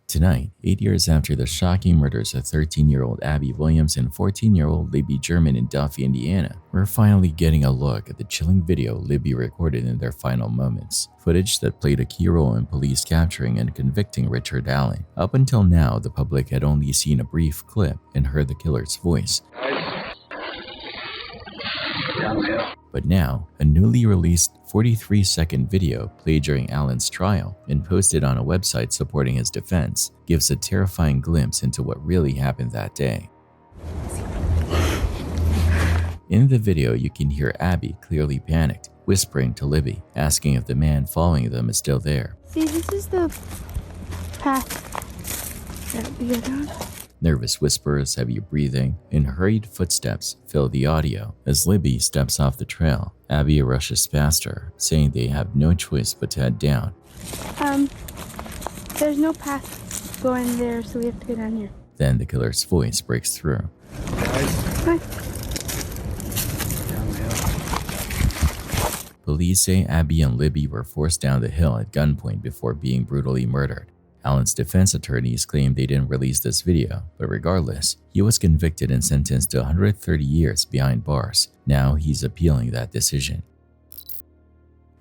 Tonight, 8 years after the shocking murders of 13-year-old Abby Williams and 14-year-old Libby German in Duffy, Indiana, we're finally getting a look at the chilling video Libby recorded in their final moments, footage that played a key role in police capturing and convicting Richard Allen. Up until now, the public had only seen a brief clip and heard the killer's voice. But now, a newly released 43-second video played during Allen's trial and posted on a website supporting his defense gives a terrifying glimpse into what really happened that day. In the video, you can hear Abby, clearly panicked, whispering to Libby, asking if the man following them is still there. See, this is the path that we go down. Nervous whispers, heavy breathing, and hurried footsteps fill the audio. As Libby steps off the trail, Abby rushes past her, saying they have no choice but to head down. There's no path going there, so we have to go down here. Then the killer's voice breaks through. Hi. Police say Abby and Libby were forced down the hill at gunpoint before being brutally murdered. Allen's defense attorneys claimed they didn't release this video, but regardless, he was convicted and sentenced to 130 years behind bars. Now he's appealing that decision.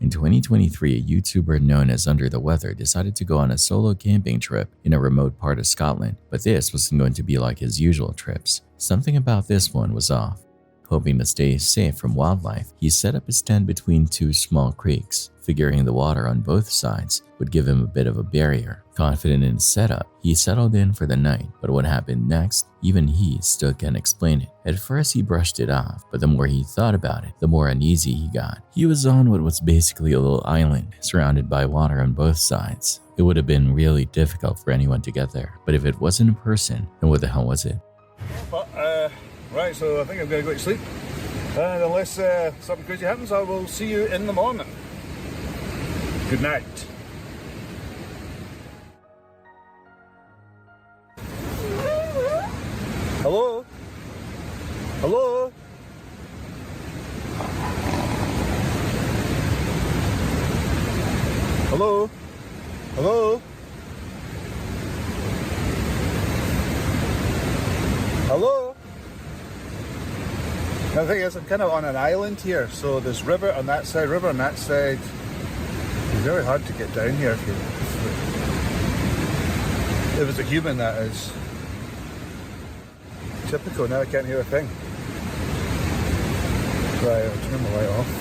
In 2023, a YouTuber known as Under the Weather decided to go on a solo camping trip in a remote part of Scotland, but this wasn't going to be like his usual trips. Something about this one was off. Hoping to stay safe from wildlife, he set up his tent between two small creeks, figuring the water on both sides would give him a bit of a barrier. Confident in his setup, he settled in for the night, but what happened next, even he still can't explain it. At first he brushed it off, but the more he thought about it, the more uneasy he got. He was on what was basically a little island, surrounded by water on both sides. It would have been really difficult for anyone to get there, but if it wasn't a person, then what the hell was it? Right, so I think I'm going to go to sleep. And unless something crazy happens, I will see you in the morning. Good night. Hello? Hello? Hello? Hello? Hello? Now the thing is, I'm kind of on an island here, so there's river on that side, river on that side. It's very hard to get down here if it's a human, that is. Typical, now I can't hear a thing. Right, I'll turn the light off.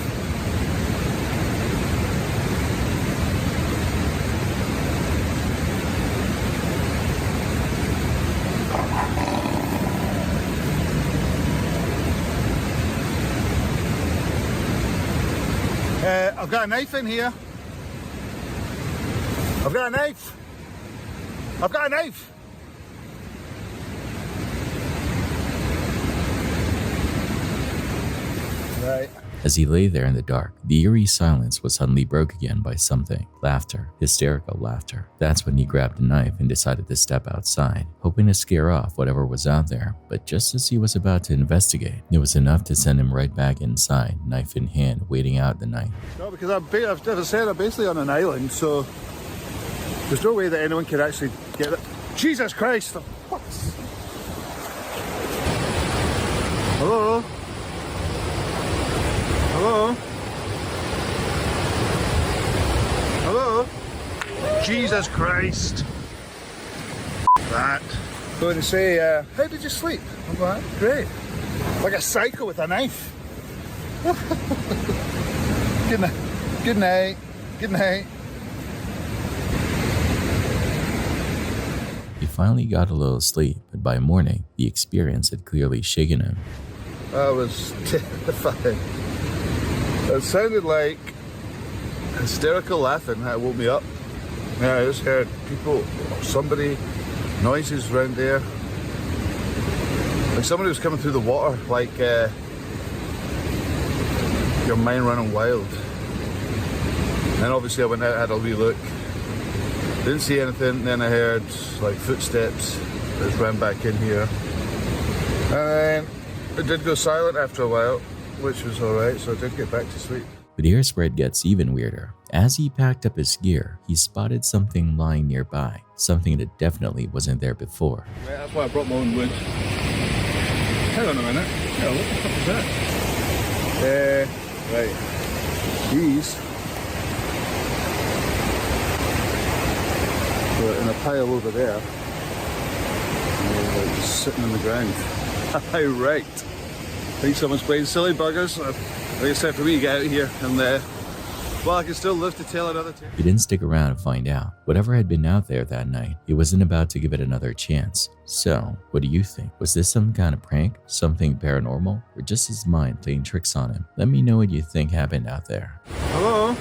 I've got a knife in here. I've got a knife. I've got a knife. Right. As he lay there in the dark, the eerie silence was suddenly broke again by something. Laughter. Hysterical laughter. That's when he grabbed a knife and decided to step outside, hoping to scare off whatever was out there. But just as he was about to investigate, it was enough to send him right back inside, knife in hand, waiting out the night. No, because I've never said I'm basically on an island, so there's no way that anyone could actually get it. Jesus Christ! What? Hello? Hello? Hello? Jesus Christ. That. Going to say, how did you sleep? I'm like, great. Like a psycho with a knife. Good night. Good night. Good night. He finally got a little sleep, but by morning, the experience had clearly shaken him. I was terrified. It sounded like hysterical laughing that woke me up. Yeah, I just heard people, somebody, noises around there. Like somebody was coming through the water, like your mind running wild. And obviously I went out, had a wee look. Didn't see anything, then I heard like footsteps. I just ran back in here. And then it did go silent after a while, which was alright, so I did get back to sleep. But here's where it gets even weirder. As he packed up his gear, he spotted something lying nearby, something that definitely wasn't there before. Right, that's why I brought my own wood. Hang on a minute. Yeah, what the fuck is that? Right. These were in a pile over there. And they were just sitting on the ground. Right. I think someone's playing silly buggers. I think it's time for me to get out of here. And well, I can still live to tell another tale. He didn't stick around to find out. Whatever had been out there that night, he wasn't about to give it another chance. So, what do you think? Was this some kind of prank, something paranormal, or just his mind playing tricks on him? Let me know what you think happened out there. Hello?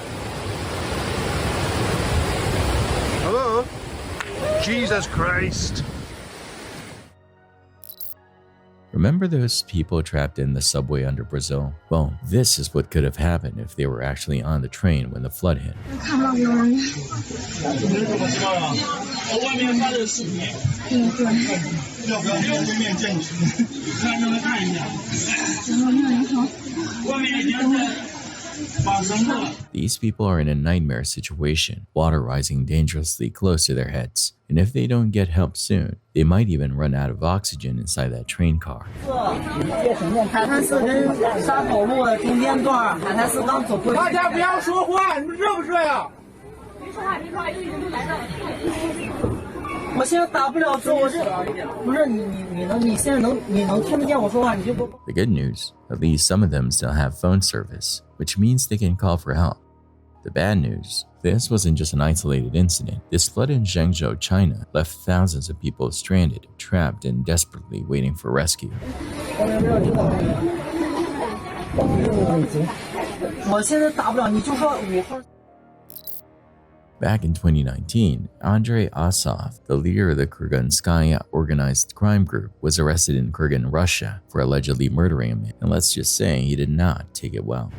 Hello? Jesus Christ. Remember those people trapped in the subway under Brazil? Well, this is what could have happened if they were actually on the train when the flood hit. These people are in a nightmare situation, water rising dangerously close to their heads. And if they don't get help soon, they might even run out of oxygen inside that train car. The good news, at least some of them still have phone service, which means they can call for help. The bad news, this wasn't just an isolated incident. This flood in Zhengzhou, China, left thousands of people stranded, trapped, and desperately waiting for rescue. Back in 2019, Andrei Asov, the leader of the Kurganskaya organized crime group, was arrested in Kurgan, Russia for allegedly murdering a man. And let's just say he did not take it well.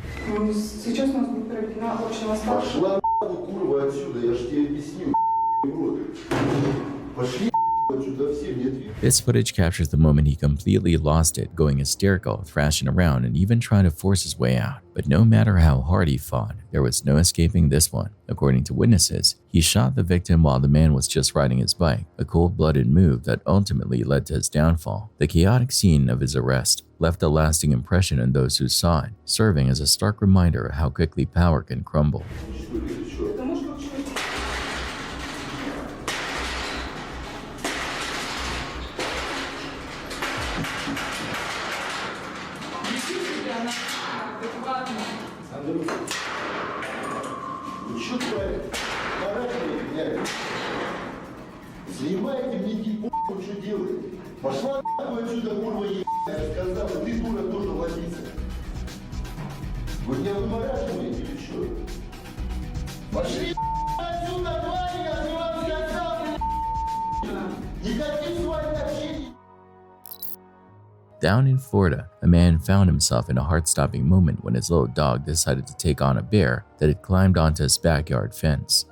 This footage captures the moment he completely lost it, going hysterical, thrashing around, and even trying to force his way out. But no matter how hard he fought, there was no escaping this one. According to witnesses, he shot the victim while the man was just riding his bike, a cold-blooded move that ultimately led to his downfall. The chaotic scene of his arrest left a lasting impression on those who saw it, serving as a stark reminder of how quickly power can crumble. Занимайте мне типа, что делаете? Пошла нахуй отсюда, курва ебаная, я сказал, и ты, дура, тоже ловиться. Вы меня вымораживаете или что? Пошли отсюда, твари, я же вам сказал, никаких с вами общений. Down in Florida, a man found himself in a heart-stopping moment when his little dog decided to take on a bear that had climbed onto his backyard fence.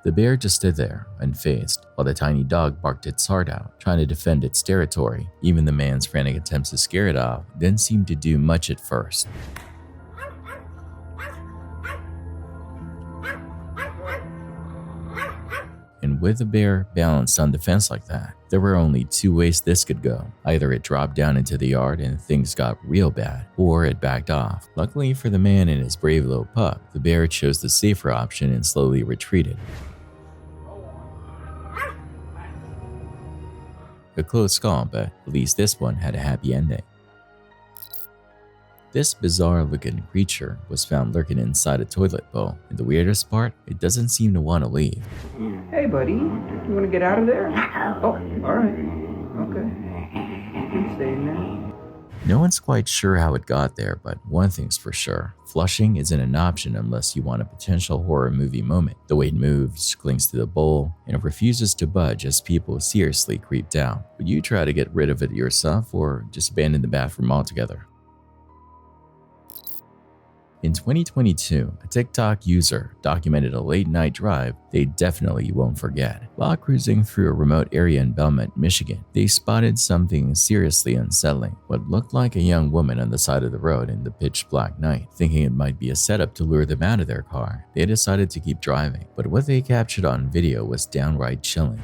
The bear just stood there, unfazed, while the tiny dog barked its heart out, trying to defend its territory. Even the man's frantic attempts to scare it off didn't seem to do much at first. And with the bear balanced on the fence like that, there were only two ways this could go. Either it dropped down into the yard and things got real bad, or it backed off. Luckily for the man and his brave little pup, the bear chose the safer option and slowly retreated. A close call, but at least this one had a happy ending. This bizarre-looking creature was found lurking inside a toilet bowl, and the weirdest part, it doesn't seem to want to leave. Hey, buddy, you want to get out of there? Oh, all right. Okay. You can stay in there. No one's quite sure how it got there, but one thing's for sure. Flushing isn't an option unless you want a potential horror movie moment. The way it moves, clings to the bowl, and refuses to budge as people seriously creep out. Would you try to get rid of it yourself or just abandon the bathroom altogether? In 2022, a TikTok user documented a late-night drive they definitely won't forget. While cruising through a remote area in Belmont, Michigan, they spotted something seriously unsettling, what looked like a young woman on the side of the road in the pitch-black night. Thinking it might be a setup to lure them out of their car, they decided to keep driving, but what they captured on video was downright chilling.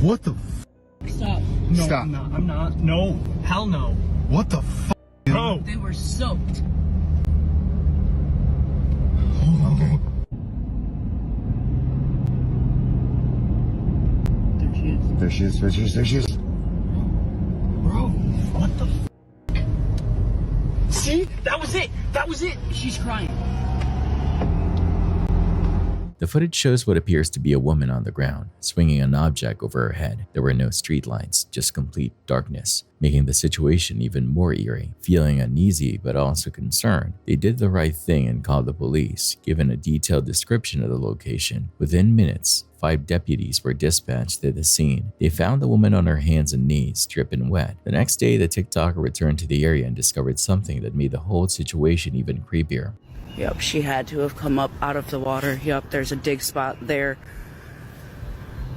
What the Stop. No, Stop. I'm not. I'm not. No. Hell no. What the No. They were soaked. Okay. There she is. There she is. Bro, what the See? That was it. That was it. She's crying. The footage shows what appears to be a woman on the ground, swinging an object over her head. There were no streetlights, just complete darkness, making the situation even more eerie. Feeling uneasy but also concerned, they did the right thing and called the police, given a detailed description of the location. Within minutes, 5 deputies were dispatched to the scene. They found the woman on her hands and knees, dripping wet. The next day, the TikToker returned to the area and discovered something that made the whole situation even creepier. Yep, she had to have come up out of the water. Yep, there's a dig spot there.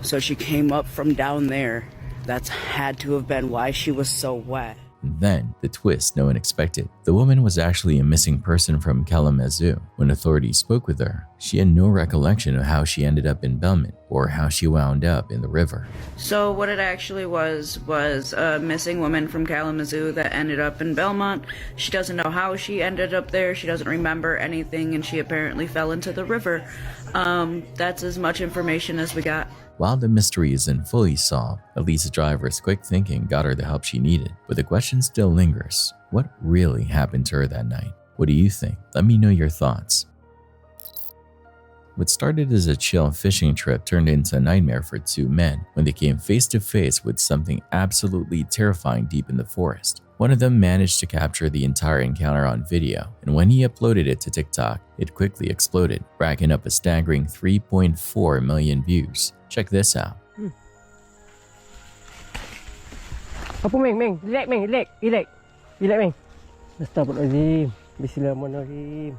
So she came up from down there. That's had to have been why she was so wet. And then, the twist no one expected. The woman was actually a missing person from Kalamazoo. When authorities spoke with her, she had no recollection of how she ended up in Belmont or how she wound up in the river. So what it actually was a missing woman from Kalamazoo that ended up in Belmont. She doesn't know how she ended up there. She doesn't remember anything, and she apparently fell into the river. That's as much information as we got. While the mystery isn't fully solved, at least the driver's quick thinking got her the help she needed. But the question still lingers. What really happened to her that night? What do you think? Let me know your thoughts. What started as a chill fishing trip turned into a nightmare for 2 men when they came face to face with something absolutely terrifying deep in the forest. One of them managed to capture the entire encounter on video, and when he uploaded it to TikTok, it quickly exploded, racking up a staggering 3.4 million views. Check this out. Apa Meng? Relax Meng, relax Meng. Astagfirullahaladzim. Bismillahirrahmanirrahim.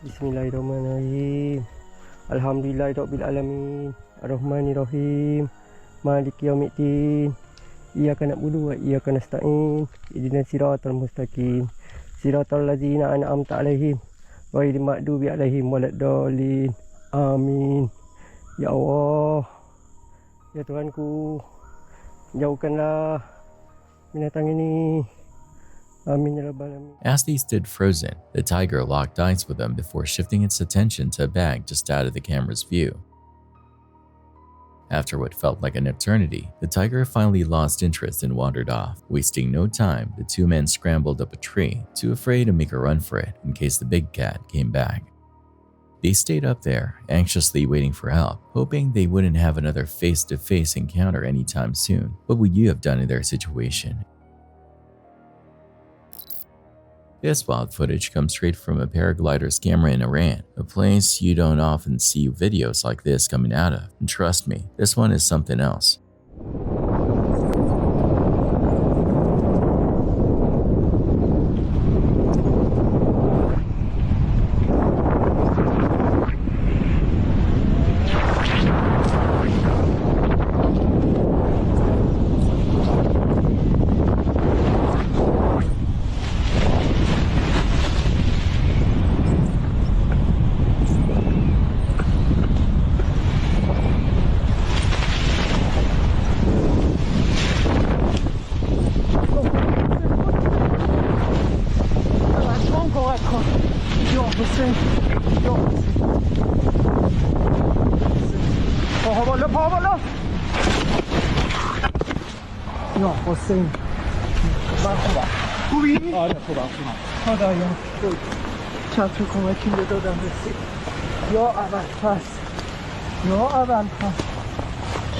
Bismillahirrahmanirrahim. Alhamdulillahirabbil alamin. Arrahmanirrahim. Maliki yaumiddin. Iyyaka na'budu wa iyyaka nasta'in. Ihdinas siratal mustaqim. Siratal ladzina an'amta 'alaihim ghairil maghdubi 'alaihim waladdallin. Amin. Ya Allah, ya Tuhanku, jauhkanlah binatang ini. Amin ya Rabbal Alamin. As they stood frozen, the tiger locked eyes with them before shifting its attention to a bag just out of the camera's view. After what felt like an eternity, the tiger finally lost interest and wandered off. Wasting no time, the 2 men scrambled up a tree, too afraid to make a run for it in case the big cat came back. They stayed up there, anxiously waiting for help, hoping they wouldn't have another face-to-face encounter anytime soon. What would you have done in their situation? This wild footage comes straight from a paraglider's camera in Iran, a place you don't often see videos like this coming out of. And trust me, this one is something else.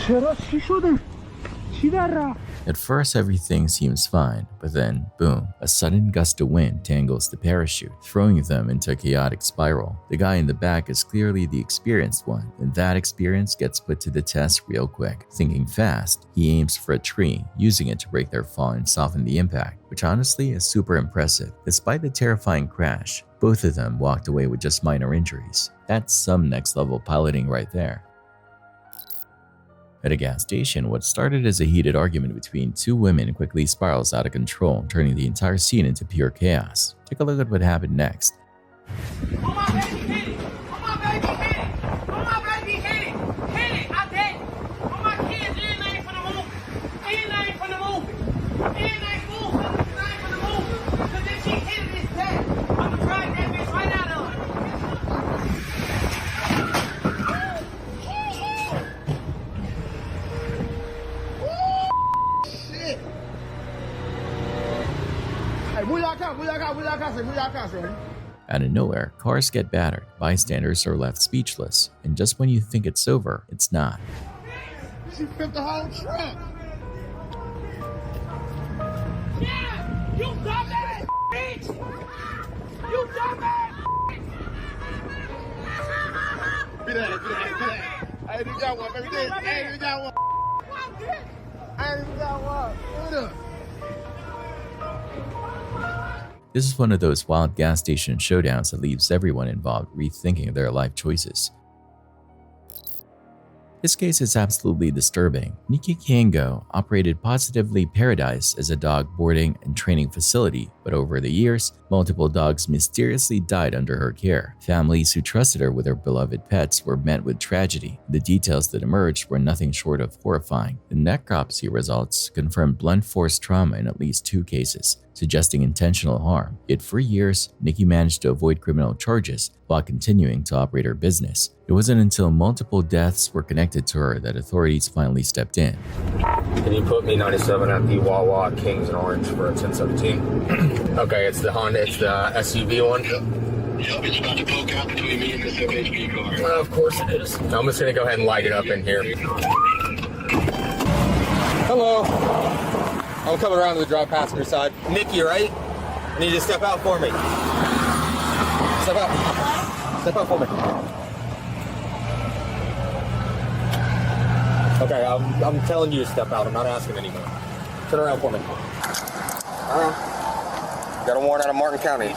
چرا چی شده؟ چی در رفت؟ At first, everything seems fine, but then, boom, a sudden gust of wind tangles the parachute, throwing them into a chaotic spiral. The guy in the back is clearly the experienced one, and that experience gets put to the test real quick. Thinking fast, he aims for a tree, using it to break their fall and soften the impact, which honestly is super impressive. Despite the terrifying crash, both of them walked away with just minor injuries. That's some next level piloting right there. At a gas station, what started as a heated argument between two women quickly spirals out of control, turning the entire scene into pure chaos. Take a look at what happened next. Come on, baby, hit it! Come on, baby, hit it! Come on, baby, hit it! Hit it! I bet! Come on, kids, and I ain't finna move! And I ain't finna move! And I ain't move! And I ain't finna move! Cause if she hit it, it's dead! I'ma drive that bitch right out of her! Out of nowhere, cars get battered, bystanders are left speechless, and just when you think it's over, it's not. She flipped the whole truck. Yeah! You dumbass bitch! You dumbass! Get out, get out, get out. I ain't even got one, baby. I ain't even got one. I ain't even got one. Get up. This is one of those wild gas station showdowns that leaves everyone involved rethinking their life choices. This case is absolutely disturbing. Nikki Kango operated Positively Paradise as a dog boarding and training facility, but over the years, multiple dogs mysteriously died under her care. Families who trusted her with their beloved pets were met with tragedy. The details that emerged were nothing short of horrifying. The necropsy results confirmed blunt force trauma in at least 2 cases, suggesting intentional harm. Yet for years, Nikki managed to avoid criminal charges while continuing to operate her business. It wasn't until multiple deaths were connected to her that authorities finally stepped in. Can you put me 97 at the Wawa Kings in Orange for a 1017? Okay, it's the Honda, it's the SUV one. Yep, it's about to poke out between me and this FHP car. Well, of course it is. I'm just gonna go ahead and light it up in here. Hello. I'm coming around to the drive passenger side. Nikki, right? I need you to step out for me. Step out. Step out for me. Okay, I'm telling you to step out. I'm not asking anymore. Turn around for me. Got a warrant out of Martin County.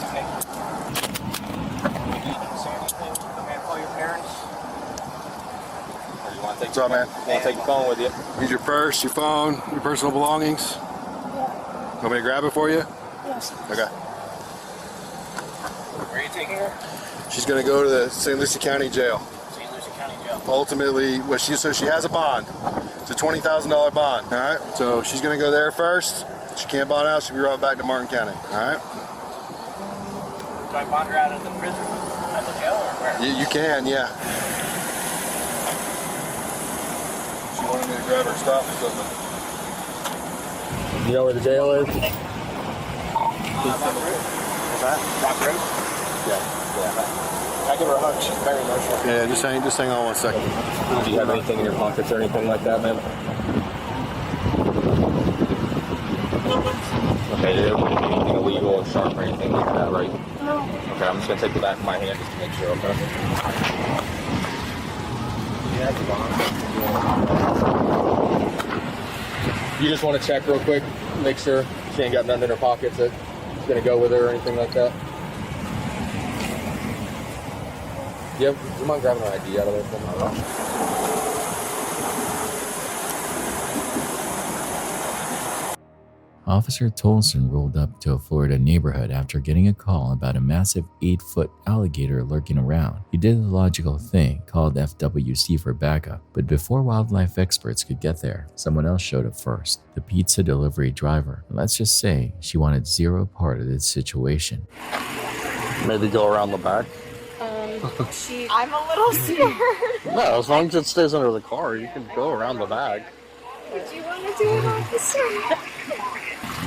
What's up, man? You want to take your phone with you? Need your purse, your phone, your personal belongings? Yeah. Want me to grab it for you? Yes. Okay. Where are you taking her? She's gonna go to the St. Lucie County Jail. St. Lucie County Jail. Ultimately, so she has a bond. It's a $20,000 bond. All right. So she's gonna go there first. She can't bond out. She'll be right back to Martin County. All right. Do I bond her out of the prison at the jail or where? You can, yeah. She wanted me to grab her stuff or something. You know where the jail is? What's that? Rock Road? Yeah. I give her a hug. She's very emotional. Yeah. Just hang on 1 second. Do you have anything in your pockets or anything like that, man? Okay, you don't have anything illegal or sharp or anything like that, right? No. Okay, I'm just gonna take the back of my hand just to make sure, okay? You just want to check real quick, make sure she ain't got nothing in her pockets that's gonna go with her or anything like that. Yeah, do you mind grabbing her ID out of there for me? Officer Tolson rolled up to a Florida neighborhood after getting a call about a massive 8-foot alligator lurking around. He did the logical thing, called FWC for backup, but before wildlife experts could get there, someone else showed up first, the pizza delivery driver. And let's just say she wanted zero part of this situation. Maybe go around the back. I'm a little scared. No, as long as it stays under the car, you can go around the back. Would you want to do it, officer?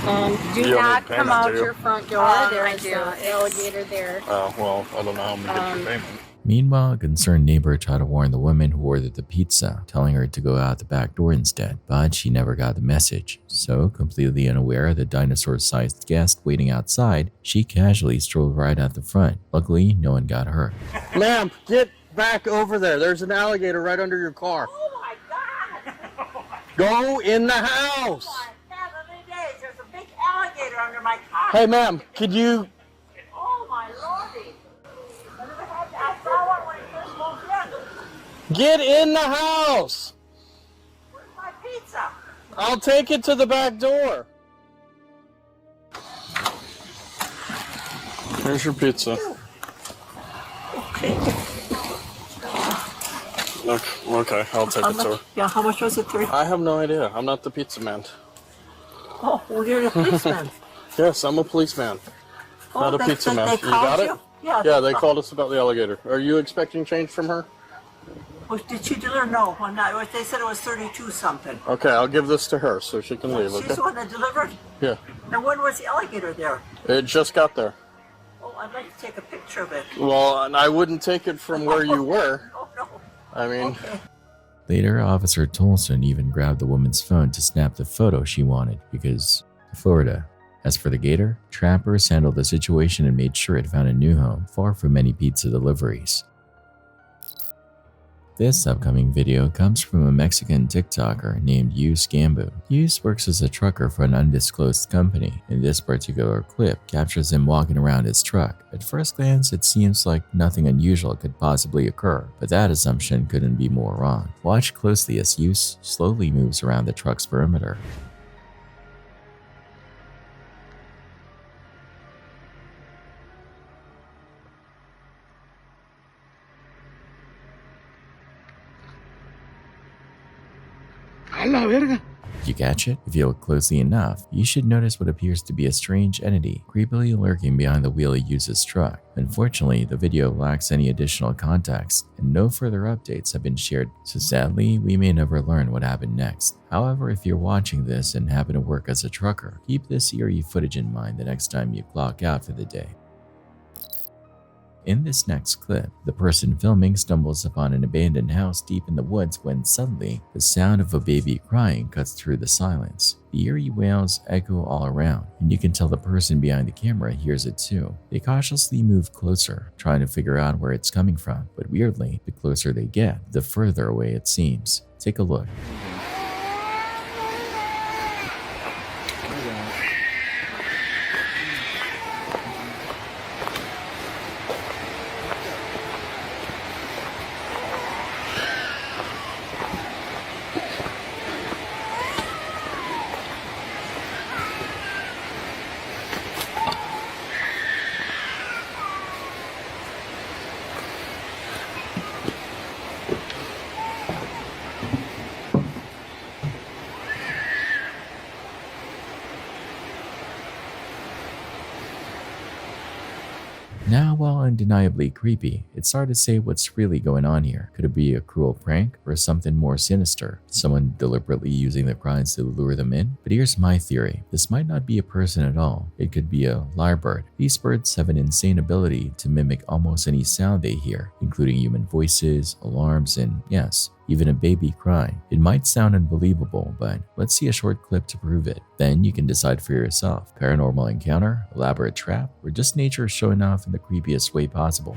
Do You don't not need come payment, out do you? your front door. There's an alligator there. Oh, well, I don't know how I'm going to get your payment. Meanwhile, a concerned neighbor tried to warn the woman who ordered the pizza, telling her to go out the back door instead, but she never got the message. So, completely unaware of the dinosaur-sized guest waiting outside, she casually strolled right out the front. Luckily, no one got hurt. Ma'am, get back over there. There's an alligator right under your car. Oh my God! Go in the house. There's a big alligator under my car. Hey, ma'am, could you... Oh my lordy! I saw one when it first moved in. Get in the house. Where's my pizza? I'll take it to the back door. Here's your pizza. Okay. Look, okay, I'll take it to her. Yeah, how much was it? I have no idea. I'm not the pizza man. Oh, well, you're a policeman. Yes, I'm a policeman. Not a pizza man. They You got called it? you? Yeah. Yeah, they called us about the alligator. Are you expecting change from her? Did she deliver? No, I'm not. They said it was 32 something. Okay, I'll give this to her so she can leave, She's okay? the one that delivered? Yeah. And when was the alligator there? It just got there. Oh, I'd like to take a picture of it. Well, and I wouldn't take it from where you were. Oh, no. I mean... Okay. Later, Officer Tolson even grabbed the woman's phone to snap the photo she wanted because Florida. As for the gator, trappers handled the situation and made sure it found a new home far from any pizza deliveries. This upcoming video comes from a Mexican TikToker named MYUU Scambu. MYUU works as a trucker for an undisclosed company, and this particular clip captures him walking around his truck. At first glance, it seems like nothing unusual could possibly occur, but that assumption couldn't be more wrong. Watch closely as MYUU slowly moves around the truck's perimeter. You catch it? If you look closely enough, you should notice what appears to be a strange entity creepily lurking behind the wheel he uses truck. Unfortunately, the video lacks any additional context, and no further updates have been shared, so sadly, we may never learn what happened next. However, if you're watching this and happen to work as a trucker, keep this eerie footage in mind the next time you clock out for the day. In this next clip, the person filming stumbles upon an abandoned house deep in the woods when suddenly, the sound of a baby crying cuts through the silence. The eerie wails echo all around, and you can tell the person behind the camera hears it too. They cautiously move closer, trying to figure out where it's coming from, but weirdly, the closer they get, the further away it seems. Take a look. Now, while undeniably creepy, it's hard to say what's really going on here. Could it be a cruel prank or something more sinister? Someone deliberately using the cries to lure them in? But here's my theory. This might not be a person at all. It could be a lyrebird. These birds have an insane ability to mimic almost any sound they hear, including human voices, alarms, and yes, even a baby crying. It might sound unbelievable, but let's see a short clip to prove it. Then you can decide for yourself. Paranormal encounter, elaborate trap, or just nature showing off in the creepiest way possible.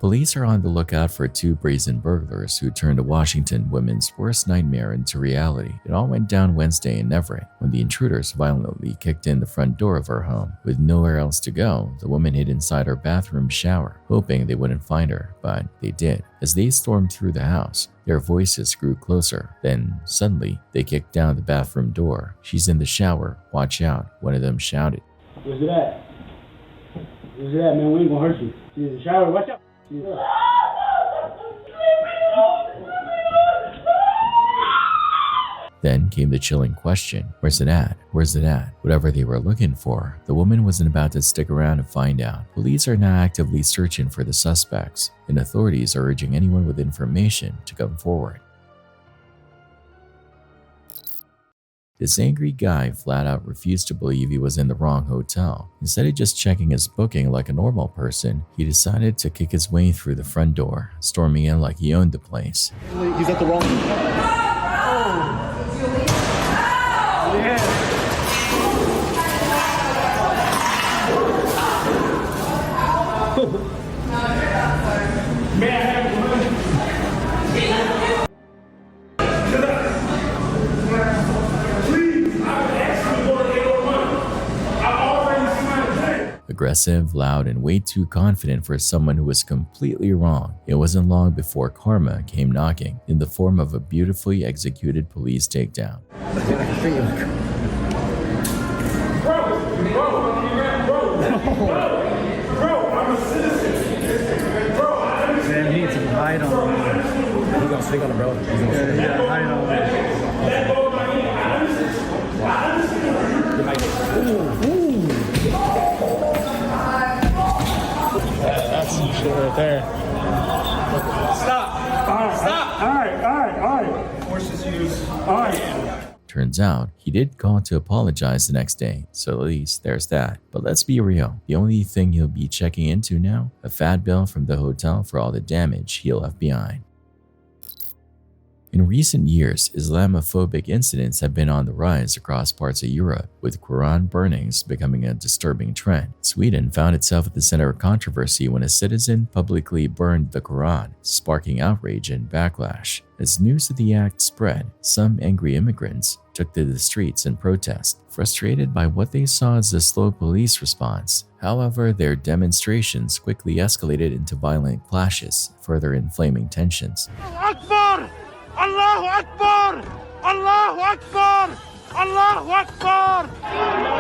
Police are on the lookout for two brazen burglars who turned a Washington woman's worst nightmare into reality. It all went down Wednesday in Everett when the intruders violently kicked in the front door of her home. With nowhere else to go, the woman hid inside her bathroom shower, hoping they wouldn't find her, but they did. As they stormed through the house, their voices grew closer. Then, suddenly, they kicked down the bathroom door. "She's in the shower, watch out," one of them shouted. Where's it at? Where's it at, man? We ain't gonna hurt you. She's in the shower, watch out. Then came the chilling question, where's it at? Where's it at? Whatever they were looking for, the woman wasn't about to stick around to find out. Police are now actively searching for the suspects, and authorities are urging anyone with information to come forward. This angry guy flat out refused to believe he was in the wrong hotel. Instead of just checking his booking like a normal person, he decided to kick his way through the front door, storming in like he owned the place. He's at the wrong. Aggressive, loud, and way too confident for someone who was completely wrong. It wasn't long before karma came knocking in the form of a beautifully executed police takedown. Man, he needs to hide on me. He's gonna swing on him, bro. He's gonna swing. Yeah, hide on me. That's some shit right there. Stop. All right. Forces use. All right. Turns out, he did call to apologize the next day, so at least there's that. But let's be real, the only thing he'll be checking into now? A fat bill from the hotel for all the damage he left behind. In recent years, Islamophobic incidents have been on the rise across parts of Europe, with Quran burnings becoming a disturbing trend. Sweden found itself at the center of controversy when a citizen publicly burned the Quran, sparking outrage and backlash. As news of the act spread, some angry immigrants took to the streets in protest, frustrated by what they saw as a slow police response. However, their demonstrations quickly escalated into violent clashes, further inflaming tensions. Akbar! Allahu Akbar! Allahu Akbar! Allahu Akbar!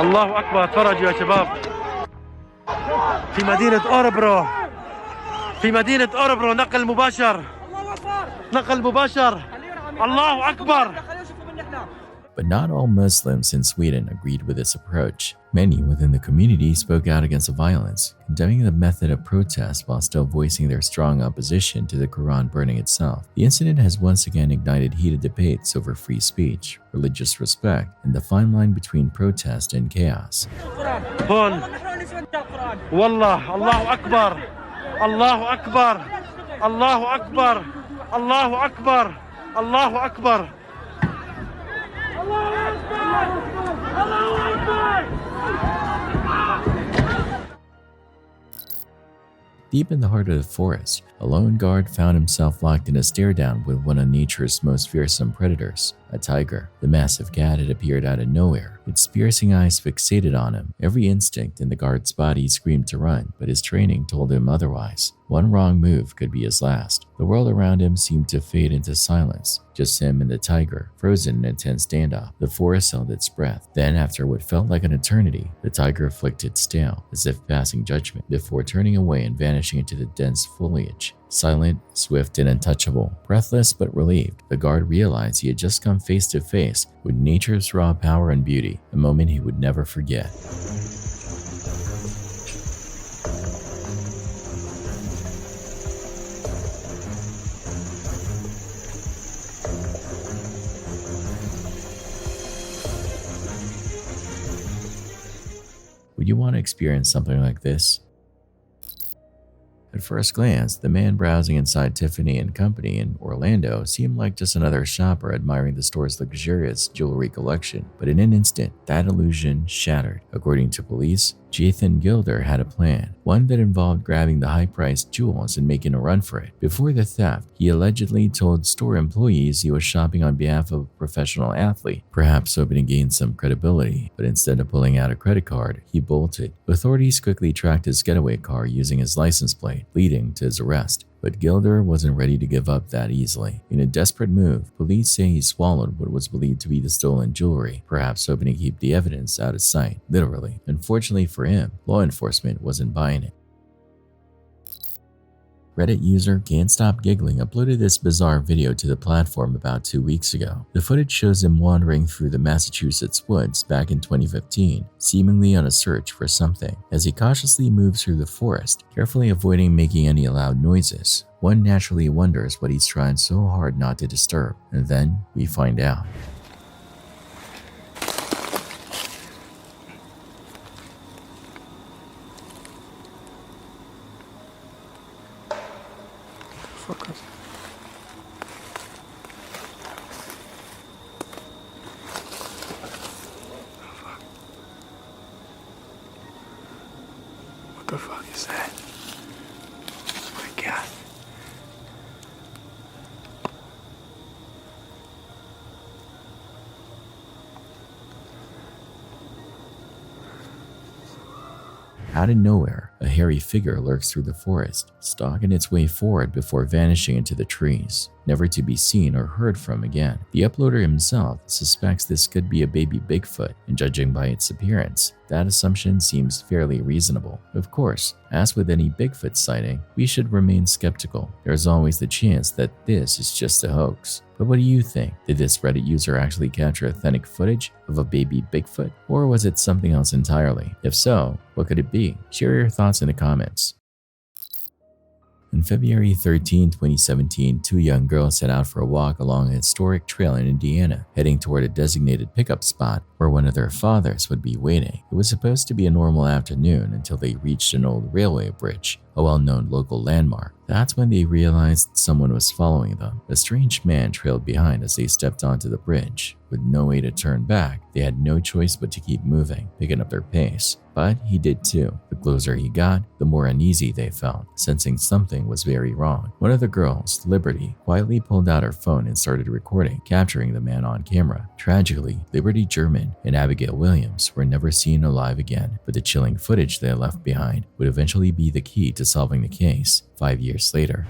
الله أكبر تفرجوا يا شباب في مدينة أوربرو نقل مباشر الله أكبر. But not all Muslims in Sweden agreed with this approach. Many within the community spoke out against the violence, condemning the method of protest while still voicing their strong opposition to the Quran burning itself. The incident has once again ignited heated debates over free speech, religious respect, and the fine line between protest and chaos. هون والله الله أكبر الله أكبر الله أكبر الله أكبر الله أكبر. Deep in the heart of the forest, a lone guard found himself locked in a stare-down with one of nature's most fearsome predators, a tiger. The massive cat had appeared out of nowhere, its piercing eyes fixated on him. Every instinct in the guard's body screamed to run, but his training told him otherwise. One wrong move could be his last. The world around him seemed to fade into silence, just him and the tiger, frozen in an intense standoff. The forest held its breath. Then, after what felt like an eternity, the tiger flicked its tail, as if passing judgment, before turning away and vanishing into the dense foliage. Silent, swift, and untouchable, breathless but relieved, the guard realized he had just come face to face with nature's raw power and beauty, a moment he would never forget. Would you want to experience something like this? At first glance, the man browsing inside Tiffany & Company in Orlando seemed like just another shopper admiring the store's luxurious jewelry collection, but in an instant, that illusion shattered. According to police, Jathan Gilder had a plan, one that involved grabbing the high-priced jewels and making a run for it. Before the theft, he allegedly told store employees he was shopping on behalf of a professional athlete, perhaps hoping to gain some credibility, but instead of pulling out a credit card, he bolted. Authorities quickly tracked his getaway car using his license plate, leading to his arrest. But Gilder wasn't ready to give up that easily. In a desperate move, police say he swallowed what was believed to be the stolen jewelry, perhaps hoping to keep the evidence out of sight, literally. Unfortunately for him, law enforcement wasn't buying it. Reddit user Can't Stop Giggling uploaded this bizarre video to the platform about 2 weeks ago. The footage shows him wandering through the Massachusetts woods back in 2015, seemingly on a search for something. As he cautiously moves through the forest, carefully avoiding making any loud noises, one naturally wonders what he's trying so hard not to disturb, and then we find out. What the fuck is that? Oh my God. Out of nowhere, a hairy figure lurks through the forest, stalking its way forward before vanishing into the trees, never to be seen or heard from again. The uploader himself suspects this could be a baby Bigfoot, and judging by its appearance, that assumption seems fairly reasonable. Of course, as with any Bigfoot sighting, we should remain skeptical. There's always the chance that this is just a hoax. But what do you think? Did this Reddit user actually capture authentic footage of a baby Bigfoot? Or was it something else entirely? If so, what could it be? Share your thoughts in the comments. On February 13, 2017, two young girls set out for a walk along a historic trail in Indiana, heading toward a designated pickup spot where one of their fathers would be waiting. It was supposed to be a normal afternoon until they reached an old railway bridge, a well-known local landmark. That's when they realized someone was following them. A strange man trailed behind as they stepped onto the bridge. With no way to turn back, they had no choice but to keep moving, picking up their pace. But he did too. The closer he got, the more uneasy they felt, sensing something was very wrong. One of the girls, Liberty, quietly pulled out her phone and started recording, capturing the man on camera. Tragically, Liberty German and Abigail Williams were never seen alive again, but the chilling footage they left behind would eventually be the key to solving the case 5 years later.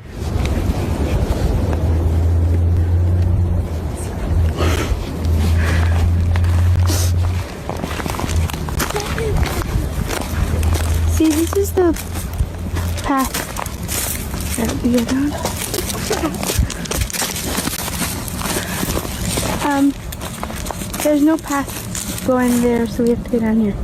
See, this is the path that we go down. There's no path going there, so we have to go down here.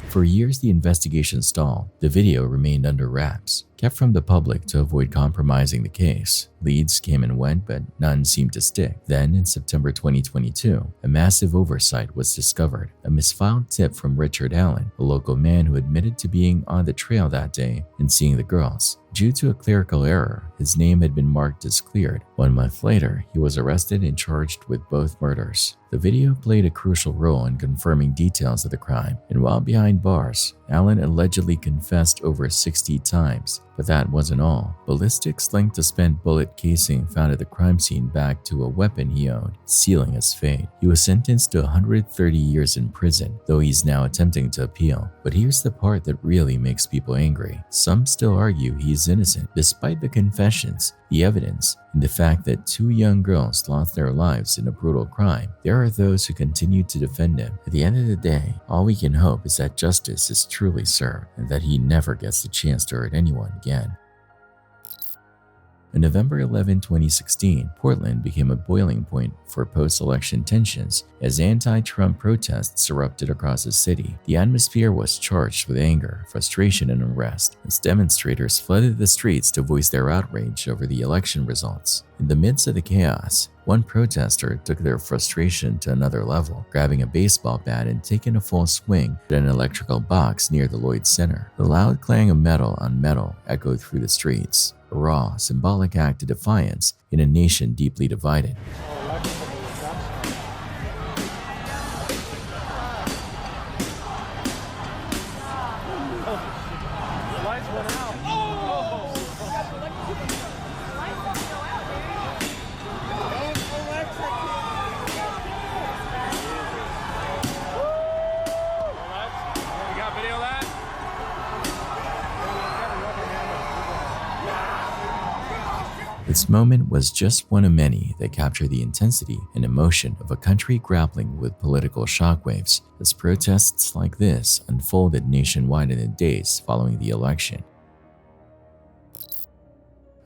For years, the investigation stalled. The video remained under wraps, kept from the public to avoid compromising the case. Leads came and went, but none seemed to stick. Then, in September 2022, a massive oversight was discovered. A misfiled tip from Richard Allen, a local man who admitted to being on the trail that day and seeing the girls. Due to a clerical error, his name had been marked as cleared. 1 month later, he was arrested and charged with both murders. The video played a crucial role in confirming details of the crime, and while behind bars, Allen allegedly confessed over 60 times. But that wasn't all. Ballistics linked a spent bullet casing found at the crime scene back to a weapon he owned, sealing his fate. He was sentenced to 130 years in prison, though he's now attempting to appeal. But here's the part that really makes people angry. Some still argue he's innocent, despite the confessions, the evidence, and the fact that 2 young girls lost their lives in a brutal crime. There are those who continue to defend him. At the end of the day, all we can hope is that justice is truly served and that he never gets the chance to hurt anyone again. On November 11, 2016, Portland became a boiling point for post-election tensions as anti-Trump protests erupted across the city. The atmosphere was charged with anger, frustration, and unrest as demonstrators flooded the streets to voice their outrage over the election results. In the midst of the chaos, one protester took their frustration to another level, grabbing a baseball bat and taking a full swing at an electrical box near the Lloyd Center. The loud clang of metal on metal echoed through the streets, a raw, symbolic act of defiance in a nation deeply divided. This moment was just one of many that captured the intensity and emotion of a country grappling with political shockwaves as protests like this unfolded nationwide in the days following the election.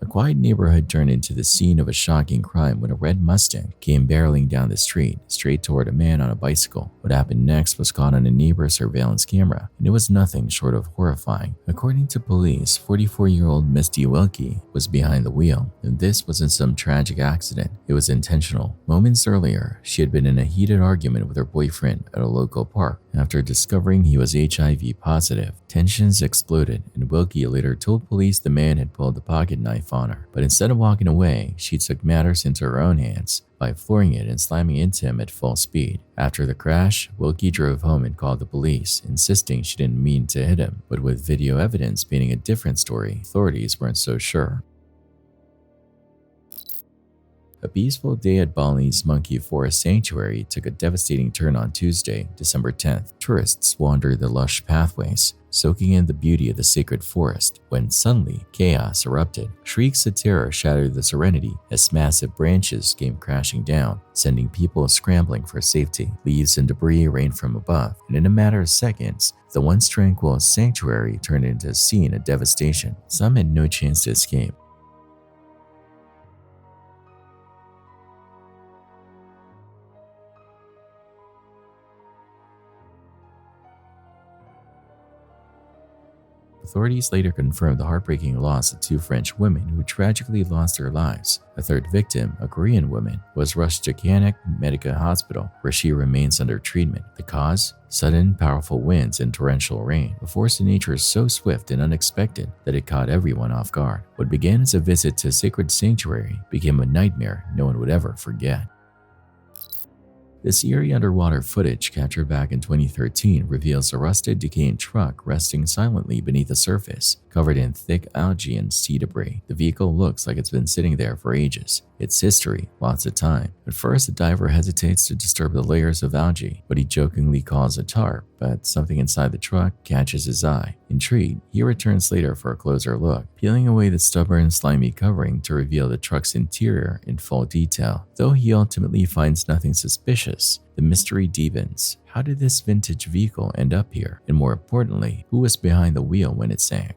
A quiet neighborhood turned into the scene of a shocking crime when a red Mustang came barreling down the street, straight toward a man on a bicycle. What happened next was caught on a neighbor's surveillance camera, and it was nothing short of horrifying. According to police, 44-year-old Misty Wilkie was behind the wheel, and this wasn't some tragic accident. It was intentional. Moments earlier, she had been in a heated argument with her boyfriend at a local park. After discovering he was HIV positive, tensions exploded, and Wilkie later told police the man had pulled a pocket knife on her. But instead of walking away, she took matters into her own hands by flooring it and slamming into him at full speed. After the crash, Wilkie drove home and called the police, insisting she didn't mean to hit him. But with video evidence painting a different story, authorities weren't so sure. A peaceful day at Bali's Monkey Forest Sanctuary took a devastating turn on Tuesday, December 10th. Tourists wandered the lush pathways, soaking in the beauty of the sacred forest, when suddenly chaos erupted. Shrieks of terror shattered the serenity as massive branches came crashing down, sending people scrambling for safety. Leaves and debris rained from above, and in a matter of seconds, the once tranquil sanctuary turned into a scene of devastation. Some had no chance to escape. Authorities later confirmed the heartbreaking loss of 2 French women who tragically lost their lives. A third victim, a Korean woman, was rushed to Kanak Medical Hospital, where she remains under treatment. The cause? Sudden, powerful winds and torrential rain, a force of nature so swift and unexpected that it caught everyone off guard. What began as a visit to a sacred sanctuary became a nightmare no one would ever forget. This eerie underwater footage captured back in 2013 reveals a rusted, decaying truck resting silently beneath the surface, covered in thick algae and sea debris. The vehicle looks like it's been sitting there for ages. Its history, lots of time. At first, the diver hesitates to disturb the layers of algae, what he jokingly calls a tarp, but something inside the truck catches his eye. Intrigued, he returns later for a closer look, peeling away the stubborn, slimy covering to reveal the truck's interior in full detail. Though he ultimately finds nothing suspicious, the mystery deepens. How did this vintage vehicle end up here? And more importantly, who was behind the wheel when it sank?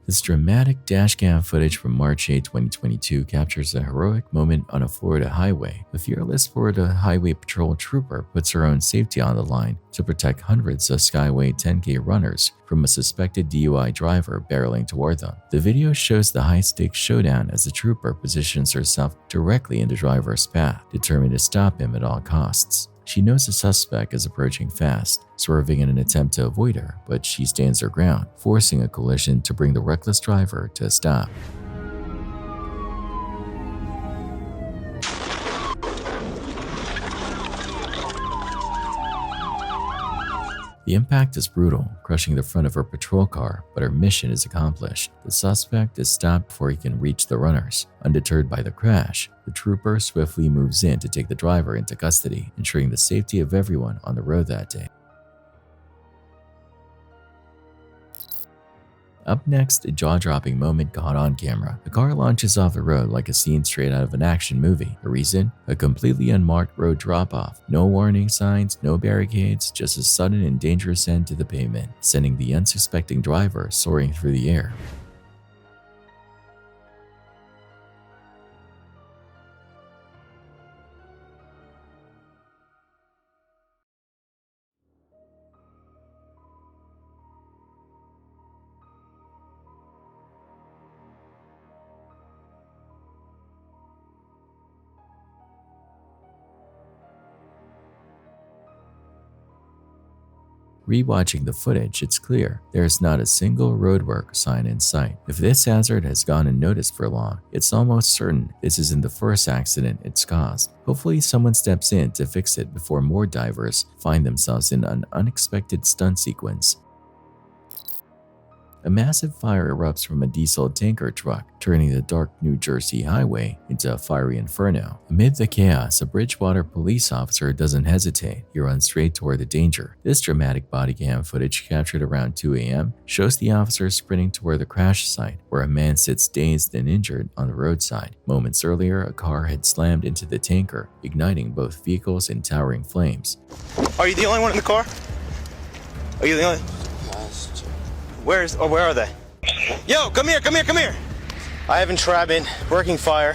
This dramatic dashcam footage from March 8, 2022 captures a heroic moment on a Florida highway. A fearless Florida Highway Patrol trooper puts her own safety on the line to protect hundreds of Skyway 10K runners from a suspected DUI driver barreling toward them. The video shows the high-stakes showdown as the trooper positions herself directly in the driver's path, determined to stop him at all costs. She knows the suspect is approaching fast, swerving in an attempt to avoid her, but she stands her ground, forcing a collision to bring the reckless driver to a stop. The impact is brutal, crushing the front of her patrol car, but her mission is accomplished. The suspect is stopped before he can reach the runners. Undeterred by the crash, the trooper swiftly moves in to take the driver into custody, ensuring the safety of everyone on the road that day. Up next, a jaw-dropping moment caught on camera. The car launches off the road like a scene straight out of an action movie. The reason? A completely unmarked road drop-off. No warning signs, no barricades, just a sudden and dangerous end to the pavement, sending the unsuspecting driver soaring through the air. Rewatching the footage, it's clear there is not a single roadwork sign in sight. If this hazard has gone unnoticed for long, it's almost certain this isn't the first accident it's caused. Hopefully someone steps in to fix it before more divers find themselves in an unexpected stunt sequence. A massive fire erupts from a diesel tanker truck, turning the dark New Jersey highway into a fiery inferno. Amid the chaos, a Bridgewater police officer doesn't hesitate. He runs straight toward the danger. This dramatic body cam footage captured around 2 a.m. shows the officer sprinting toward the crash site, where a man sits dazed and injured on the roadside. Moments earlier, a car had slammed into the tanker, igniting both vehicles in towering flames. Are you the only one in the car? Are you the only? Where are they? Yo, come here. I haven't tried been working fire.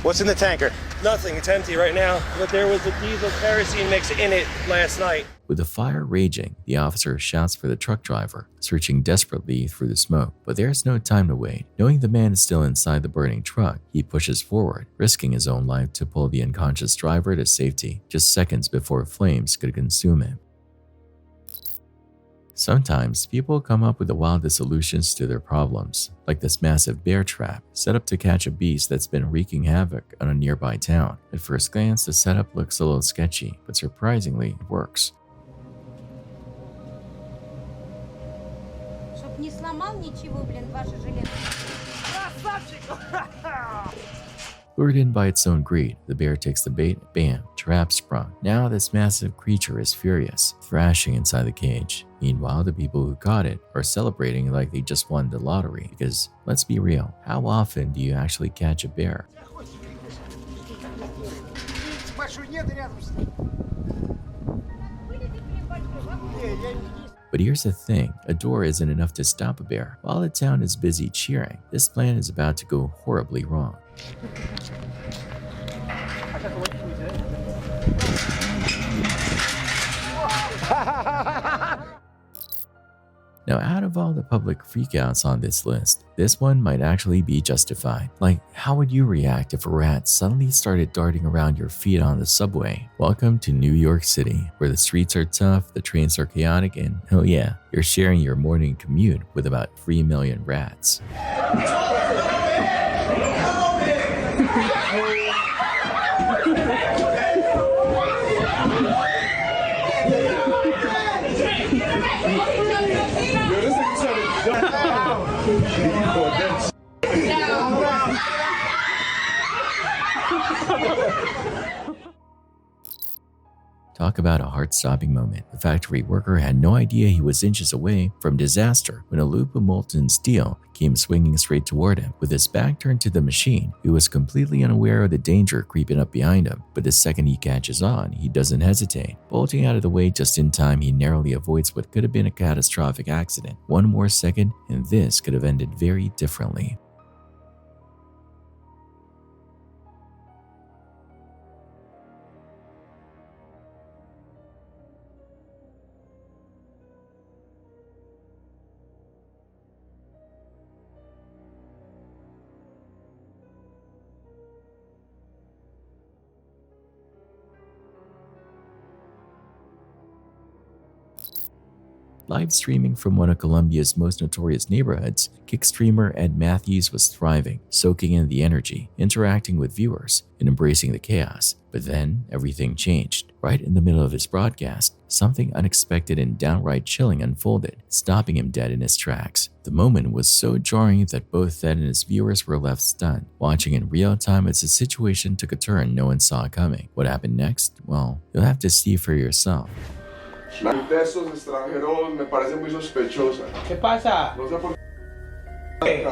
What's in the tanker? Nothing, it's empty right now, but there was a diesel kerosene mix in it last night. With the fire raging, the officer shouts for the truck driver, searching desperately through the smoke. But there's no time to wait. Knowing the man is still inside the burning truck, he pushes forward, risking his own life to pull the unconscious driver to safety, just seconds before flames could consume him. Sometimes, people come up with the wildest solutions to their problems, like this massive bear trap set up to catch a beast that's been wreaking havoc on a nearby town. At first glance, the setup looks a little sketchy, but surprisingly, it works. Чтоб не сломал ничего, блин, ваша железка. Lured in by its own greed, the bear takes the bait, bam, trap sprung. Now this massive creature is furious, thrashing inside the cage. Meanwhile, the people who caught it are celebrating like they just won the lottery because, let's be real, how often do you actually catch a bear? But here's the thing, a door isn't enough to stop a bear. While the town is busy cheering, this plan is about to go horribly wrong. Now, out of all the public freakouts on this list, this one might actually be justified. Like, how would you react if a rat suddenly started darting around your feet on the subway? Welcome to New York City, where the streets are tough, the trains are chaotic, and oh yeah, you're sharing your morning commute with about 3 million rats. Talk about a heart-stopping moment. The factory worker had no idea he was inches away from disaster when a loop of molten steel came swinging straight toward him. With his back turned to the machine, he was completely unaware of the danger creeping up behind him. But the second he catches on, he doesn't hesitate. Bolting out of the way just in time, he narrowly avoids what could have been a catastrophic accident. One more second, and this could have ended very differently. Live streaming from one of Colombia's most notorious neighborhoods, kick streamer Ed Matthews was thriving, soaking in the energy, interacting with viewers, and embracing the chaos. But then, everything changed. Right in the middle of his broadcast, something unexpected and downright chilling unfolded, stopping him dead in his tracks. The moment was so jarring that both Ed and his viewers were left stunned, watching in real time as the situation took a turn no one saw coming. What happened next? Well, you'll have to see for yourself. La de esos extranjeros me parece muy sospechosa. ¿Qué pasa? No sé por qué.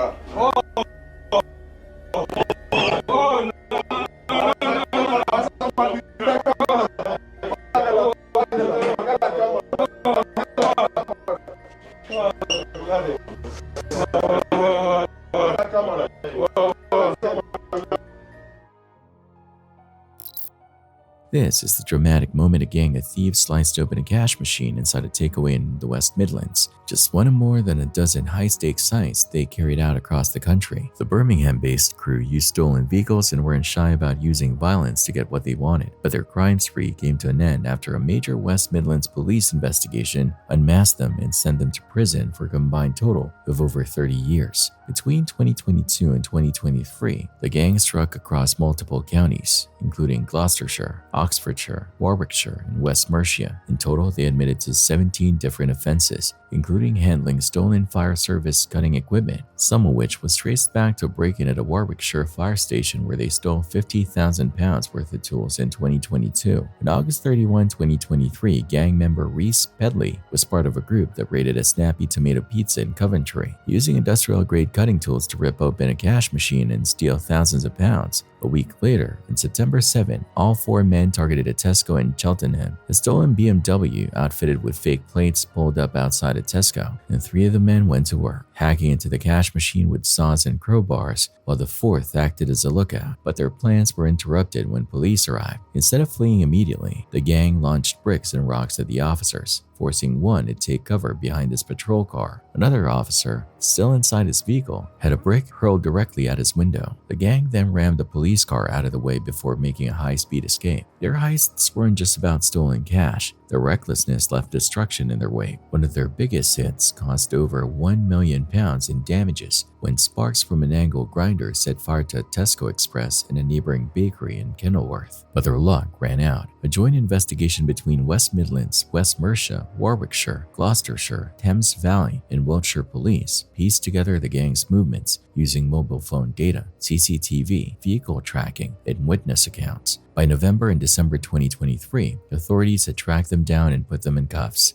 This is the dramatic moment a gang of thieves sliced open a cash machine inside a takeaway in the West Midlands, just one of more than a dozen high-stakes heists they carried out across the country. The Birmingham-based crew used stolen vehicles and weren't shy about using violence to get what they wanted, but their crime spree came to an end after a major West Midlands police investigation unmasked them and sent them to prison for a combined total of over 30 years. Between 2022 and 2023, the gang struck across multiple counties, including Gloucestershire, Oxfordshire, Warwickshire, and West Mercia. In total, they admitted to 17 different offenses, including handling stolen fire service cutting equipment, some of which was traced back to a break-in at a Warwickshire fire station where they stole £50,000 worth of tools in 2022. On August 31, 2023, gang member Reese Pedley was part of a group that raided a Snappy Tomato Pizza in Coventry, using industrial-grade cutting tools to rip open a cash machine and steal thousands of pounds. A week later, on September 7, all 4 men targeted a Tesco in Cheltenham. A stolen BMW outfitted with fake plates pulled up outside a Tesco, and 3 of the men went to work, hacking into the cash machine with saws and crowbars, while the 4th acted as a lookout. But their plans were interrupted when police arrived. Instead of fleeing immediately, the gang launched bricks and rocks at the officers, forcing one to take cover behind his patrol car. Another officer, still inside his vehicle, had a brick hurled directly at his window. The gang then rammed a police car out of the way before making a high-speed escape. Their heists weren't just about stolen cash. Their recklessness left destruction in their wake. One of their biggest hits cost over £1 million in damages when sparks from an angle grinder set fire to a Tesco Express in a neighboring bakery in Kenilworth. But their luck ran out. A joint investigation between West Midlands, West Mercia, Warwickshire, Gloucestershire, Thames Valley, and Wiltshire police pieced together the gang's movements using mobile phone data, CCTV, vehicle tracking, and witness accounts. By November and December 2023, authorities had tracked them down and put them in cuffs.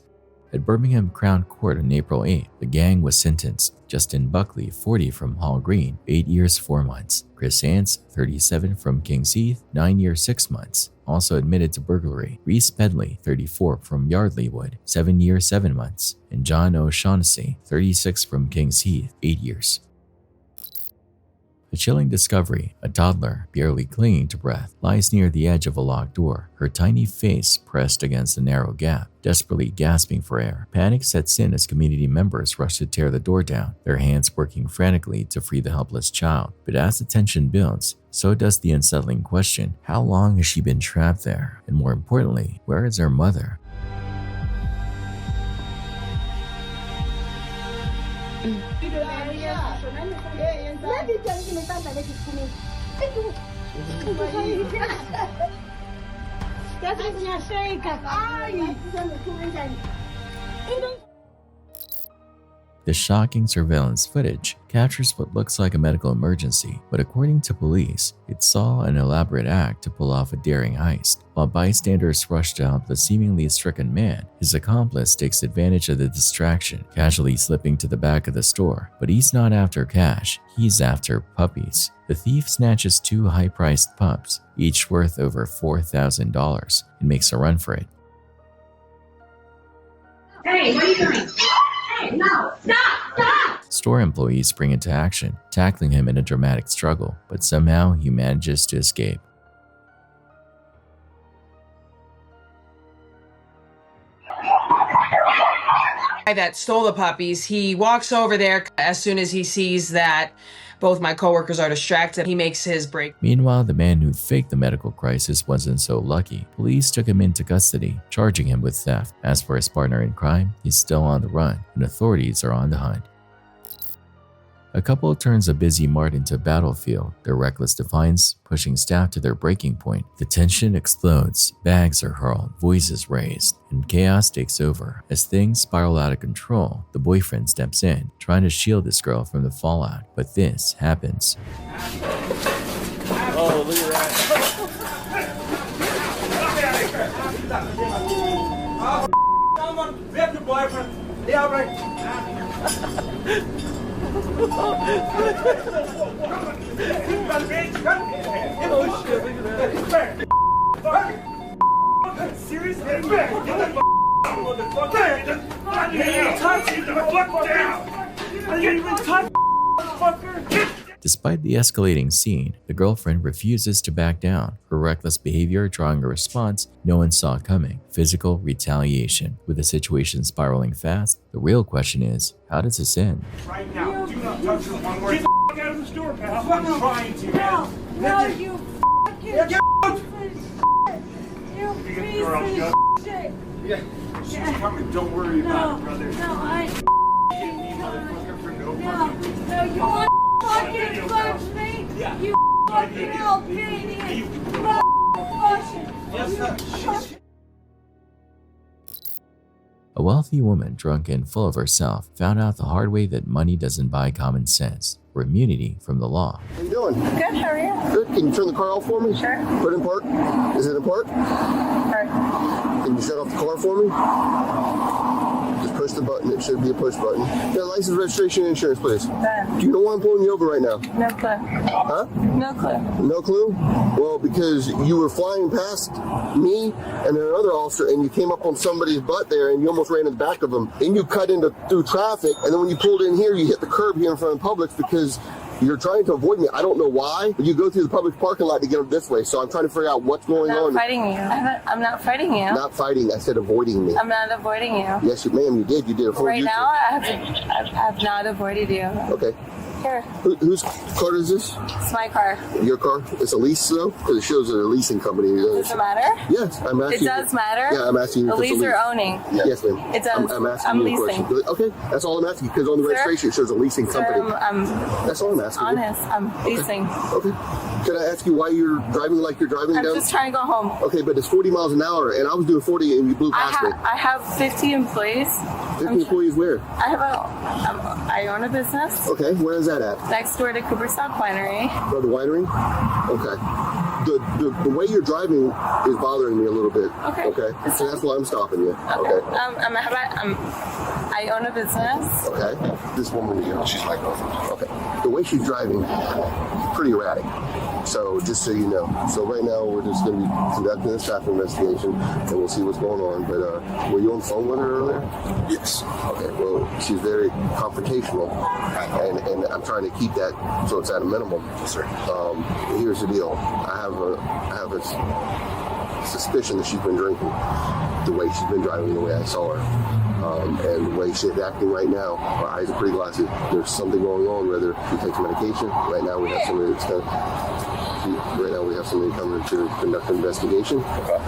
At Birmingham Crown Court on April 8, the gang was sentenced. Justin Buckley, 40 from Hall Green, 8 years 4 months. Chris Ants, 37 from King's Heath, 9 years 6 months. Also admitted to burglary. Reese Pedley, 34 from Yardley Wood, 7 years 7 months. And John O'Shaughnessy, 36 from King's Heath, 8 years. A chilling discovery, a toddler, barely clinging to breath, lies near the edge of a locked door, her tiny face pressed against a narrow gap, desperately gasping for air. Panic sets in as community members rush to tear the door down, their hands working frantically to free the helpless child. But as the tension builds, so does the unsettling question, how long has she been trapped there? And more importantly, where is her mother? The shocking surveillance footage captures what looks like a medical emergency, but according to police, it saw an elaborate act to pull off a daring heist. While bystanders rushed to help the seemingly stricken man, his accomplice takes advantage of the distraction, casually slipping to the back of the store. But he's not after cash, he's after puppies. The thief snatches 2 high-priced pups, each worth over $4,000, and makes a run for it. Hey, what are you doing? Hey, no, stop! Store employees spring into action, tackling him in a dramatic struggle, but somehow he manages to escape. That stole the puppies, he walks over there. As soon as he sees that both my coworkers are distracted, he makes his break. Meanwhile, the man who faked the medical crisis wasn't so lucky. Police took him into custody, charging him with theft. As for his partner in crime, he's still on the run, and authorities are on the hunt. A couple turns a busy mart into a battlefield, their reckless defiance pushing staff to their breaking point. The tension explodes, bags are hurled, voices raised, and chaos takes over. As things spiral out of control, the boyfriend steps in, trying to shield his girl from the fallout. But this happens. Oh, look at that. Get your boyfriend. Yeah, right. Oh shit, look at that. Seriously? Get the motherfucker. I didn't even touch you. The fuck down. I didn't even touch motherfucker. Despite the escalating scene, the girlfriend refuses to back down, her reckless behavior drawing a response no one saw coming: physical retaliation. With the situation spiraling fast, the real question is, how does this end? Right now, do not touch her one more. Get the fuck out of the store, pal. I'm trying to, man. No, you fucking Get out! You piece girl, of shit. Yeah, she's coming. Don't worry about it, brother. No, I Hit me, motherfucker, for no no, you want fucking punch me? Yeah. You fucking little idiot. A wealthy woman, drunk and full of herself, found out the hard way that money doesn't buy common sense or immunity from the law. How you doing? Good, how are you? Good. Can you turn the car off for me? Sure. Put it in park. Is it in park? Sure. Can you shut off the car for me? Just push the button. It should be a push button. Yeah, license, registration, and insurance, please. Done. Do you know why I'm pulling you over right now? No clue. Huh? No clue. No clue? Well, because you were flying past me and another officer, and you came up on somebody's butt there, and you almost ran in the back of them, and you cut through traffic, and then when you pulled in here, you hit the curb here in front of Publix because you're trying to avoid me. I don't know why, but you go through the Publix parking lot to get this way, so I'm trying to figure out what's going on. I'm not fighting you. I'm not fighting you. Not fighting. I said avoiding me. I'm not avoiding you. Yes, ma'am, you did. You did a full Right U-turn. now, I have not avoided you. Okay. Here, Whose car is this? it's my car. Your car? It's a lease, though? Because it shows a leasing company. Does it matter? Yes, I'm asking. It does matter? Yeah, I'm asking you. The if it's a lease or lease. owning? Yes, ma'am. It does. I'm asking I'm you leasing. a question. Okay, that's all I'm asking because on the Sir? registration it shows a leasing company. Sir, That's all I'm asking. you. honest. I'm leasing. Okay. Can I ask you why you're driving like you're driving I'm down? just trying to go home. Okay, but it's 40 miles an hour, and I was doing 40, and you blew past me. I have 50 employees. 50 employees where? I own a business Okay, where is that at? next door to Cooperstock Winery. Oh, the winery? Okay. The way you're driving is bothering me a little bit. Okay. Okay. So that's why I'm stopping you. Okay. I own a business. Okay. This woman, she's my girlfriend. Okay. The way she's driving, pretty erratic. So just so you know. So right now we're just going to be conducting this traffic investigation, and we'll see what's going on. But were you on the phone with her earlier? Yes. Okay. Well, she's very confrontational, and I'm trying to keep that so it's at a minimum. Yes, sir. Here's the deal. I have a suspicion that she's been drinking. The way she's been driving, the way I saw her. And the way she's acting right now, her eyes are pretty glassy. There's something going on, whether she takes medication. Right now we have somebody coming to conduct an investigation. Okay.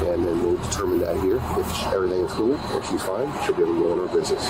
And then we'll determine that here. If everything is cool, if she's fine, she'll be able to go on her business.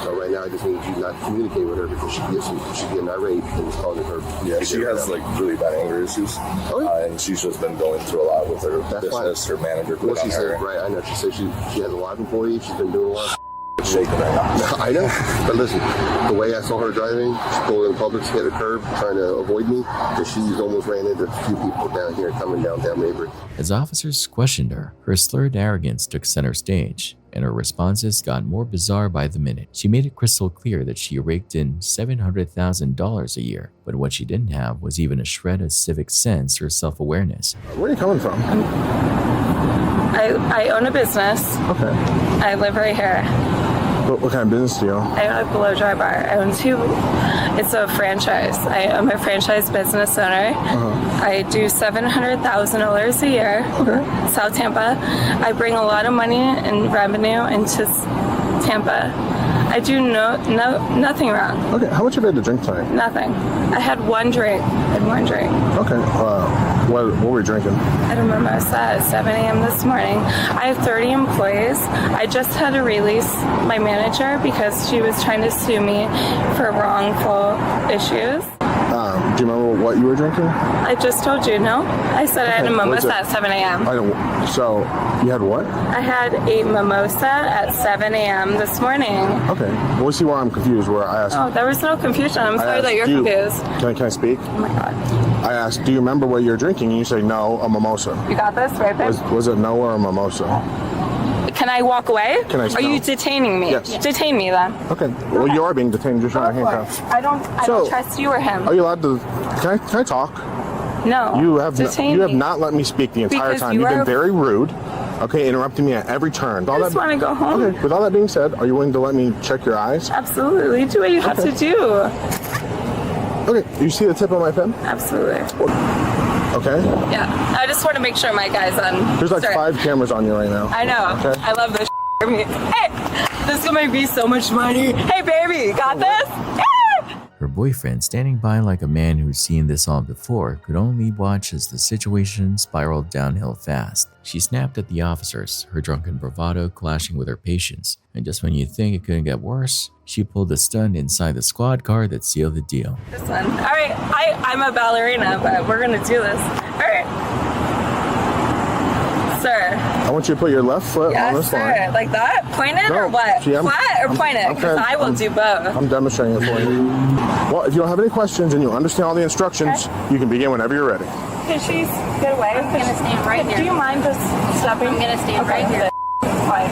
So right now I just need you not to communicate with her because she's getting irate and it's causing her. Yeah, she has like really bad anger issues. Oh, yeah. And she's just been going through a lot with her business, her manager. What she said, right, I know. She said she has a lot of employees. She's been doing a lot of shaking right now. I know. But listen, the way I saw her driving, she pulled in the Publix, hit a curb, trying to avoid me, because she's almost ran into a few people down here coming downtown Mabry. As officers questioned her slurred arrogance took center stage, and her responses got more bizarre by the minute. She made it crystal clear that she raked in $700,000 a year, but what she didn't have was even a shred of civic sense or self-awareness. Where are you coming from? I own a business. Okay. I live right here. What kind of business do you own? I own a below dry bar. I own two. It's a franchise. I'm a franchise business owner. I do $700,000 a year. Okay. South Tampa. I bring a lot of money and revenue into Tampa. I do nothing wrong. Okay. How much have you had to drink tonight? Nothing. I had one drink. Okay. What were you drinking? I had a mimosa at 7 a.m. this morning. I have 30 employees. I just had to release my manager because she was trying to sue me for wrongful issues. Do you remember what you were drinking? I just told you, no? I said I had a mimosa at 7 a.m. So, you had what? I had a mimosa at 7 a.m. this morning. Okay. Well, see why I'm confused, where I asked... Oh, there was no confusion. I'm sorry that you're confused. Can I speak? Oh my God. I asked, do you remember what you're drinking? And you say, no, a mimosa. You got this right there? Was it no or a mimosa? Can I walk away? Are you detaining me? Yes. Detain me then. Okay. Well, you are being detained. You're trying to handcuff. I don't trust you or him. Are you allowed to... Can I talk? No. You have Detain me. not let me speak the entire Because time. You've been very rude. Okay, interrupting me at every turn. I just want to go home. Okay. With all that being said, are you willing to let me check your eyes? Absolutely. Do what you have to do. Okay. You see the tip of my pen? Absolutely. Okay. Yeah. I just want to make sure my guy's on. There's like 5 cameras on you right now. I know. Okay. I love this. Hey, this is gonna be so much money. Hey, baby, got this? Her boyfriend, standing by like a man who's seen this all before, could only watch as the situation spiraled downhill fast. She snapped at the officers, her drunken bravado clashing with her patience, and just when you think it couldn't get worse, she pulled the stunt inside the squad car that sealed the deal. This one. All right, I'm a ballerina, but we're gonna do this. All right. sir. I want you to put your left foot on Yes, this sir. line. Like that? Point it or what? See, Flat or point it? Because I will do both. I'm demonstrating it for you. Well, if you don't have any questions and you understand all the instructions, you can begin whenever you're ready. Can she get away? I'm gonna stand right here. Do you mind just stepping? I'm gonna stand right here. Fine.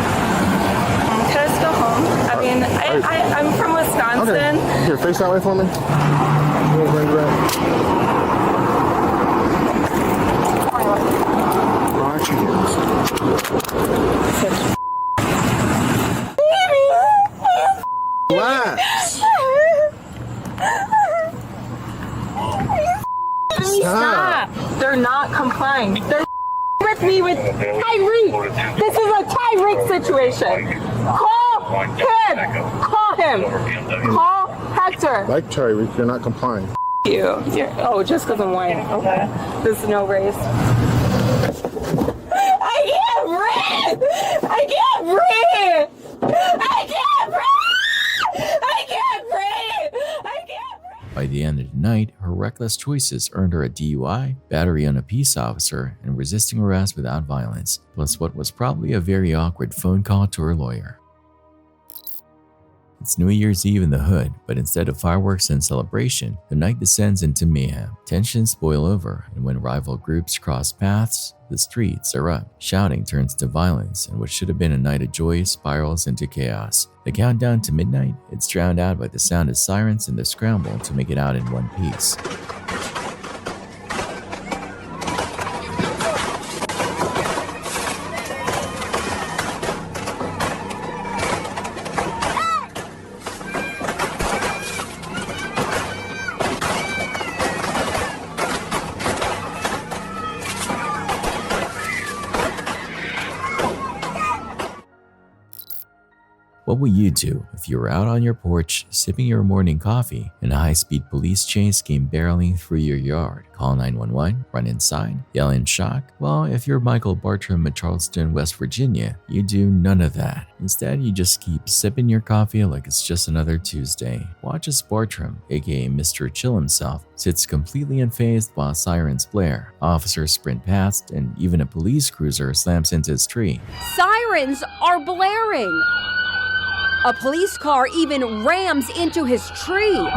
Can I just go home? I mean, I'm from Wisconsin. Okay. Here, face that way for me. Arch your hands. Relax. Stop. They're not complying. They're with me with Tyreek. This is a Tyreek situation. Call him. Call him. Call Hector. Like Tyreek, you're not complying. You. Oh, just because I'm white. Okay. There's no race. I can't breathe. I can't breathe. I can't breathe. I can't breathe. I can't breathe. By the end of the night, her reckless choices earned her a DUI, battery on a peace officer, and resisting arrest without violence, plus what was probably a very awkward phone call to her lawyer. It's New Year's Eve in the hood, but instead of fireworks and celebration, the night descends into mayhem. Tensions boil over, and when rival groups cross paths, the streets erupt. Shouting turns to violence, and what should have been a night of joy spirals into chaos. The countdown to midnight, it's drowned out by the sound of sirens and the scramble to make it out in one piece. What will you do if you were out on your porch sipping your morning coffee and a high-speed police chase came barreling through your yard? Call 911, run inside, yell in shock? Well, if you're Michael Bartram at Charleston, West Virginia, you do none of that. Instead, you just keep sipping your coffee like it's just another Tuesday. Watch as Bartram, aka Mr. Chill himself, sits completely unfazed while sirens blare. Officers sprint past, and even a police cruiser slams into his tree. Sirens are blaring. A police car even rams into his tree.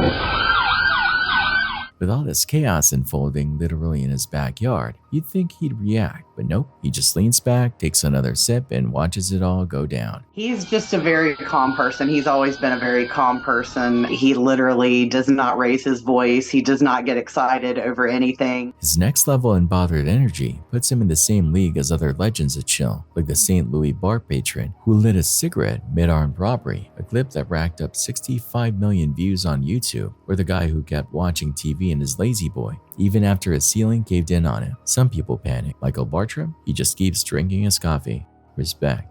With all this chaos unfolding literally in his backyard, you'd think he'd react, but nope. He just leans back, takes another sip, and watches it all go down. He's just a very calm person. He's always been a very calm person. He literally does not raise his voice. He does not get excited over anything. His next level unbothered energy puts him in the same league as other legends of chill, like the St. Louis bar patron who lit a cigarette mid-armed robbery, a clip that racked up 65 million views on YouTube, or the guy who kept watching TV in his lazy boy, even after his ceiling caved in on him. Some people panic. Michael Bartram, he just keeps drinking his coffee. Respect.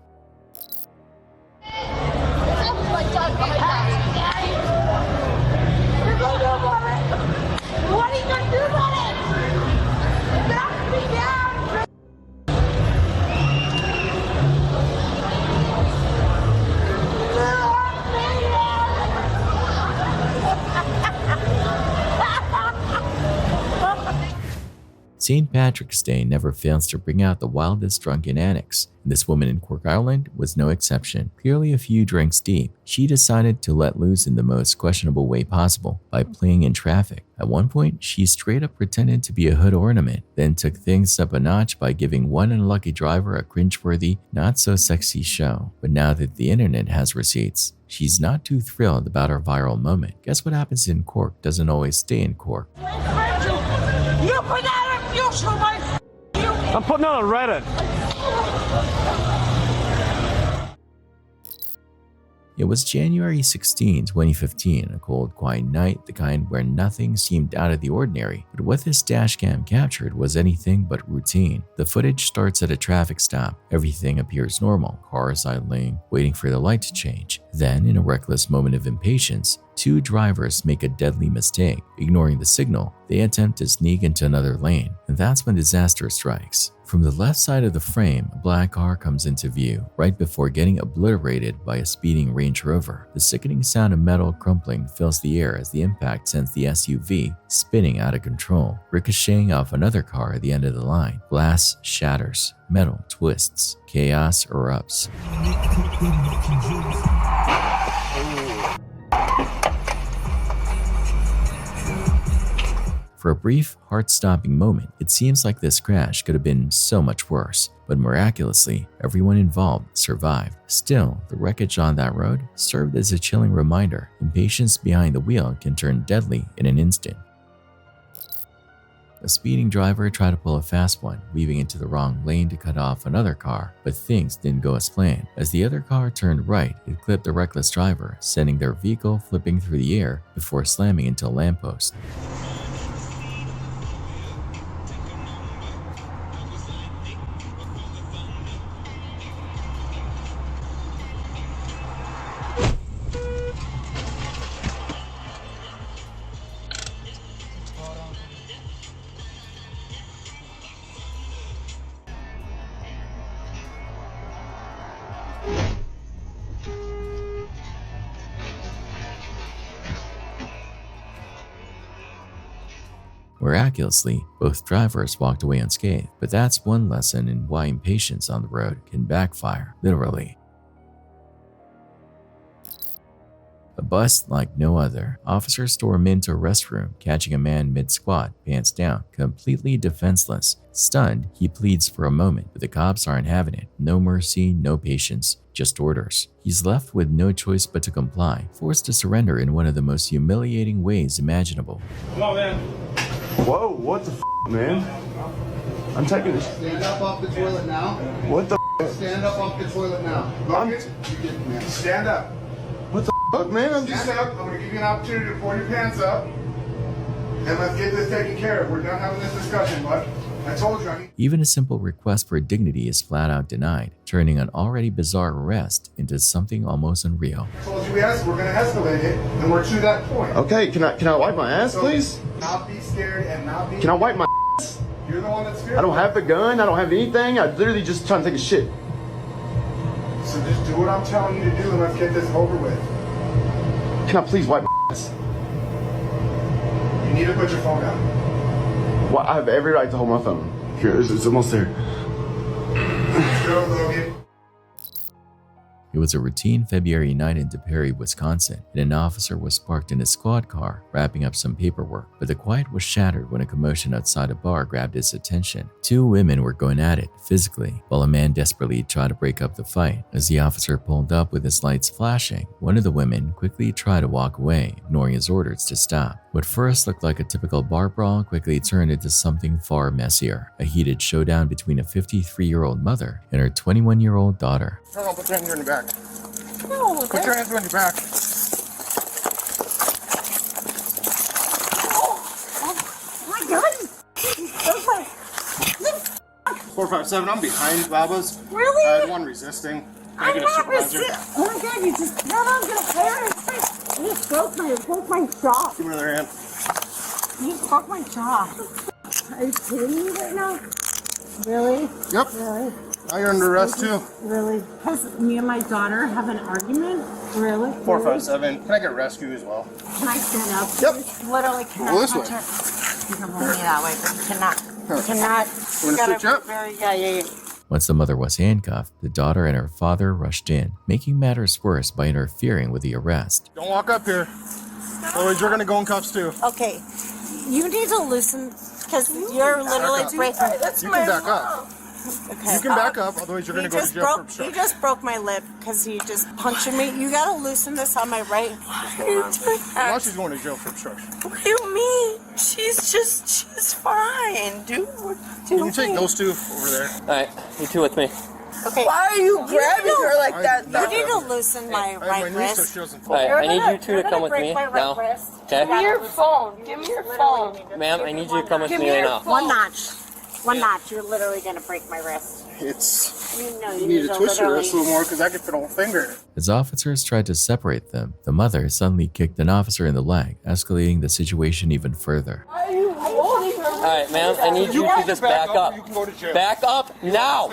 What are you gonna do about it? Knock me down! St. Patrick's Day never fails to bring out the wildest drunken antics, and this woman in Cork Island was no exception. Clearly a few drinks deep, she decided to let loose in the most questionable way possible by playing in traffic. At one point, she straight up pretended to be a hood ornament, then took things up a notch by giving one unlucky driver a cringeworthy, not-so-sexy show. But now that the internet has receipts, she's not too thrilled about her viral moment. Guess what happens in Cork doesn't always stay in Cork. You put that on YouTube, I'm putting it on Reddit. It was January 16, 2015, a cold, quiet night, the kind where nothing seemed out of the ordinary. But what this dashcam captured was anything but routine. The footage starts at a traffic stop. Everything appears normal, cars idling, waiting for the light to change. Then, in a reckless moment of impatience, two drivers make a deadly mistake. Ignoring the signal, they attempt to sneak into another lane, and that's when disaster strikes. From the left side of the frame, a black car comes into view, right before getting obliterated by a speeding Range Rover. The sickening sound of metal crumpling fills the air as the impact sends the SUV spinning out of control, ricocheting off another car at the end of the line. Glass shatters, metal twists, chaos erupts. For a brief, heart-stopping moment, it seems like this crash could have been so much worse, but miraculously, everyone involved survived. Still, the wreckage on that road served as a chilling reminder: impatience behind the wheel can turn deadly in an instant. A speeding driver tried to pull a fast one, weaving into the wrong lane to cut off another car, but things didn't go as planned. As the other car turned right, it clipped the reckless driver, sending their vehicle flipping through the air before slamming into a lamppost. Miraculously, both drivers walked away unscathed, but that's one lesson in why impatience on the road can backfire, literally. A bust like no other. Officers storm into a restroom, catching a man mid-squat, pants down, completely defenseless. Stunned, he pleads for a moment, but the cops aren't having it. No mercy, no patience, just orders. He's left with no choice but to comply, forced to surrender in one of the most humiliating ways imaginable. Come on, man. Whoa, what the man? I'm taking this. Stand up off the toilet now. What the Stand up off the toilet now. Stand up. What the fuck, man? I'm just... Stand up. I'm going to give you an opportunity to pull your pants up. And let's get this taken care of. We're done having this discussion, bud. I told you. Even a simple request for dignity is flat out denied, turning an already bizarre arrest into something almost unreal. I told you we're going to escalate it, and we're to that point. Okay, can I wipe my ass, please? Not be scared and not be... Can I wipe my ass? You're the one that's scared. I don't have the gun. I don't have anything. I'm literally just trying to take a shit. So just do what I'm telling you to do, and let's get this over with. Can I please wipe my ass? You need to put your phone down. Well, I have every right to hold my phone. Here, it's almost there. Let's go, Logan. It was a routine February night in DePerry, Wisconsin, and an officer was parked in his squad car, wrapping up some paperwork. But the quiet was shattered when a commotion outside a bar grabbed his attention. Two women were going at it, physically, while a man desperately tried to break up the fight. As the officer pulled up with his lights flashing, one of the women quickly tried to walk away, ignoring his orders to stop. What first looked like a typical bar brawl quickly turned into something far messier, a heated showdown between a 53-year-old mother and her 21-year-old daughter. Come on, put your hands on your back. No, Put your hands on your back. My God! 457, I'm behind Baba's. Really? I had one resisting. I'm not resisting. Oh my God, you just... No, I'm going to tear his face. You just broke my jaw. Give me another hand. You just broke my jaw. Are you kidding me right now? Really? Yep. Really? Now you're under arrest too. Really? Because me and my daughter have an argument? Really? 457. Can I get rescue as well? Can I stand up? Yep. Literally cannot Go this touch way. her. You can hold me that way, but you cannot. You cannot. You wanna switch up? Yeah. Once the mother was handcuffed, the daughter and her father rushed in, making matters worse by interfering with the arrest. Don't walk up here. Otherwise, you're gonna go in cuffs too. Okay. You need to loosen, because you're literally breaking. You can back up. Okay. You can back up, otherwise you're gonna go to jail for obstruction. You just broke my lip because you just punched me. You gotta loosen this on my right. Now she's going to jail for obstruction. What do you mean? She's fine, dude. You can take those two over there. Alright, you two with me. Okay. Why are you grabbing her like that? You need to loosen my right wrist. So she doesn't fall. Alright, I need you two to come with me now. Okay? Give me your phone. Give me your phone. Ma'am, I need you to come with Give me me right your now. phone. One notch. One notch, you're literally gonna break my wrist. You need to twist your wrist a little more because I could fit a whole finger. As officers tried to separate them, the mother suddenly kicked an officer in the leg, escalating the situation even further. Alright, ma'am, I need you to just back up. You can go to jail. Back up now!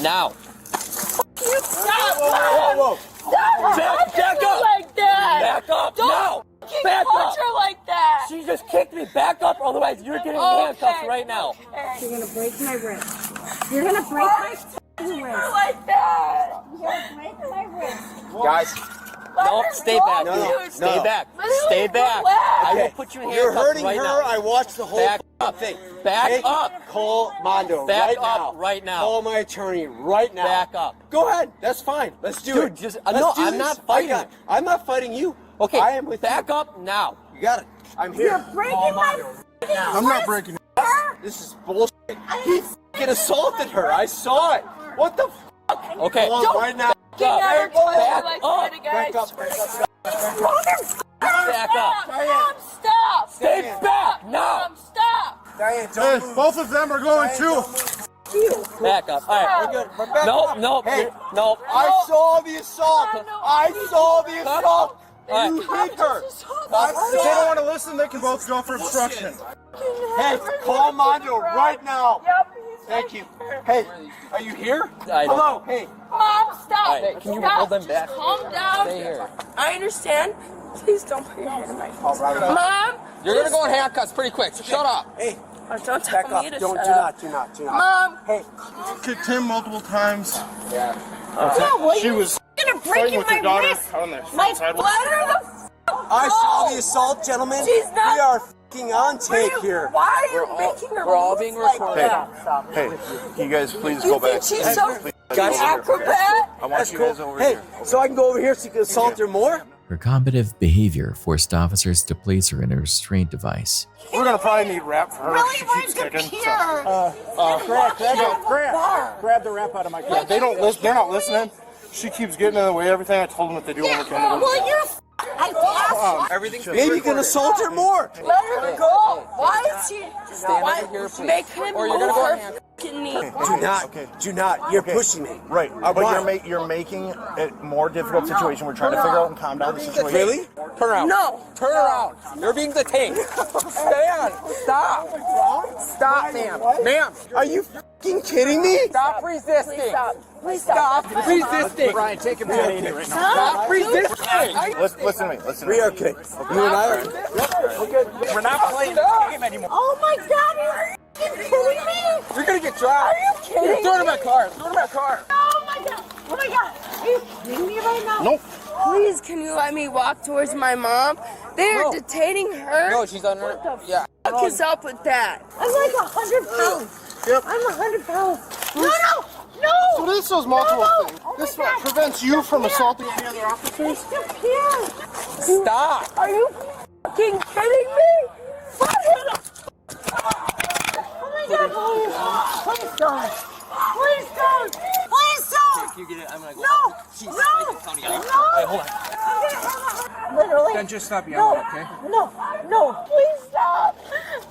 Now! You stop! Whoa! Stop! Back up! Like that! Back up Don't now! fucking Back punch up! her like that! She just kicked me. Back up, otherwise you're getting handcuffed right now. You're gonna break my wrist. You're gonna break my wrist. Like that! You're gonna break my wrist. Guys, no, stay back. Stay back. Stay back. I will put you in handcuffs You're hurting right her. now. I watched the whole thing. Back up. Call Mondo Back right up now. right now. Call my attorney right now. Back up. Go ahead. That's fine. Let's do it. Just, Let's no, do I'm this. not fighting. I'm not fighting you. Okay, I am with back you. up now. You got it. I'm here. You're breaking my I'm not breaking it. This is bullshit. He f***ing assaulted her. I saw it. What the f***? Okay. Call him right now. Back up. Back up. Back up. Mom, stop! Stay back now. Mom, stop! Diane, Hey, both of them are going too. Back up. All right. We're good. We're back No, up. no, Hey, no. I saw the assault. I saw the assault. All You right. hit her. If they don't want to listen, they can both go for obstruction. Hey, call Mondo right now. Thank you. Hey, are you here? I don't- Hello. Hey. Mom, stop! All right, can you Stop. hold them Just back? calm down. Stay here. I understand. Please don't put your hand in my face. All right. Mom! You're gonna go in handcuffs pretty quick. So shut up. Hey, Don't tell back up. me to Don't. shut Do up. not. Do not. Mom! Hey. Kicked him multiple times. Yeah. She was You're fighting breaking with my her daughter wrist! on the My sidewalk. bladder the I saw the assault, gentlemen. She's not- We are f***ing on tape here. Why are you making her we're all move being like recorded. that? Hey, can you guys please You go think back? she's Hey, so please, Guys, acrobat? I want you guys over Hey, here. so I can go over here so you can assault her more? Her combative behavior forced officers to place her in a restraint device. We're gonna probably need rap for her. Really? She Where's keeps the kicking. pier? Grab the rap out of my car. They don't listen. They're not listening. She keeps getting in the way. Everything I told them that they do when we came over. Well, you're I Everything's Maybe you can assault her more. let her go. Why is she? Stand Why over here, please. make him Or move you're gonna go her in handcuffs. fucking knee? Do not. You're pushing me. Right, but Why? you're making it a more difficult situation. We're trying to figure out and calm down the situation. Really? Turn around. No. Turn around. You're being detained. Stand. Stop. Stop, ma'am. Ma'am. Are you f***ing kidding me? Stop resisting. Please stop. Please stop. Stop resisting. Brian, take him to 80 right now. Stop resisting. Listen to me. Listen to We me. are okay. You and I are. We're not playing this game anymore. Oh my God! Are you kidding me? You're gonna get dropped. Are you kidding Throw it in me? my car. Throw it in my car. Oh my God! Oh my God! Are you kidding me right now? Nope. Please, can you let me walk towards my mom? They're No. detaining her. No, she's under. What the Yeah. fuck is up with that? I'm like 100 pounds. Yep. I'm 100 pounds. No! So this does multiple things. Oh my This God. prevents you from assaulting any other officers. It's the pier. Stop. Are you fucking kidding me? What the Oh my God! Please don't. Please don't. Please don't. You get it. I'm gonna go. No! Jesus, No! County. No! Hey, hold on. Literally. Then just stop yelling, okay? No, please stop.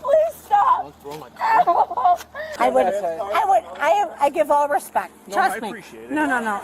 Please stop. Don't throw my car. I give all respect. No, Trust I me. appreciate it. No.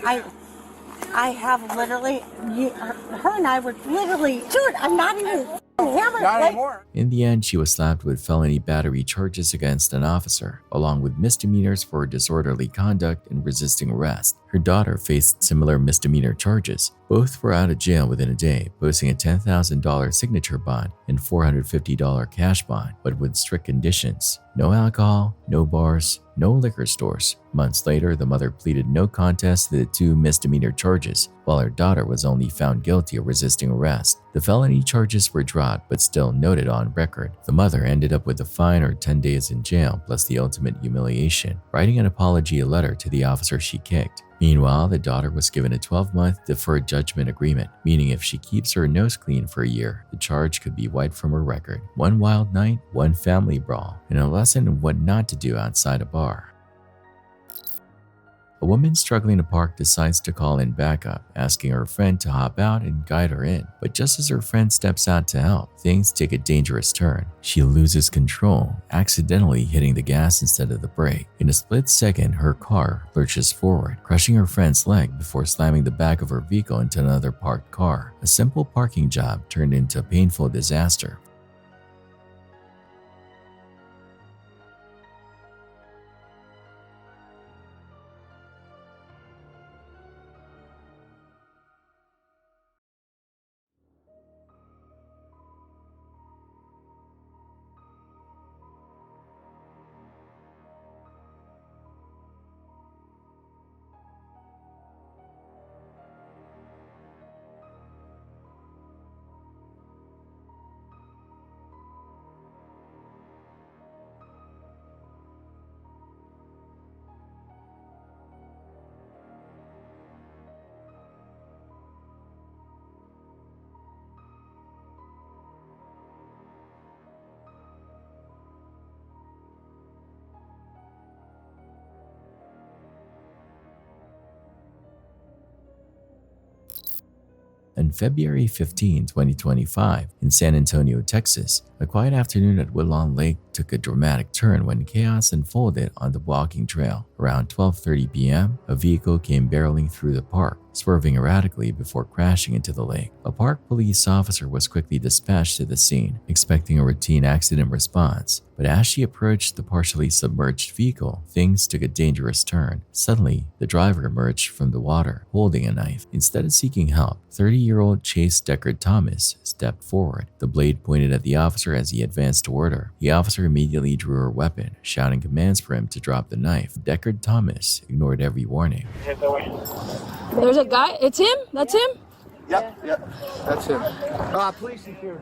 I have literally, her and I were literally, dude, I'm not even hammered. Not like, anymore. In the end, she was slapped with felony battery charges against an officer, along with misdemeanors for disorderly conduct and resisting arrest. Her daughter faced similar misdemeanor charges. Both were out of jail within a day, posting a $10,000 signature bond and $450 cash bond, but with strict conditions. No alcohol, no bars, no liquor stores. Months later, the mother pleaded no contest to the two misdemeanor charges, while her daughter was only found guilty of resisting arrest. The felony charges were dropped but still noted on record. The mother ended up with a fine or 10 days in jail plus the ultimate humiliation, writing an apology letter to the officer she kicked. Meanwhile, the daughter was given a 12-month deferred judgment agreement, meaning if she keeps her nose clean for a year, the charge could be wiped from her record. One wild night, one family brawl, and a lesson in what not to do outside a bar. A woman struggling to park decides to call in backup, asking her friend to hop out and guide her in. But just as her friend steps out to help, things take a dangerous turn. She loses control, accidentally hitting the gas instead of the brake. In a split second, her car lurches forward, crushing her friend's leg before slamming the back of her vehicle into another parked car. A simple parking job turned into a painful disaster. On February 15, 2025, in San Antonio, Texas, a quiet afternoon at Woodlawn Lake took a dramatic turn when chaos unfolded on the walking trail. Around 12:30 p.m., a vehicle came barreling through the park, swerving erratically before crashing into the lake. A park police officer was quickly dispatched to the scene, expecting a routine accident response. But as she approached the partially submerged vehicle, things took a dangerous turn. Suddenly, the driver emerged from the water, holding a knife. Instead of seeking help, 30-year-old Chase Deckard Thomas stepped forward, the blade pointed at the officer as he advanced toward her. The officer immediately drew her weapon, shouting commands for him to drop the knife. Deckard Thomas ignored every warning. There's a guy. It's him? That's him? Yep, that's him. Police in here.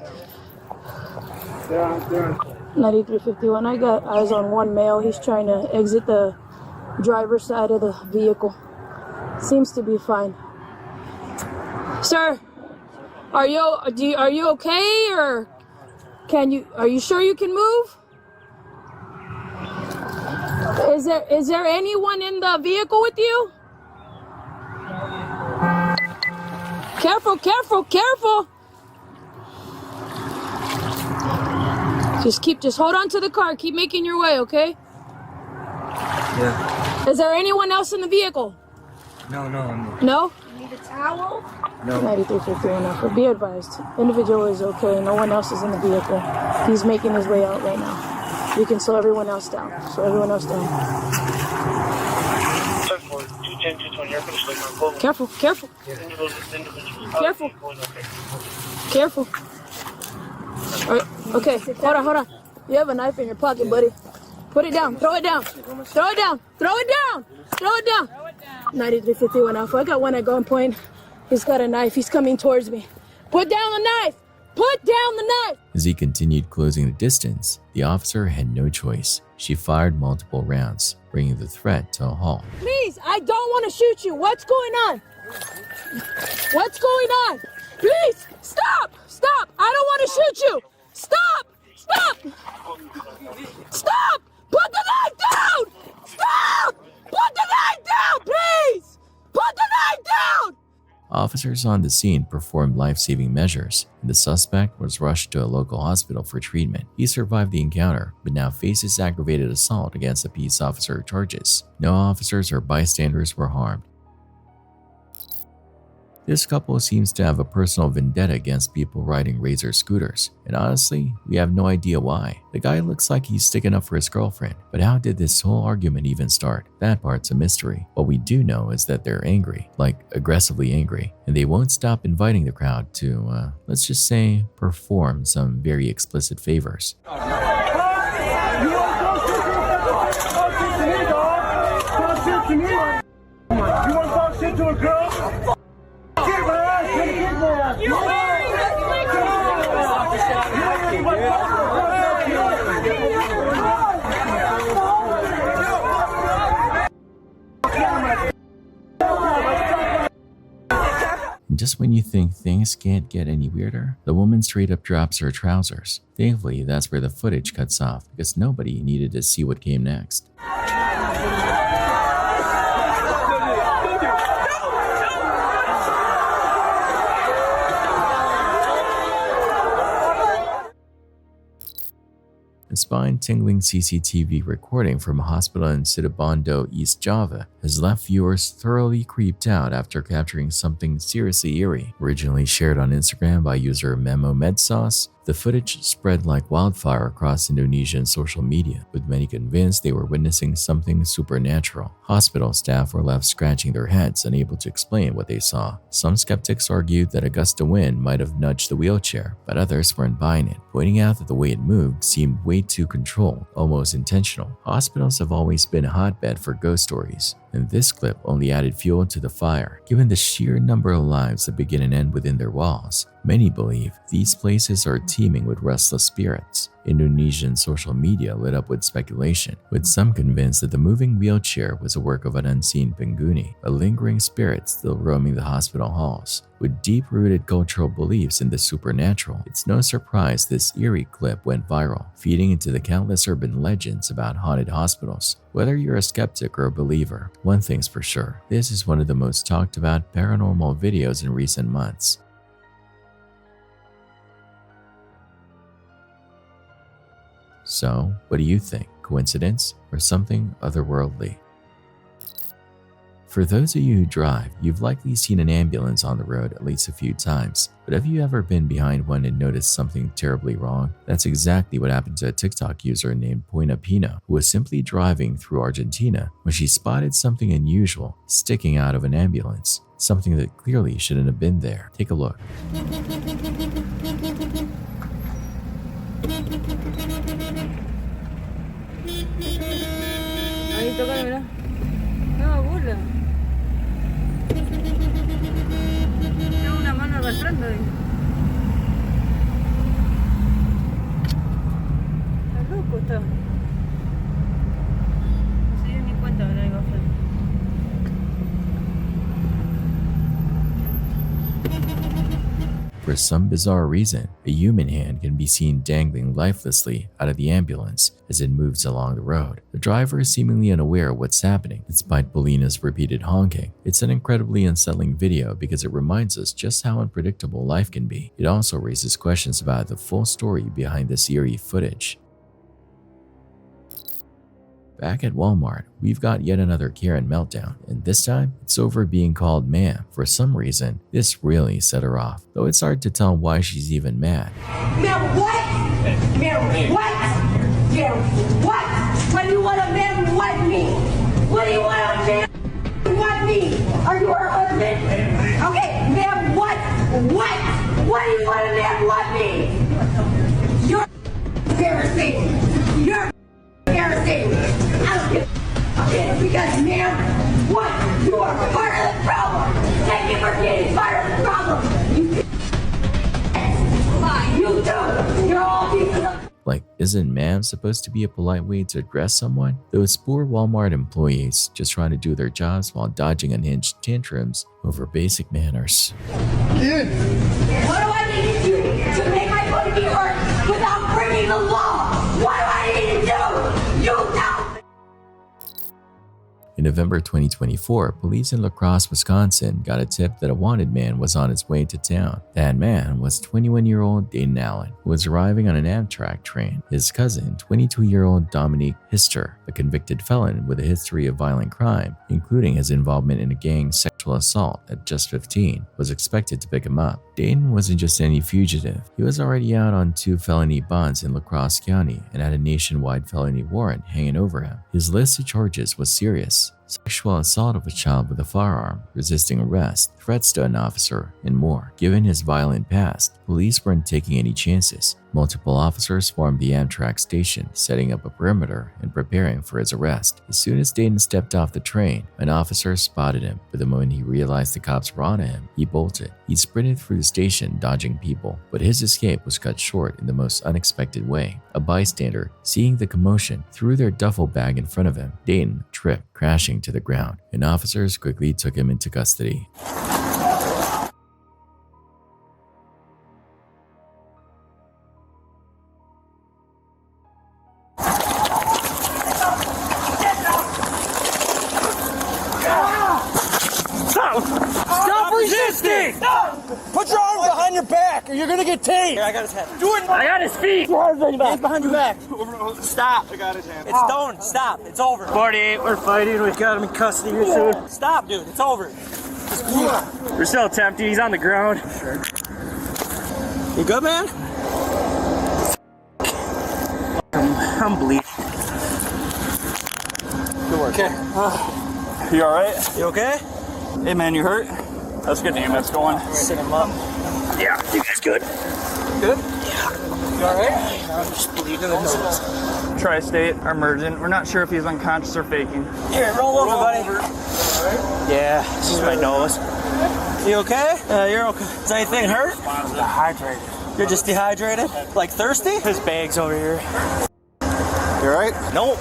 There. 9351. I got eyes on one male. He's trying to exit the driver's side of the vehicle. Seems to be fine. Sir, are you okay, or are you sure you can move? Is there anyone in the vehicle with you? Careful, careful, careful. Just hold on to the car. Keep making your way, okay? Yeah. Is there anyone else in the vehicle? No. No? You need a towel? No. 9351 Alpha. Be advised. Individual is okay. No one else is in the vehicle. He's making his way out right now. You can slow everyone else down. Slow everyone else down. Careful, careful. Careful. Careful. All right. Okay, hold on. You have a knife in your pocket, buddy. Put it down. Throw it down. Throw it down. Throw it down. Throw it down. 9351 Alpha. I got one at gunpoint. He's got a knife. He's coming towards me. Put down the knife. Put down the knife. As he continued closing the distance, the officer had no choice. She fired multiple rounds, bringing the threat to a halt. Please, I don't want to shoot you. What's going on? What's going on? Please, stop. Stop. I don't want to shoot you. Stop. Stop. Stop. Put the knife down. Stop. Put the knife down, please. Put the knife down. Officers on the scene performed life-saving measures, and the suspect was rushed to a local hospital for treatment. He survived the encounter, but now faces aggravated assault against a peace officer charges. No officers or bystanders were harmed. This couple seems to have a personal vendetta against people riding Razor scooters, and honestly, we have no idea why. The guy looks like he's sticking up for his girlfriend, but how did this whole argument even start? That part's a mystery. What we do know is that they're angry, like aggressively angry, and they won't stop inviting the crowd to, let's just say, perform some very explicit favors. You want to talk shit to a girl? Get my ass! Get my ass! You And just when you think things can't get any weirder, the woman straight up drops her trousers. Thankfully, that's where the footage cuts off, because nobody needed to see what came next. spine-tingling CCTV recording from a hospital in Situbondo, East Java, has left viewers thoroughly creeped out after capturing something seriously eerie. Originally shared on Instagram by user Memo Medsauce, the footage spread like wildfire across Indonesian social media, with many convinced they were witnessing something supernatural. Hospital staff were left scratching their heads, unable to explain what they saw. Some skeptics argued that a gust of wind might have nudged the wheelchair, but others weren't buying it, pointing out that the way it moved seemed way too controlled, almost intentional. Hospitals have always been a hotbed for ghost stories, and this clip only added fuel to the fire. Given the sheer number of lives that begin and end within their walls, many believe these places are teeming with restless spirits. Indonesian social media lit up with speculation, with some convinced that the moving wheelchair was a work of an unseen penghuni, a lingering spirit still roaming the hospital halls. With deep-rooted cultural beliefs in the supernatural, it's no surprise this eerie clip went viral, feeding into the countless urban legends about haunted hospitals. Whether you're a skeptic or a believer, one thing's for sure, this is one of the most talked about paranormal videos in recent months. So, what do you think? Coincidence or something otherworldly? For those of you who drive, you've likely seen an ambulance on the road at least a few times, but have you ever been behind one and noticed something terribly wrong? That's exactly what happened to a TikTok user named Poina Pino, who was simply driving through Argentina when she spotted something unusual sticking out of an ambulance, something that clearly shouldn't have been there. Take a look. Ahí toca, mira. No, burla. Tiene una mano arrastrando ahí. Está loco, está. No se dio ni cuenta de la iba a hacer. For some bizarre reason, a human hand can be seen dangling lifelessly out of the ambulance as it moves along the road. The driver is seemingly unaware of what's happening, despite Polina's repeated honking. It's an incredibly unsettling video because it reminds us just how unpredictable life can be. It also raises questions about the full story behind this eerie footage. Back at Walmart, we've got yet another Karen meltdown, and this time, it's over being called ma'am. For some reason, this really set her off, though it's hard to tell why she's even mad. Ma'am, what? Ma'am, what? Ma'am, what? What do you want a man what me? What do you want a man what me? Are you her husband? Okay, ma'am, what? What? What do you want a man what me? You're embarrassing. You're embarrassing. I don't give a shit because, ma'am, what? You are part of the problem. Thank you for being part of the problem. You do. You're all pieces of... Like, isn't ma'am supposed to be a polite way to address someone? Those poor Walmart employees just trying to do their jobs while dodging unhinged tantrums over basic manners. What do I need to do to make my foot be hurt without breaking the law? What do I need to do? You tell me. In November 2024, police in La Crosse, Wisconsin got a tip that a wanted man was on his way to town. That man was 21-year-old Dayton Allen, who was arriving on an Amtrak train. His cousin, 22-year-old Dominique Hister, a convicted felon with a history of violent crime, including his involvement in a gang sexual assault at just 15, was expected to pick him up. Dayton wasn't just any fugitive. He was already out on 2 felony bonds in La Crosse County and had a nationwide felony warrant hanging over him. His list of charges was serious: sexual assault of a child with a firearm, resisting arrest, threats to an officer, and more. Given his violent past, police weren't taking any chances. Multiple officers swarmed the Amtrak station, setting up a perimeter and preparing for his arrest. As soon as Dayton stepped off the train, an officer spotted him, but the moment he realized the cops were onto him, he bolted. He sprinted through the station, dodging people, but his escape was cut short in the most unexpected way. A bystander, seeing the commotion, threw their duffel bag in front of him. Dayton tripped, crashing to the ground, and officers quickly took him into custody. Stop, will resisting! Put your arms behind your back or you're gonna get tased! Here, I got his head. Do it! I got his feet! Hands behind your back. Stop. I got his hand. It's done. Stop. It's over. 48, we're fighting. We got him in custody here soon. Stop, dude. It's over. We're still attempting. He's on the ground. Sure. You good, man? I'm bleeding. Good work. Okay. You alright? You okay? Hey, man, you hurt? That's good, name. That's going. Sit him up. Yeah, you guys good? Good? Yeah. You alright? I'm just bleeding in the nose. Tri-state, emergent. We're not sure if he's unconscious or faking. Here, roll over, buddy. Yeah, this is my nose. You okay? You're okay. Does anything hurt? Dehydrated. You're just dehydrated? Like thirsty? His bag's over here. You alright? Nope.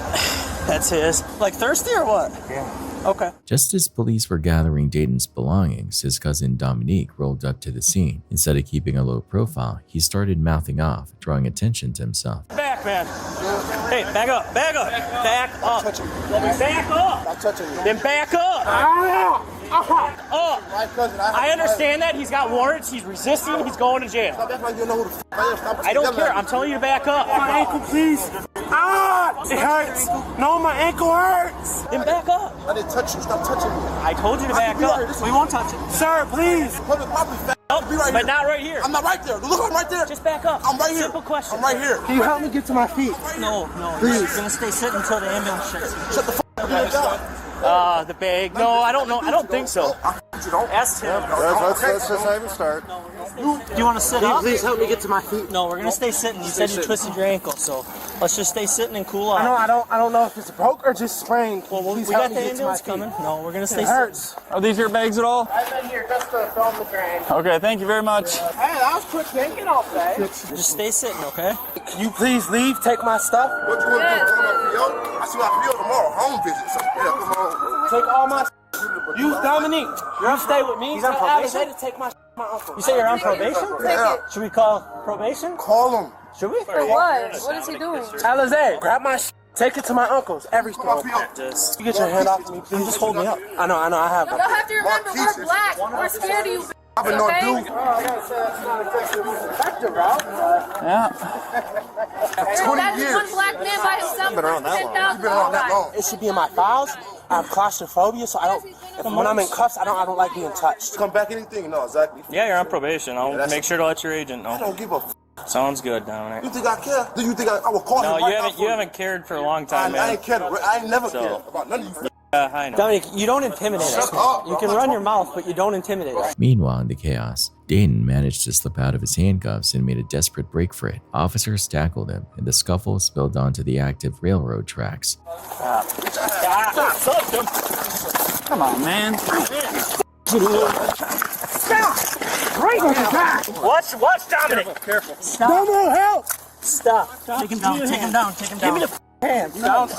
That's his. Like thirsty or what? Yeah. Okay. Just as police were gathering Dayton's belongings, his cousin Dominique rolled up to the scene. Instead of keeping a low profile, he started mouthing off, drawing attention to himself. Back, man. Hey, back up, back up, back up. Let me back up. I'm touching you. Then back up. I understand that. He's got warrants. He's resisting. He's going to jail. I don't care. I'm telling you to back up. My ankle, please. Ah! It hurts. No, my ankle hurts. Then back up. I didn't touch you. Stop touching me. I told you to back up. We won't touch it. Sir, please. But not right here. I'm not right there. Look, I'm right there. Just back up. I'm right here. Simple question. I'm right here. Can you help me get to my feet? No, Please. You're gonna stay sitting until the ambulance shuts. Shut the f*** up. The bag. No, I don't know. I don't think so. Ask him. Let's just not even start. Do you want to sit up? Please help me get to my feet. No, we're gonna stay sitting. You said you twisted your ankle, so let's just stay sitting and cool off. I don't know if it's broke or just sprained. Well, we got the ambulance coming. No, we're gonna stay hurts. sitting. Are these your bags at all? I've been here just to film the train. Okay, thank you very much. Hey, that was quick thinking all day. Just stay sitting, okay? You please leave, take my stuff. What you want to do? Come up PO? I see my PO tomorrow. Home visit. So, yeah, come on. Take all my You, Dominique, you're gonna stay with me. He's on probation? To take my uncle. You say you're on probation? Yeah. Should we call probation? Call him. Should we? For what? What is he doing? Alizé, grab my take it to my uncle's. Everything. Just You get your hand off me, please. Just hold me up. I know, I have Y'all have to remember, we're black. We're scared of you. I've been on Okay? dude. Oh, I gotta say that's not exactly effective, Ralph. Yeah. 20 That's years. one black man by himself. You've been around that long. You've been around that long. It should be in my files. I have claustrophobia, so I don't. When I'm in cuffs, I don't like being touched. Come back anything? No, exactly. Yeah, you're on probation. I'll make sure to let your agent I know. don't give a f***. Sounds good, Dominic. You think I care? Do you think I will call No, him right now you haven't cared for a long time, I man. ain't cared. I ain't never cared about none of you. I know. Dominic, you don't intimidate us. Shut up, You can run your mouth, but you don't intimidate us. Meanwhile, in the chaos, Dayton managed to slip out of his handcuffs and made a desperate break for it. Officers tackled him, and the scuffle spilled onto the active railroad tracks. Come on, man. Stop! Right now! Watch Dominic! Careful. Stop. No more help! Stop. Take him down, take him down, take him down. Give me the hand. Down.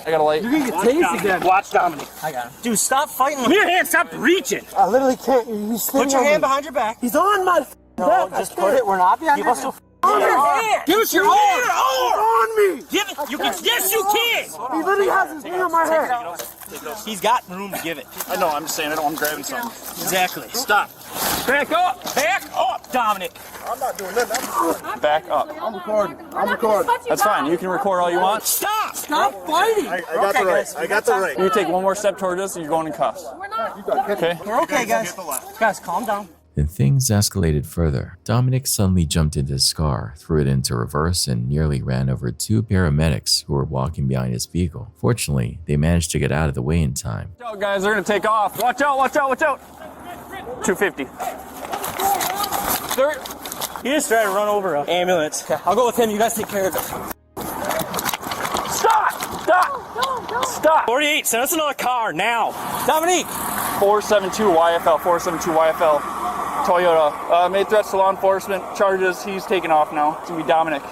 I got a light. You're gonna get tased again. Watch Dominic. I got him. Dude, stop fighting. Give me your hand. Stop reaching. I literally can't. He's Put your hand behind your back. He's on my No, back. just put it. We're not behind your back. On your hand. Give us your arm. On me. Give it. You can. Yes, you can. He literally has his hand on my head. He's got room to give it. I know. I'm just saying. I'm grabbing something. Exactly. Stop. Back up. Back up, Dominic. I'm not doing nothing. Back up. I'm recording. I'm recording. That's fine. You can record all you want. Stop. Stop fighting. I got the right. I got the right. You take one more step towards us and you're going in cuffs. Okay? We're okay, guys. Guys, calm down. Then things escalated further. Dominic suddenly jumped into his car, threw it into reverse, and nearly ran over two paramedics who were walking behind his vehicle. Fortunately, they managed to get out of the way in time. Watch out, guys. They're going to take off. Watch out, watch out, watch out. 250. He just tried to run over an ambulance. Okay, I'll go with him. You guys take care of it. Stop! Stop! Stop! 48, send us another car now. Dominique! 472 YFL, 472 YFL. Toyota. Made threats to law enforcement. Charges. He's taking off now. It's going to be Dominic.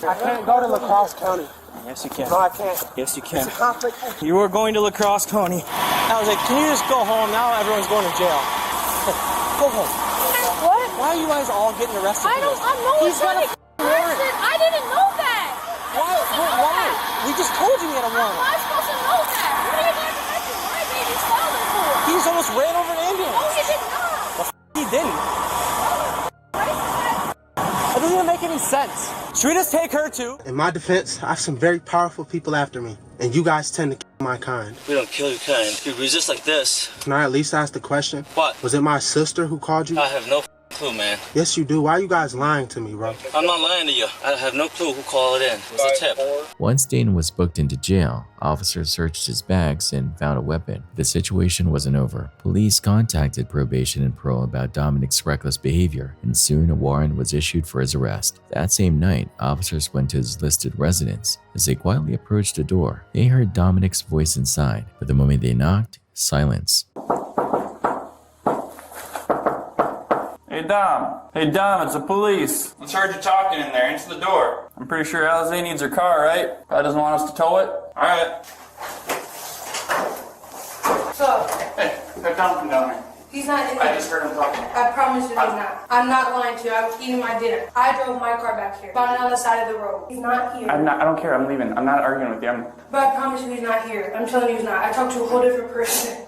I can't go to La Crosse County. Yes, you can. No, I can't. Yes, you can. It's a conflict. You were going to La Crosse County. I was like, can you just go home? Now everyone's going to jail. Go home. What? Why are you guys all getting arrested? I don't. I'm no one's trying to get arrested. I didn't know that. Why? We just told you we had a warrant. How am I supposed to know that? What are you guys arrested? just ran over an ambulance. No, he did not. He didn't. That doesn't even make any sense. Should we just take her too? In my defense, I have some very powerful people after me, and you guys tend to kill my kind. We don't kill your kind. We resist like this. Can I at least ask the question? What? Was it my sister who called you? I have no clue, man. Yes, you do. Why are you guys lying to me, bro? I'm not lying to you. I have no clue who called it in. It was a tip. Once Dane was booked into jail, officers searched his bags and found a weapon. The situation wasn't over. Police contacted probation and parole about Dominic's reckless behavior, and soon a warrant was issued for his arrest. That same night, officers went to his listed residence. As they quietly approached the door, they heard Dominic's voice inside, but the moment they knocked, silence. Hey Dom, it's the police. Let's heard you talking in there. Answer the door. I'm pretty sure Alizé needs her car, right? Probably doesn't want us to tow it. Alright. What's up? Hey, have Dom come down here. He's not in I there. just heard him talking. I promise you he's not. I'm not lying to you. I was eating my dinner. I drove my car back here. Found it on the side of the road. He's not here. I don't care. I'm leaving. I'm not arguing with you. But I promise you he's not here. I'm telling you he's not. I talked to a whole different person.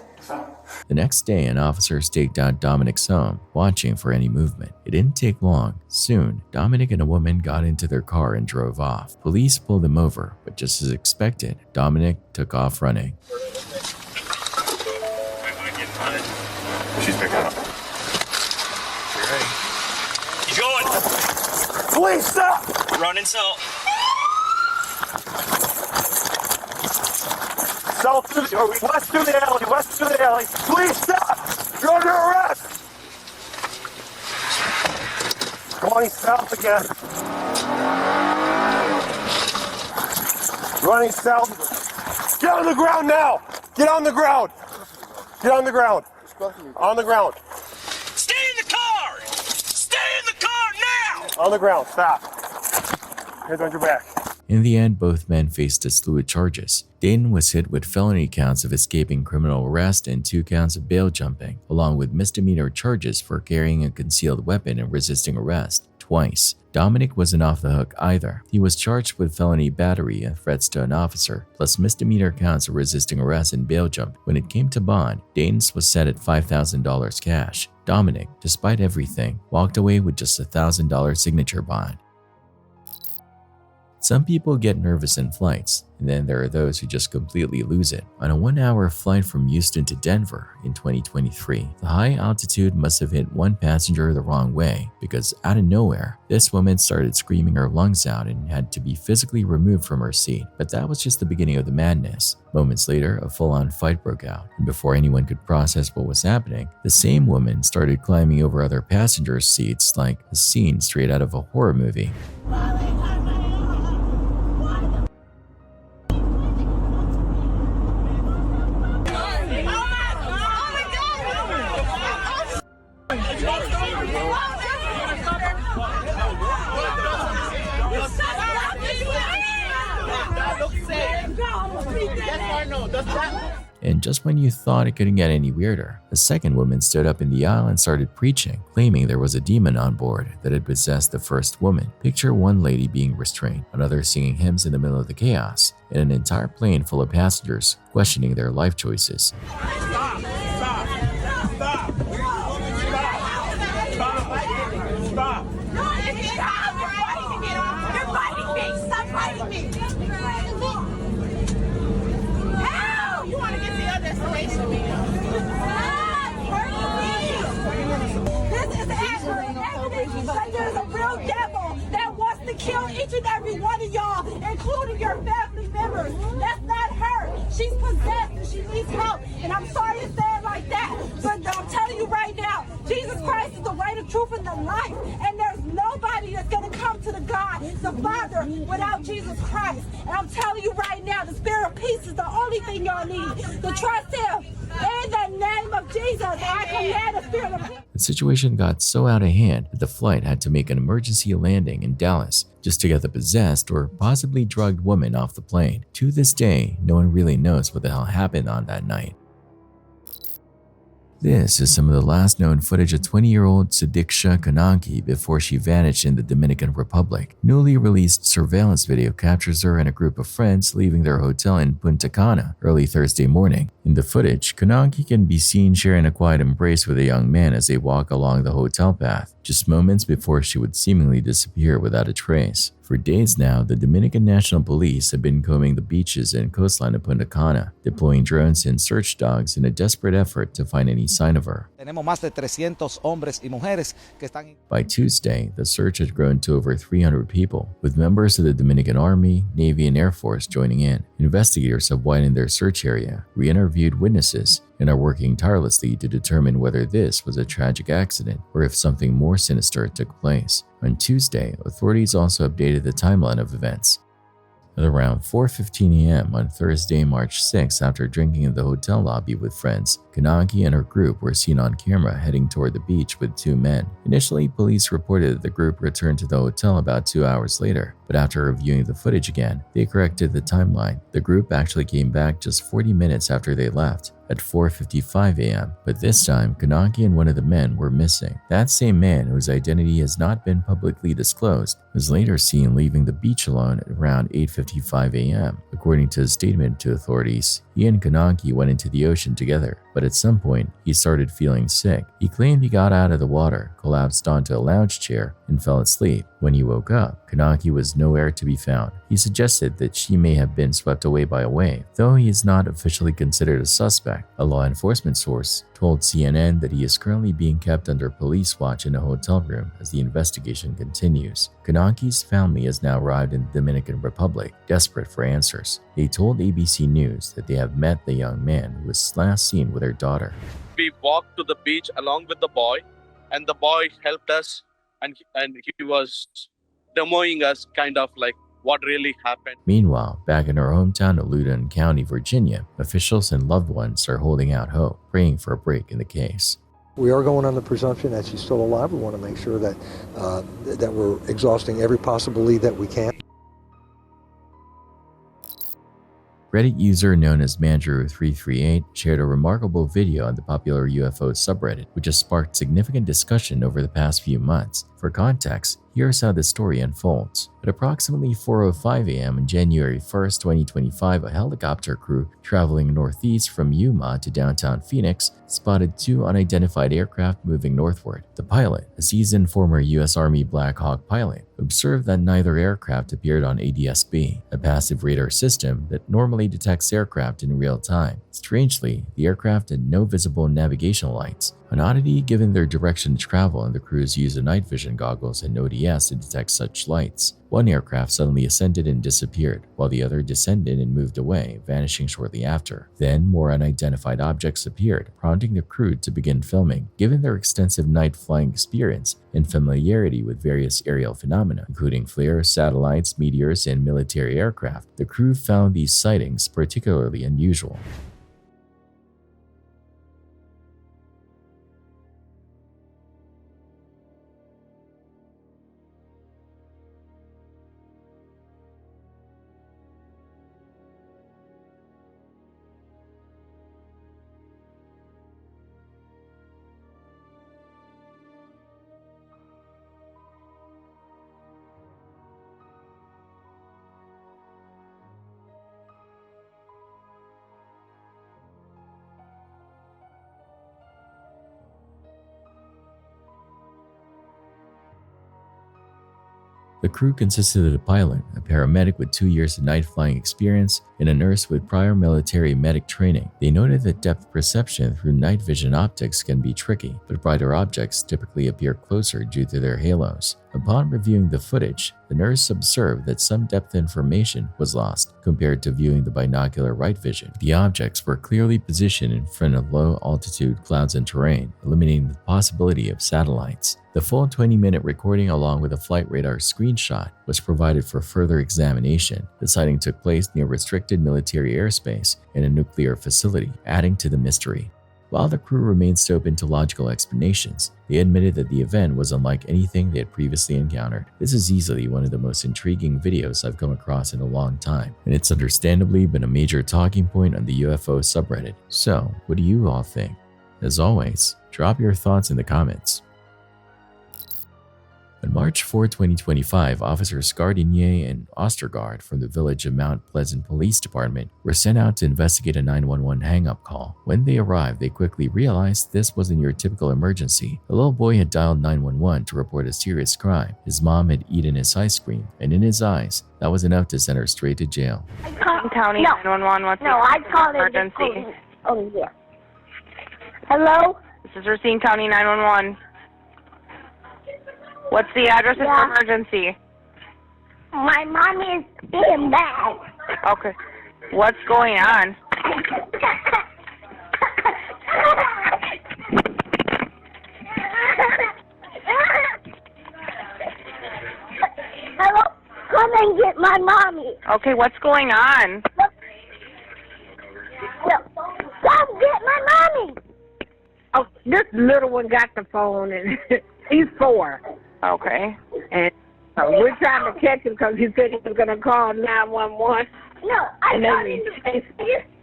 The next day, an officer staked out Dominic's home, watching for any movement. It didn't take long. Soon, Dominic and a woman got into their car and drove off. Police pulled them over, but just as expected, Dominic took off running. She's picking up. You ready? He's going. Please stop! Running south. South to the, west to the alley, west to the alley. Please stop! You're under arrest! Going south again. Running south. Get on the ground now! Get on the ground! Get on the ground! On the ground! Stay in the car! Stay in the car now! On the ground, stop. Hands on your back. In the end, both men faced a slew of charges. Dayton was hit with felony counts of escaping criminal arrest and 2 counts of bail jumping, along with misdemeanor charges for carrying a concealed weapon and resisting arrest twice. Dominic wasn't off the hook either. He was charged with felony battery and threats to an officer, plus misdemeanor counts of resisting arrest and bail jump. When it came to bond, Dayton's was set at $5,000 cash. Dominic, despite everything, walked away with just a $1,000 signature bond. Some people get nervous in flights, and then there are those who just completely lose it. On a 1-hour flight from Houston to Denver in 2023, the high altitude must have hit one passenger the wrong way, because out of nowhere, this woman started screaming her lungs out and had to be physically removed from her seat. But that was just the beginning of the madness. Moments later, a full-on fight broke out, and before anyone could process what was happening, the same woman started climbing over other passengers' seats like a scene straight out of a horror movie. And just when you thought it couldn't get any weirder, a second woman stood up in the aisle and started preaching, claiming there was a demon on board that had possessed the first woman. Picture one lady being restrained, another singing hymns in the middle of the chaos, and an entire plane full of passengers questioning their life choices. There's a real devil that wants to kill each and every one of y'all, including your family members. That's not her. She's possessed and she needs help. And I'm sorry to say it like that, but I'm telling you right now, Jesus Christ is the way, the truth, and the life. And there's nobody that's going to come to the God, the Father, without Jesus Christ. And I'm telling you right now, the spirit of peace is the only thing y'all need. To trust Him. In the name of Jesus, I command the spirit of peace. The situation got so out of hand that the flight had to make an emergency landing in Dallas just to get the possessed or possibly drugged woman off the plane. To this day, no one really knows what the hell happened on that night. This is some of the last known footage of 20-year-old Sadiksha Kananki before she vanished in the Dominican Republic. Newly released surveillance video captures her and a group of friends leaving their hotel in Punta Cana early Thursday morning. In the footage, Konagi can be seen sharing a quiet embrace with a young man as they walk along the hotel path, just moments before she would seemingly disappear without a trace. For days now, the Dominican National Police have been combing the beaches and coastline of Punta Cana, deploying drones and search dogs in a desperate effort to find any sign of her. By Tuesday, the search had grown to over 300 people, with members of the Dominican Army, Navy, and Air Force joining in. Investigators have widened their search area, re-interviewed witnesses, and are working tirelessly to determine whether this was a tragic accident or if something more sinister took place. On Tuesday, authorities also updated the timeline of events. At around 4:15 a.m. on Thursday, March 6, after drinking in the hotel lobby with friends, Konagi and her group were seen on camera heading toward the beach with 2 men. Initially, police reported that the group returned to the hotel about 2 hours later, but after reviewing the footage again, they corrected the timeline. The group actually came back just 40 minutes after they left, at 4:55 a.m., but this time Konagi and one of the men were missing. That same man, whose identity has not been publicly disclosed, was later seen leaving the beach alone at around 8:55 a.m. According to his statement to authorities, he and Konagi went into the ocean together, but at some point he started feeling sick. He claimed he got out of the water, collapsed onto a lounge chair, and fell asleep. When he woke up, Konagi was nowhere to be found. He suggested that she may have been swept away by a wave, though he is not officially considered a suspect. A law enforcement source told CNN that he is currently being kept under police watch in a hotel room as the investigation continues. Konagi's family has now arrived in the Dominican Republic, desperate for answers. They told ABC News that they have met the young man who was last seen with their daughter. We walked to the beach along with the boy, and the boy helped us, and he was demoing us kind of like what really happened. Meanwhile, back in her hometown of Loudoun County, Virginia, officials and loved ones are holding out hope, praying for a break in the case. We are going on the presumption that she's still alive. We want to make sure that that we're exhausting every possible lead that we can. Reddit user known as Mandrew338 shared a remarkable video on the popular UFO subreddit, which has sparked significant discussion over the past few months. For context, here's how the story unfolds. At approximately 4:05 a.m. on January 1st, 2025, a helicopter crew traveling northeast from Yuma to downtown Phoenix spotted 2 unidentified aircraft moving northward. The pilot, a seasoned former U.S. Army Black Hawk pilot, observed that neither aircraft appeared on ADS-B, a passive radar system that normally detects aircraft in real time. Strangely, the aircraft had no visible navigational lights, an oddity given their direction to travel, and the crews used night vision goggles and ODS to detect such lights. One aircraft suddenly ascended and disappeared, while the other descended and moved away, vanishing shortly after. Then more unidentified objects appeared, prompting the crew to begin filming. Given their extensive night flying experience and familiarity with various aerial phenomena, including flares, satellites, meteors, and military aircraft, the crew found these sightings particularly unusual. The crew consisted of a pilot, a paramedic with 2 years of night flying experience, and a nurse with prior military medic training. They noted that depth perception through night vision optics can be tricky, but brighter objects typically appear closer due to their halos. Upon reviewing the footage, the nurse observed that some depth information was lost compared to viewing the binocular right vision. The objects were clearly positioned in front of low-altitude clouds and terrain, eliminating the possibility of satellites. The full 20-minute recording along with a flight radar screenshot was provided for further examination. The sighting took place near restricted military airspace and a nuclear facility, adding to the mystery. While the crew remains open to logical explanations, they admitted that the event was unlike anything they had previously encountered. This is easily one of the most intriguing videos I've come across in a long time, and it's understandably been a major talking point on the UFO subreddit. So, what do you all think? As always, drop your thoughts in the comments. On March 4, 2025, Officers Gardinier and Ostergaard from the village of Mount Pleasant Police Department were sent out to investigate a 911 hang-up call. When they arrived, they quickly realized this wasn't your typical emergency. The little boy had dialed 911 to report a serious crime. His mom had eaten his ice cream, and in his eyes, that was enough to send her straight to jail. County 911, what's No, I called it emergency? Oh, yeah. Hello? This is Racine County 911. What's the address of your emergency? My mom is being bad. Okay. What's going on? Hello? Come and get my mommy. Okay, what's going on? Come get my mommy. Oh, this little one got the phone, and he's 4. Okay. And we're trying to catch him because he said he was going to call 911. No, I just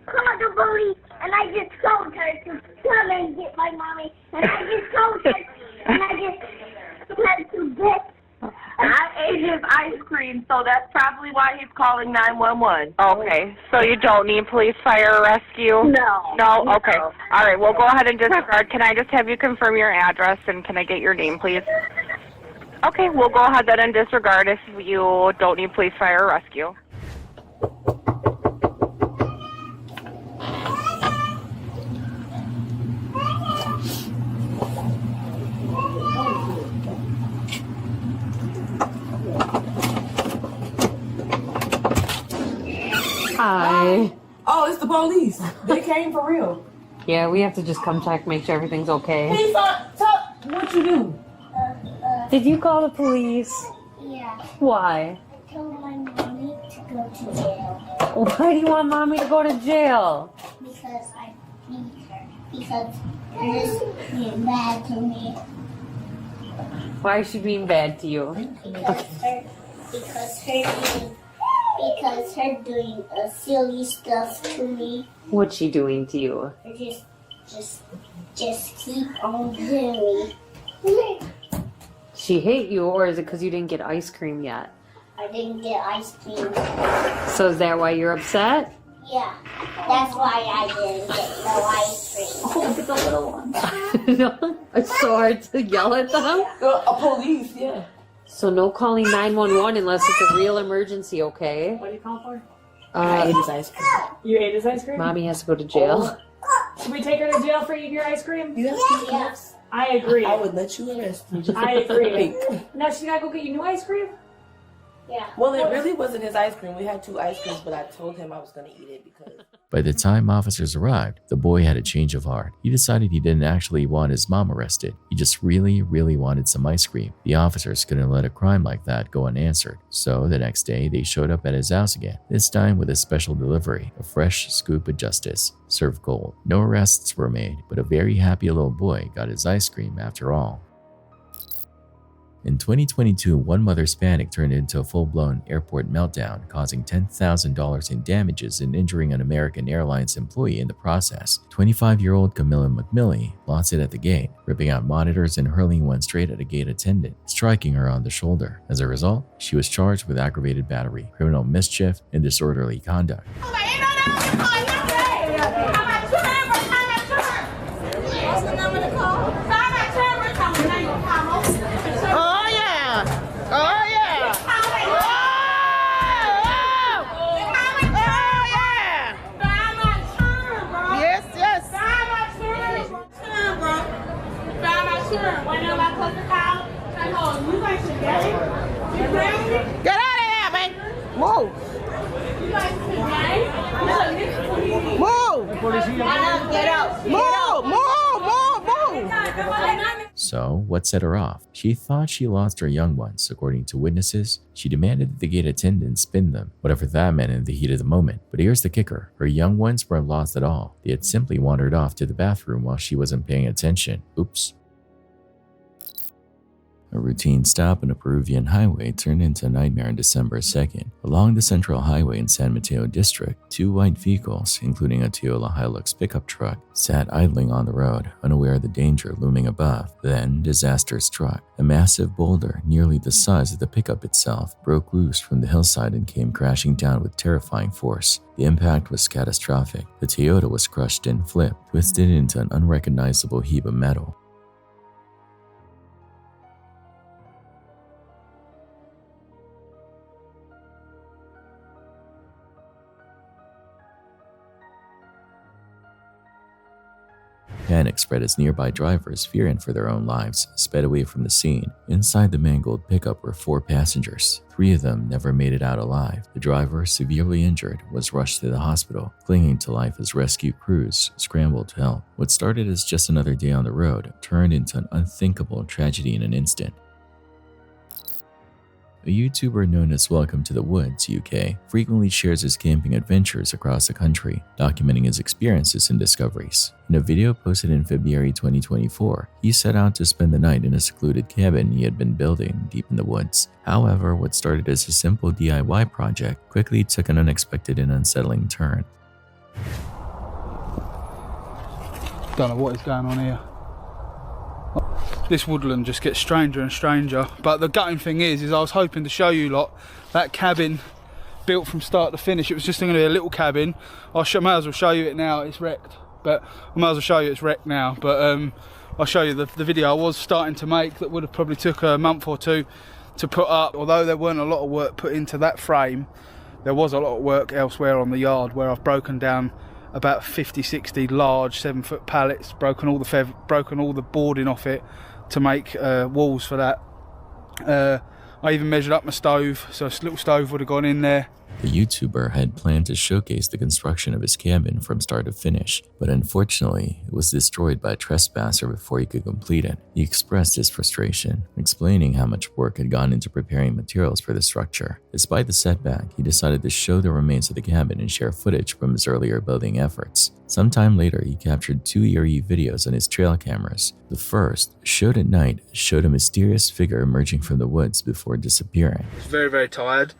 called the bully, and I just told her to come and get my mommy, and I just told her, and I just had to get. I ate his ice cream, so that's probably why he's calling 911. Okay, so you don't need police, fire, or rescue? No. No? Okay. All right, we'll go ahead and disregard. Can I just have you confirm your address, and can I get your name, please? Okay, we'll go ahead then and disregard if you don't need police, fire, or rescue. Hi. Oh, it's the police. They came for real. Yeah, we have to just come check, make sure everything's okay. Hey, what you do? Did you call the police? Yeah. Why? I told my mommy to go to jail. Why do you want mommy to go to jail? Because I need her. Because she's being bad to me. Why is she being bad to you? Because her doing silly stuff to me. What's she doing to you? Just keep on doing me. She hate you, or is it because you didn't get ice cream yet? I didn't get ice cream. So is that why you're upset? Yeah, that's why I didn't get no ice cream. Oh, it's a little one. No, it's so hard to yell at them. A police, yeah. So no calling 911 unless it's a real emergency, okay? What do you call for? I ate his ice cream. You ate his ice cream? Mommy has to go to jail. Should we take her to jail for eating your ice cream? Yes. I agree. I would let you arrest me. I agree. Now she gotta go get you new ice cream? Yeah. Well, it really wasn't his ice cream. We had 2 ice creams, but I told him I was gonna eat it because... By the time officers arrived, the boy had a change of heart. He decided he didn't actually want his mom arrested. He just really wanted some ice cream. The officers couldn't let a crime like that go unanswered. So the next day, they showed up at his house again, this time with a special delivery, a fresh scoop of justice, served cold. No arrests were made, but a very happy little boy got his ice cream after all. In 2022, one mother's panic turned into a full-blown airport meltdown, causing $10,000 in damages and injuring an American Airlines employee in the process. 25-year-old Camilla McMillie lost it at the gate, ripping out monitors and hurling one straight at a gate attendant, striking her on the shoulder. As a result, she was charged with aggravated battery, criminal mischief, and disorderly conduct. Get out of here, man! Move! Move! Get out! Move! So, what set her off? She thought she lost her young ones. According to witnesses, she demanded that the gate attendant spin them, whatever that meant in the heat of the moment. But here's the kicker. Her young ones weren't lost at all. They had simply wandered off to the bathroom while she wasn't paying attention. Oops. A routine stop on a Peruvian highway turned into a nightmare on December 2nd. Along the Central Highway in San Mateo District, 2 white vehicles, including a Toyota Hilux pickup truck, sat idling on the road, unaware of the danger looming above. Then, disaster struck. A massive boulder, nearly the size of the pickup itself, broke loose from the hillside and came crashing down with terrifying force. The impact was catastrophic. The Toyota was crushed and flipped, twisted into an unrecognizable heap of metal. Panic spread as nearby drivers, fearing for their own lives, sped away from the scene. Inside the mangled pickup were 4 passengers. 3 of them never made it out alive. The driver, severely injured, was rushed to the hospital, clinging to life as rescue crews scrambled to help. What started as just another day on the road turned into an unthinkable tragedy in an instant. A YouTuber known as Welcome to the Woods UK frequently shares his camping adventures across the country, documenting his experiences and discoveries. In a video posted in February 2024, he set out to spend the night in a secluded cabin he had been building deep in the woods. However, what started as a simple DIY project quickly took an unexpected and unsettling turn. Don't know what is going on here. This woodland just gets stranger and stranger, but the gutting thing is I was hoping to show you lot that cabin built from start to finish. It was just going to be a little cabin. May as well show you it now. It's wrecked, but I might as well show you it's wrecked now. But I'll show you the video I was starting to make that would have probably took a month or 2 to put up. Although there weren't a lot of work put into that frame, there was a lot of work elsewhere on the yard where I've broken down about 50-60 large 7-foot pallets, broken all the boarding off it to make walls for that. I even measured up my stove, so a little stove would have gone in there. The YouTuber had planned to showcase the construction of his cabin from start to finish, but unfortunately, it was destroyed by a trespasser before he could complete it. He expressed his frustration, explaining how much work had gone into preparing materials for the structure. Despite the setback, he decided to show the remains of the cabin and share footage from his earlier building efforts. Sometime later, he captured 2 eerie videos on his trail cameras. The first, shot at night, showed a mysterious figure emerging from the woods before disappearing. I was very, very tired.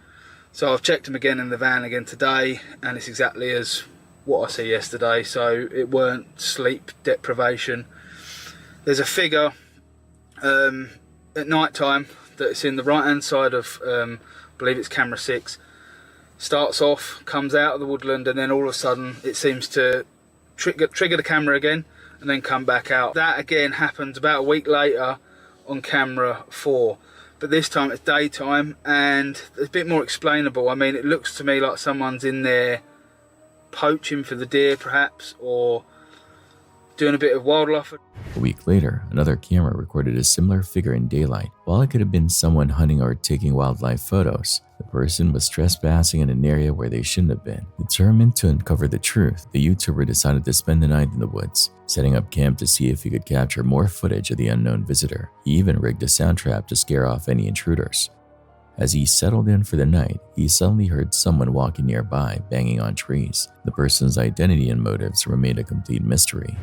So I've checked him again in the van again today, and it's exactly as what I see yesterday. So it weren't sleep deprivation. There's a figure at night time that's in the right hand side of, I believe it's camera 6. Starts off, comes out of the woodland, and then all of a sudden it seems to trigger the camera again and then come back out. That again happened about a week later on camera 4. But this time it's daytime and it's a bit more explainable. I mean, it looks to me like someone's in there poaching for the deer perhaps, or doing a bit of wildlife. A week later, another camera recorded a similar figure in daylight. While it could have been someone hunting or taking wildlife photos, the person was trespassing in an area where they shouldn't have been. Determined to uncover the truth, the YouTuber decided to spend the night in the woods, setting up camp to see if he could capture more footage of the unknown visitor. He even rigged a sound trap to scare off any intruders. As he settled in for the night, he suddenly heard someone walking nearby, banging on trees. The person's identity and motives remained a complete mystery.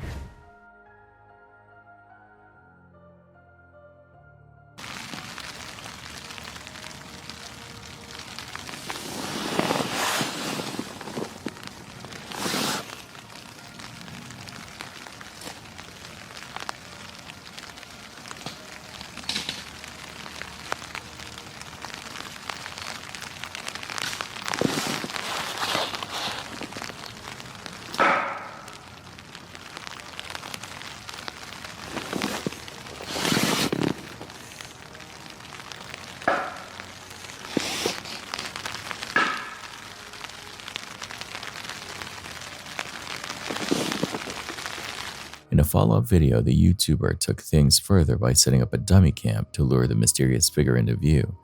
In a follow-up video, the YouTuber took things further by setting up a dummy camp to lure the mysterious figure into view.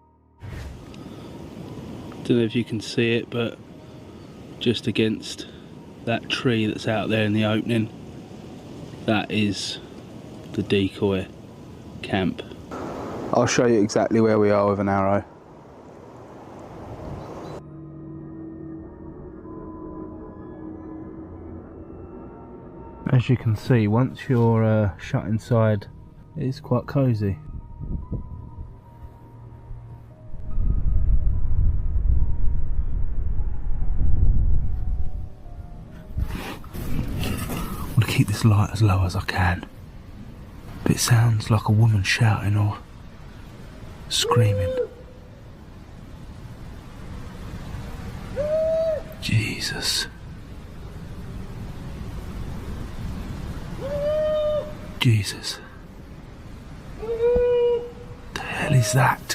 Don't know if you can see it, but just against that tree that's out there in the opening, that is the decoy camp. I'll show you exactly where we are with an arrow. As you can see, once you're shut inside, it is quite cosy. keep this light as low as I can. But it sounds like a woman shouting or screaming. Jesus. Jesus. The hell is that?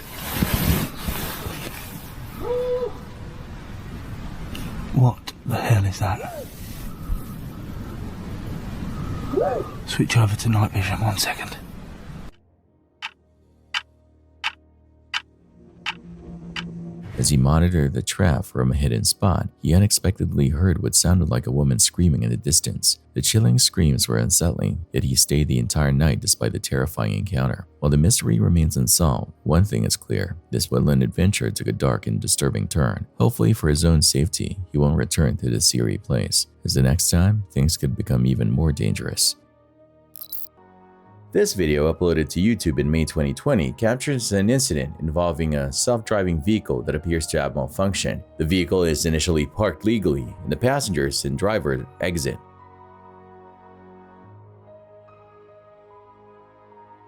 What the hell is that? Switch over to night vision 1 second. As he monitored the trap from a hidden spot, he unexpectedly heard what sounded like a woman screaming in the distance. The chilling screams were unsettling, yet he stayed the entire night despite the terrifying encounter. While the mystery remains unsolved, one thing is clear: this woodland adventure took a dark and disturbing turn. Hopefully for his own safety, he won't return to this eerie place, as the next time, things could become even more dangerous. This video, uploaded to YouTube in May 2020, captures an incident involving a self-driving vehicle that appears to have malfunctioned. The vehicle is initially parked legally, and the passengers and driver exit.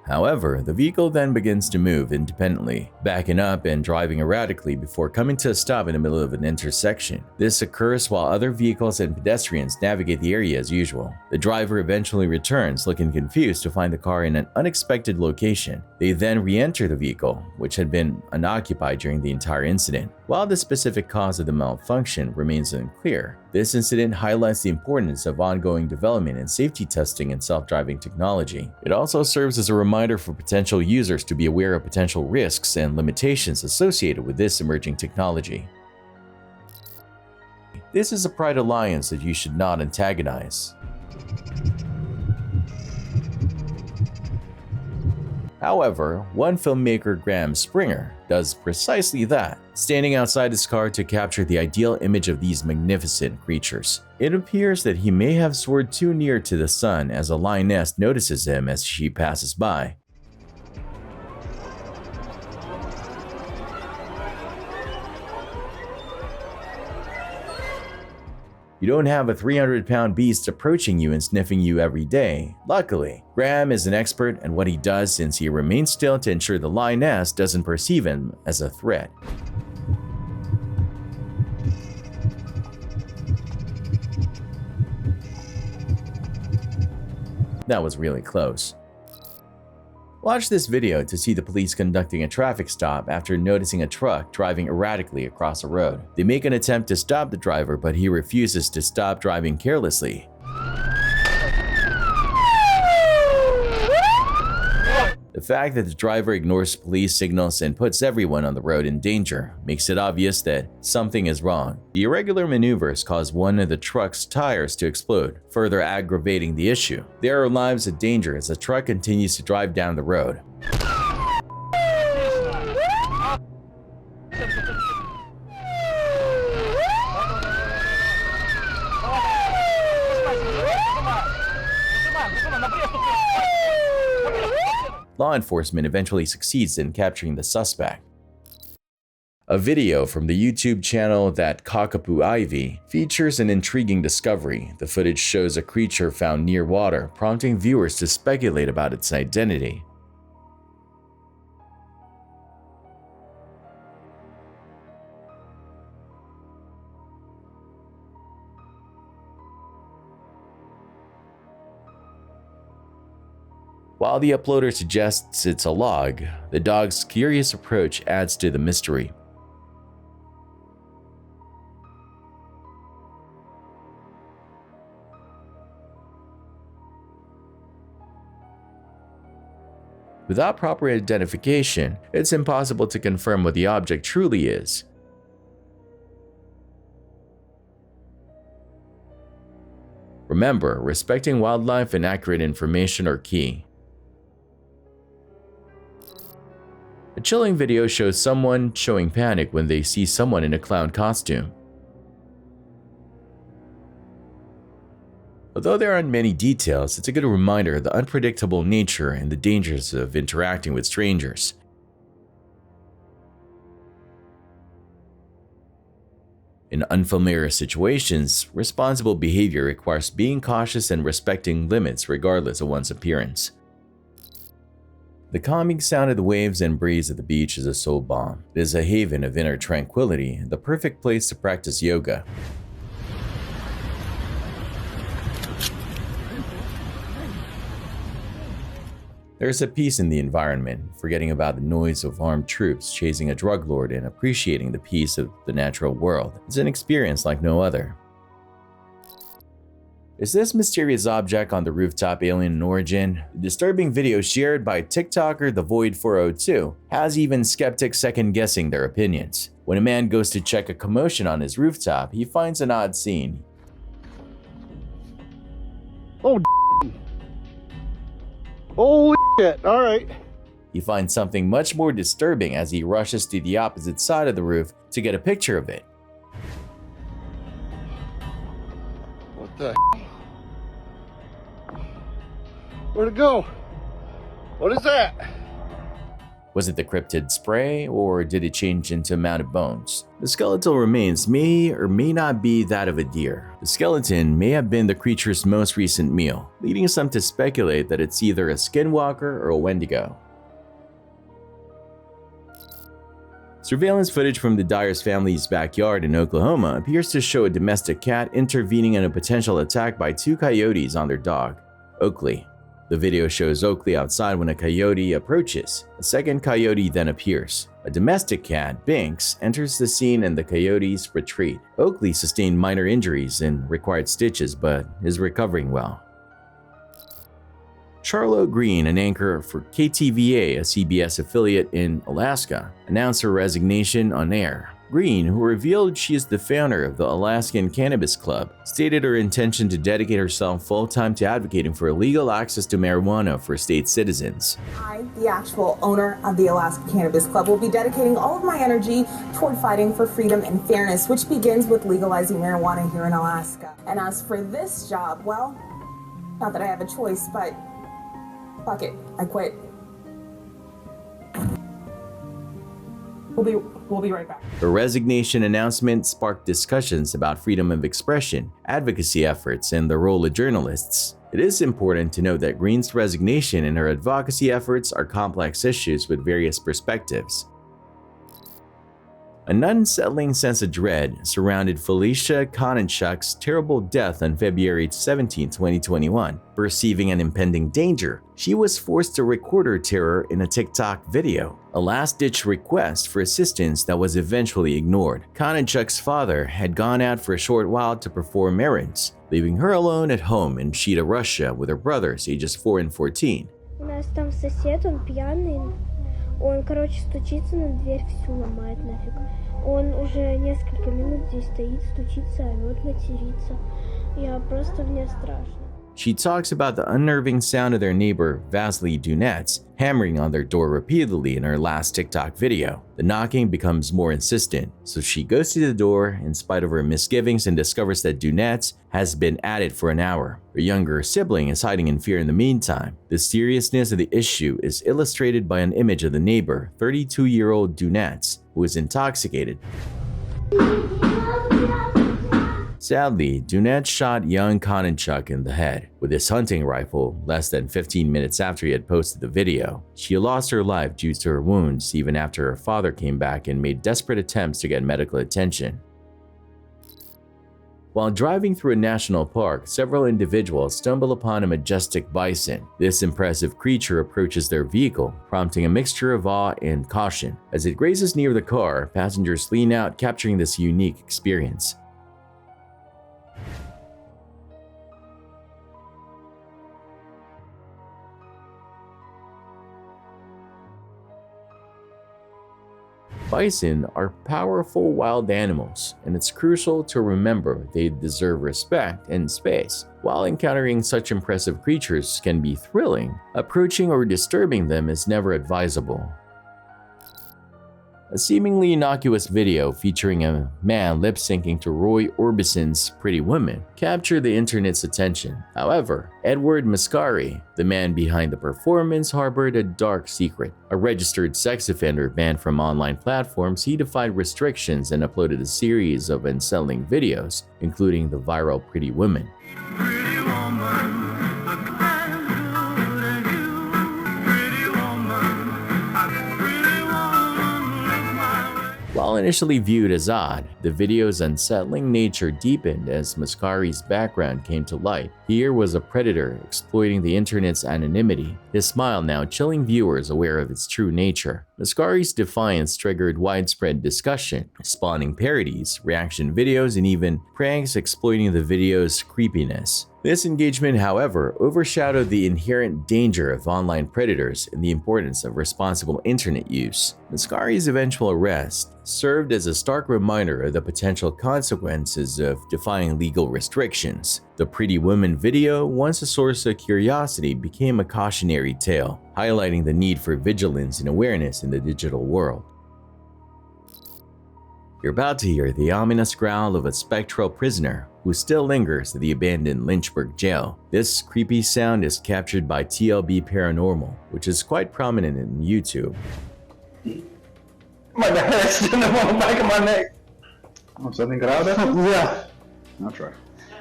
However, the vehicle then begins to move independently, backing up and driving erratically before coming to a stop in the middle of an intersection. This occurs while other vehicles and pedestrians navigate the area as usual. The driver eventually returns, looking confused to find the car in an unexpected location. They then re-enter the vehicle, which had been unoccupied during the entire incident. While the specific cause of the malfunction remains unclear, this incident highlights the importance of ongoing development and safety testing in self-driving technology. It also serves as a reminder for potential users to be aware of potential risks and limitations associated with this emerging technology. This is a pride alliance that you should not antagonize. However, one filmmaker, Graham Springer, does precisely that, standing outside his car to capture the ideal image of these magnificent creatures. It appears that he may have soared too near to the sun as a lioness notices him as she passes by. You don't have a 300-pound beast approaching you and sniffing you every day. Luckily, Graham is an expert at what he does since he remains still to ensure the lioness doesn't perceive him as a threat. That was really close. Watch this video to see the police conducting a traffic stop after noticing a truck driving erratically across a road. They make an attempt to stop the driver, but he refuses to stop driving carelessly. The fact that the driver ignores police signals and puts everyone on the road in danger makes it obvious that something is wrong. The irregular maneuvers cause one of the truck's tires to explode, further aggravating the issue. There are lives in danger as the truck continues to drive down the road. Law enforcement eventually succeeds in capturing the suspect. A video from the YouTube channel That Cockapoo Ivy features an intriguing discovery. The footage shows a creature found near water, prompting viewers to speculate about its identity. While the uploader suggests it's a log, the dog's curious approach adds to the mystery. Without proper identification, it's impossible to confirm what the object truly is. Remember, respecting wildlife and accurate information are key. A chilling video shows someone showing panic when they see someone in a clown costume. Although there aren't many details, it's a good reminder of the unpredictable nature and the dangers of interacting with strangers. In unfamiliar situations, responsible behavior requires being cautious and respecting limits regardless of one's appearance. The calming sound of the waves and breeze at the beach is a soul balm. It is a haven of inner tranquility, the perfect place to practice yoga. There is a peace in the environment, forgetting about the noise of armed troops chasing a drug lord and appreciating the peace of the natural world. It's an experience like no other. Is this mysterious object on the rooftop alien in origin? The disturbing video shared by TikToker The Void 402 has even skeptics second-guessing their opinions. When a man goes to check a commotion on his rooftop, he finds an odd scene. Oh, holy shit, all right. He finds something much more disturbing as he rushes to the opposite side of the roof to get a picture of it. What the Where'd it go? What is that? Was it the cryptid spray, or did it change into a mound of bones? The skeletal remains may or may not be that of a deer. The skeleton may have been the creature's most recent meal, leading some to speculate that it's either a skinwalker or a wendigo. Surveillance footage from the Dyer's family's backyard in Oklahoma appears to show a domestic cat intervening in a potential attack by two coyotes on their dog, Oakley. The video shows Oakley outside when a coyote approaches. A second coyote then appears. A domestic cat, Binks, enters the scene and the coyotes retreat. Oakley sustained minor injuries and required stitches, but is recovering well. Charlotte Green, an anchor for KTVA, a CBS affiliate in Alaska, announced her resignation on air. Green, who revealed she is the founder of the Alaskan Cannabis Club, stated her intention to dedicate herself full-time to advocating for legal access to marijuana for state citizens. I, the actual owner of the Alaska Cannabis Club, will be dedicating all of my energy toward fighting for freedom and fairness, which begins with legalizing marijuana here in Alaska. And as for this job, well, not that I have a choice, but fuck it, I quit. We'll be right back. Her resignation announcement sparked discussions about freedom of expression, advocacy efforts, and the role of journalists. It is important to note that Green's resignation and her advocacy efforts are complex issues with various perspectives. An unsettling sense of dread surrounded Felicia Kononchuk's terrible death on February 17, 2021. Perceiving an impending danger, she was forced to record her terror in a TikTok video, a last-ditch request for assistance that was eventually ignored. Kononchuk's father had gone out for a short while to perform errands, leaving her alone at home in Chita, Russia with her brothers ages 4 and 14. У нас там сосед, он пьяный. Он, короче, стучится на дверь, всю ломает нафиг. Он уже несколько минут здесь стоит, стучится, орёт, матерится. Я просто мне страшно. She talks about the unnerving sound of their neighbor, Vasily Dunets, hammering on their door repeatedly in her last TikTok video. The knocking becomes more insistent, so she goes to the door in spite of her misgivings and discovers that Dunets has been at it for an hour. Her younger sibling is hiding in fear in the meantime. The seriousness of the issue is illustrated by an image of the neighbor, 32-year-old Dunets, who is intoxicated. Sadly, Dunet shot young Kononchuk in the head with his hunting rifle less than 15 minutes after he had posted the video. She lost her life due to her wounds even after her father came back and made desperate attempts to get medical attention. While driving through a national park, several individuals stumble upon a majestic bison. This impressive creature approaches their vehicle, prompting a mixture of awe and caution. As it grazes near the car, passengers lean out, capturing this unique experience. Bison are powerful wild animals, and it's crucial to remember they deserve respect and space. While encountering such impressive creatures can be thrilling, approaching or disturbing them is never advisable. A seemingly innocuous video featuring a man lip-syncing to Roy Orbison's Pretty Woman captured the internet's attention. However, Edward Mascari, the man behind the performance, harbored a dark secret. A registered sex offender banned from online platforms, he defied restrictions and uploaded a series of unsettling videos, including the viral Pretty Woman. While initially viewed as odd, the video's unsettling nature deepened as Mascari's background came to light. Here was a predator exploiting the internet's anonymity, his smile now chilling viewers aware of its true nature. Mascari's defiance triggered widespread discussion, spawning parodies, reaction videos, and even pranks exploiting the video's creepiness. This engagement, however, overshadowed the inherent danger of online predators and the importance of responsible internet use. Mascari's eventual arrest served as a stark reminder of the potential consequences of defying legal restrictions. The Pretty Woman video, once a source of curiosity, became a cautionary tale, highlighting the need for vigilance and awareness in the digital world. You're about to hear the ominous growl of a spectral prisoner who still lingers at the abandoned Lynchburg jail. This creepy sound is captured by TLB Paranormal, which is quite prominent in YouTube. My hair's in the back of my neck. Oh, something got out of there? Yeah. I'll try.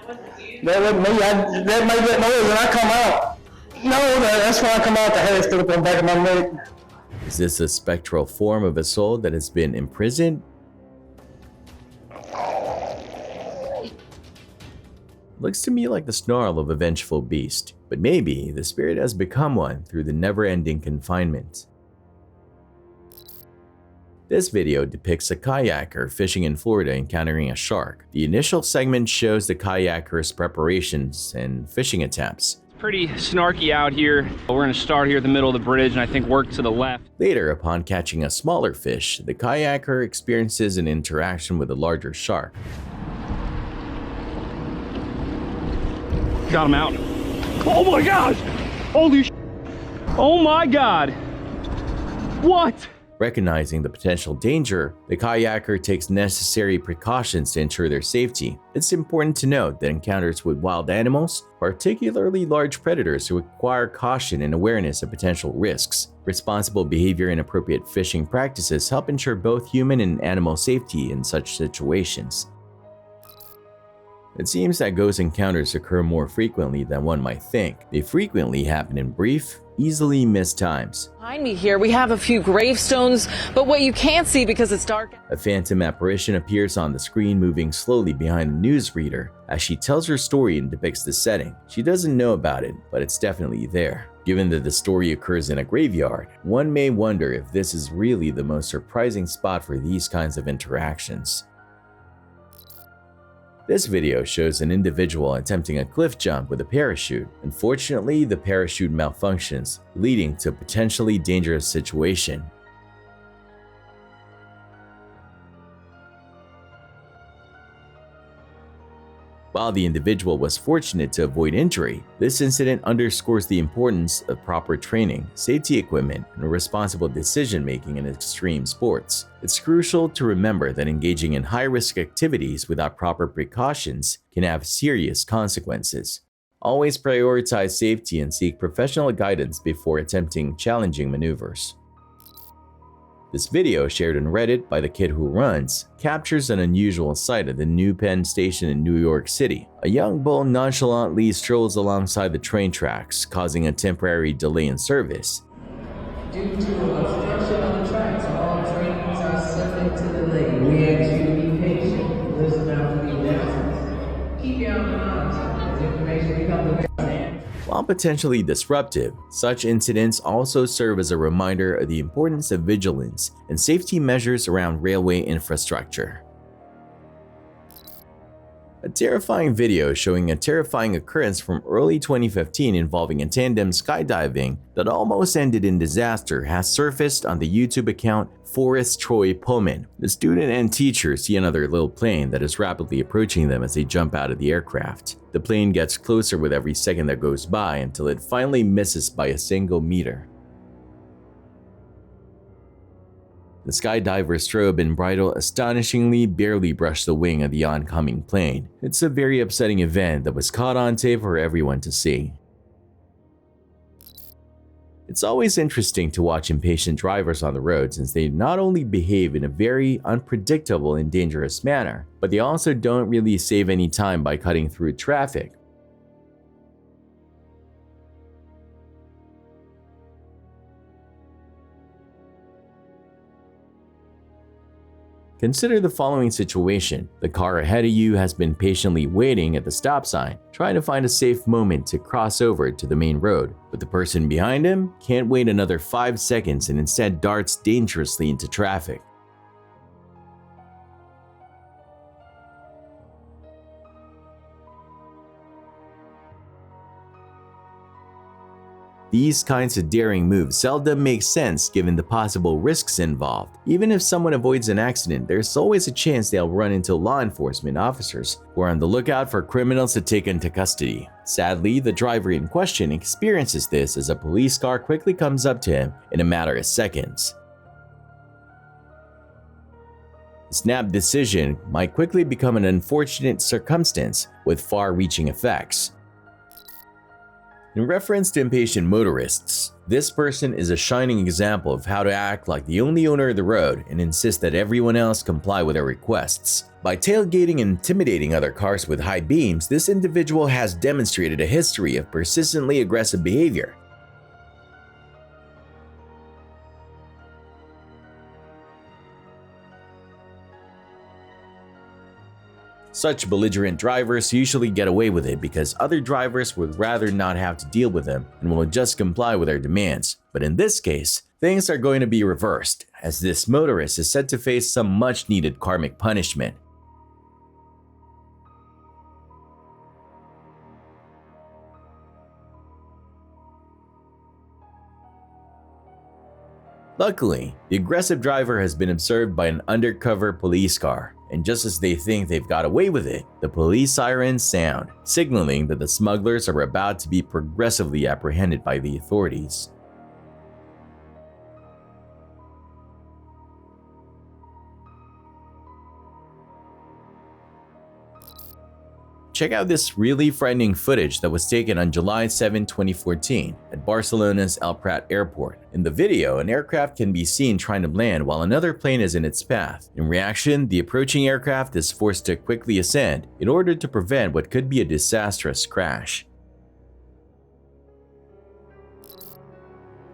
That wasn't me. That made that noise and I come out. No, that's when I come out, the hair stood up on the back of my neck. Is this a spectral form of a soul that has been imprisoned? Looks to me like the snarl of a vengeful beast, but maybe the spirit has become one through the never-ending confinement. This video depicts a kayaker fishing in Florida encountering a shark. The initial segment shows the kayaker's preparations and fishing attempts. It's pretty snarky out here. We're gonna start here at the middle of the bridge and I think work to the left. Later, upon catching a smaller fish, the kayaker experiences an interaction with a larger shark. Got him out. Oh my gosh! Holy sh! Oh my god! What? Recognizing the potential danger, the kayaker takes necessary precautions to ensure their safety. It's important to note that encounters with wild animals, particularly large predators, require caution and awareness of potential risks. Responsible behavior and appropriate fishing practices help ensure both human and animal safety in such situations. It seems that ghost encounters occur more frequently than one might think. They frequently happen in brief, easily missed times. Behind me here, we have a few gravestones, but what you can't see because it's dark. A phantom apparition appears on the screen, moving slowly behind the newsreader as she tells her story and depicts the setting. She doesn't know about it, but it's definitely there. Given that the story occurs in a graveyard, one may wonder if this is really the most surprising spot for these kinds of interactions. This video shows an individual attempting a cliff jump with a parachute. Unfortunately, the parachute malfunctions, leading to a potentially dangerous situation. While the individual was fortunate to avoid injury, this incident underscores the importance of proper training, safety equipment, and responsible decision-making in extreme sports. It's crucial to remember that engaging in high-risk activities without proper precautions can have serious consequences. Always prioritize safety and seek professional guidance before attempting challenging maneuvers. This video, shared on Reddit by the Kid Who Runs, captures an unusual sight at the New Penn Station in New York City. A young bull nonchalantly strolls alongside the train tracks, causing a temporary delay in service. Due to obstruction on the tracks, all trains are subject to delay. We ask you to be patient. Listen out for the announcements. Keep your eyes on as information becomes available. While potentially disruptive, such incidents also serve as a reminder of the importance of vigilance and safety measures around railway infrastructure. A terrifying video showing a terrifying occurrence from early 2015 involving a tandem skydiving that almost ended in disaster has surfaced on the YouTube account Forrest Troy Pullman. The student and teacher see another little plane that is rapidly approaching them as they jump out of the aircraft. The plane gets closer with every second that goes by until it finally misses by a single meter. The skydiver's strobe and bridle astonishingly barely brushed the wing of the oncoming plane. It's a very upsetting event that was caught on tape for everyone to see. It's always interesting to watch impatient drivers on the road since they not only behave in a very unpredictable and dangerous manner, but they also don't really save any time by cutting through traffic. Consider the following situation. The car ahead of you has been patiently waiting at the stop sign, trying to find a safe moment to cross over to the main road, but the person behind him can't wait another 5 seconds and instead darts dangerously into traffic. These kinds of daring moves seldom make sense given the possible risks involved. Even if someone avoids an accident, there's always a chance they'll run into law enforcement officers who are on the lookout for criminals to take into custody. Sadly, the driver in question experiences this as a police car quickly comes up to him in a matter of seconds. A snap decision might quickly become an unfortunate circumstance with far-reaching effects. In reference to impatient motorists, this person is a shining example of how to act like the only owner of the road and insist that everyone else comply with their requests. By tailgating and intimidating other cars with high beams, this individual has demonstrated a history of persistently aggressive behavior. Such belligerent drivers usually get away with it because other drivers would rather not have to deal with them and will just comply with their demands. But in this case, things are going to be reversed, as this motorist is set to face some much-needed karmic punishment. Luckily, the aggressive driver has been observed by an undercover police car, and just as they think they've got away with it, the police sirens sound, signaling that the smugglers are about to be progressively apprehended by the authorities. Check out this really frightening footage that was taken on July 7, 2014 at Barcelona's El Prat airport. In the video, an aircraft can be seen trying to land while another plane is in its path. In reaction, the approaching aircraft is forced to quickly ascend in order to prevent what could be a disastrous crash.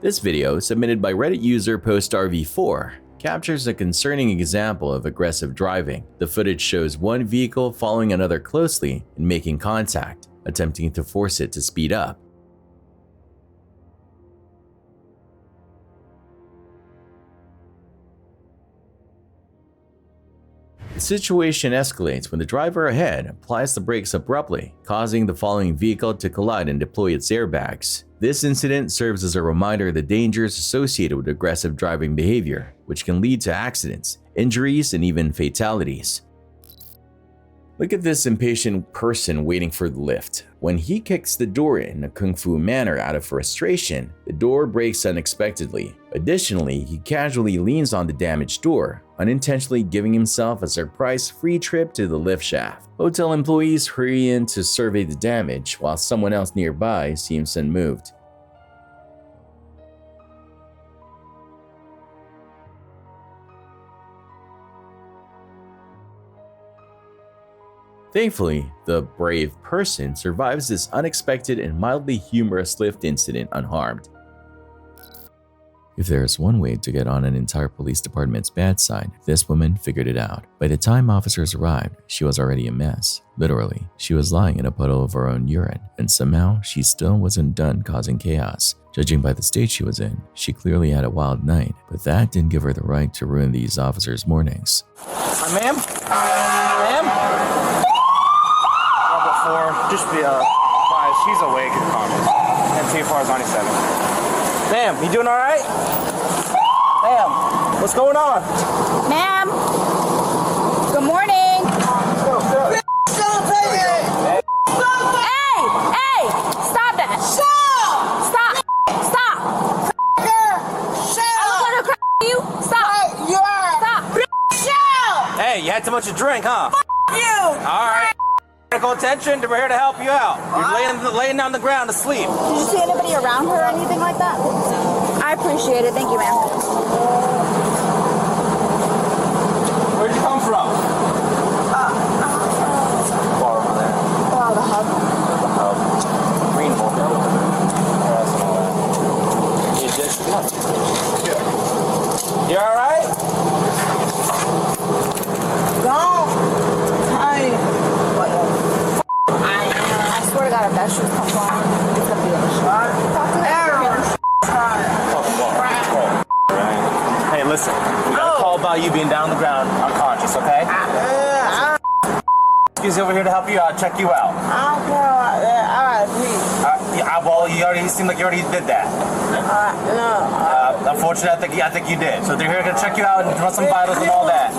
This video, submitted by Reddit user PostRV4, captures a concerning example of aggressive driving. The footage shows one vehicle following another closely and making contact, attempting to force it to speed up. The situation escalates when the driver ahead applies the brakes abruptly, causing the following vehicle to collide and deploy its airbags. This incident serves as a reminder of the dangers associated with aggressive driving behavior, which can lead to accidents, injuries, and even fatalities. Look at this impatient person waiting for the lift. When he kicks the door in a kung fu manner out of frustration, the door breaks unexpectedly. Additionally, he casually leans on the damaged door, unintentionally giving himself a surprise free trip to the lift shaft. Hotel employees hurry in to survey the damage, while someone else nearby seems unmoved. Thankfully, the brave person survives this unexpected and mildly humorous lift incident unharmed. If there is one way to get on an entire police department's bad side, this woman figured it out. By the time officers arrived, she was already a mess. Literally, she was lying in a puddle of her own urine, and somehow she still wasn't done causing chaos. Judging by the state she was in, she clearly had a wild night, but that didn't give her the right to ruin these officers' mornings. Ma'am? Ma'am? Just be advised, she's awake and conscious. MT4 is 97. Ma'am, you doing all right? Ma'am, what's going on? Ma'am, good morning. Hey, stop that. Stop. I'm gonna crack you. Stop. had too much to drink, huh? You! Alright. Medical attention, we're here to help you out. You're laying on the ground asleep. Did you see anybody around her or anything like that? I appreciate it. Thank you, ma'am. Where'd you come from? Far over there. Oh, the hub. The hub. Green bowl. You alright? Don't. I swear to God, if that shoe's come on, it's gonna be a shot. Talk to Hey, listen. We got a call about you being down on the ground, unconscious, okay? He's over here to help you out, check you out. I don't care about that. Alright, please. Well, you seem like you already did that. No. Unfortunately, I think you did. So they're here to check you out and run some vitals and all that.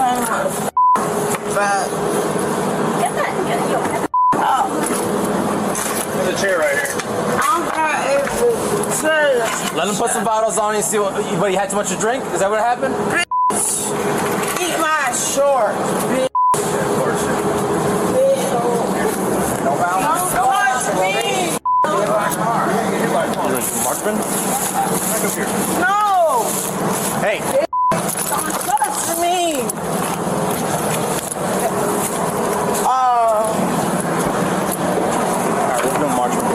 Get that. There's a chair right here. Let him put some vitals on and see what you had too much to drink? Is that what happened? Eat my shorts, bitch. No balance. Don't touch me. Marksman? Back up here. No. Hey. Don't touch me. Alright, we're doing Marksman.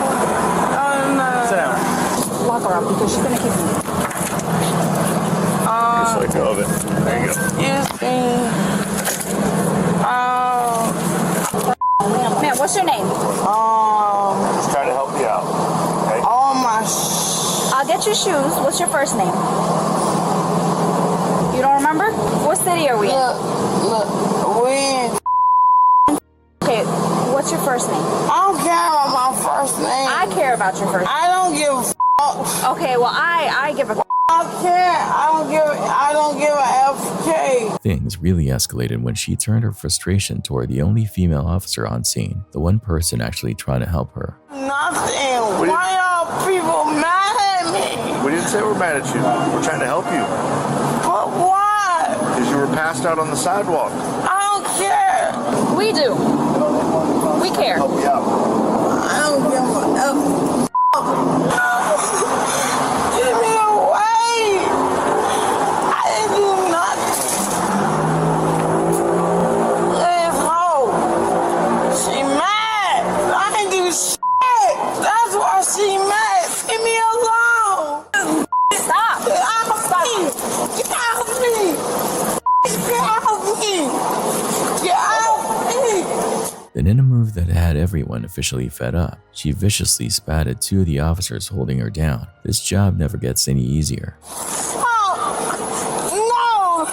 Sit down. Lock her up because she's gonna keep me. Just let go of it. There you go. Man, what's your name? Just trying to help you out. Okay? Oh my I'll get your shoes. What's your first name? You don't remember? What city are we in? Look, we in. Okay, what's your first name? I don't care about my first name. I care about your first name. I don't give a f***. Okay, well, I give a f***. I care. I don't give a FK. Things really escalated when she turned her frustration toward the only female officer on scene, the one person actually trying to help her. Nothing. Why are people mad at me? We didn't say we're mad at you. We're trying to help you. But why? Because you were passed out on the sidewalk. I don't care. We do. We care. Help you out. I don't give a f. Get me away. I didn't do nothing. This hoe. She mad. I didn't do shit. That's why she mad. Leave me alone. Stop. Get out of me. Get out of me. Get out of me. Get out of me. Then in a move that had everyone officially fed up, she viciously spat at two of the officers holding her down. This job never gets any easier. Oh, no.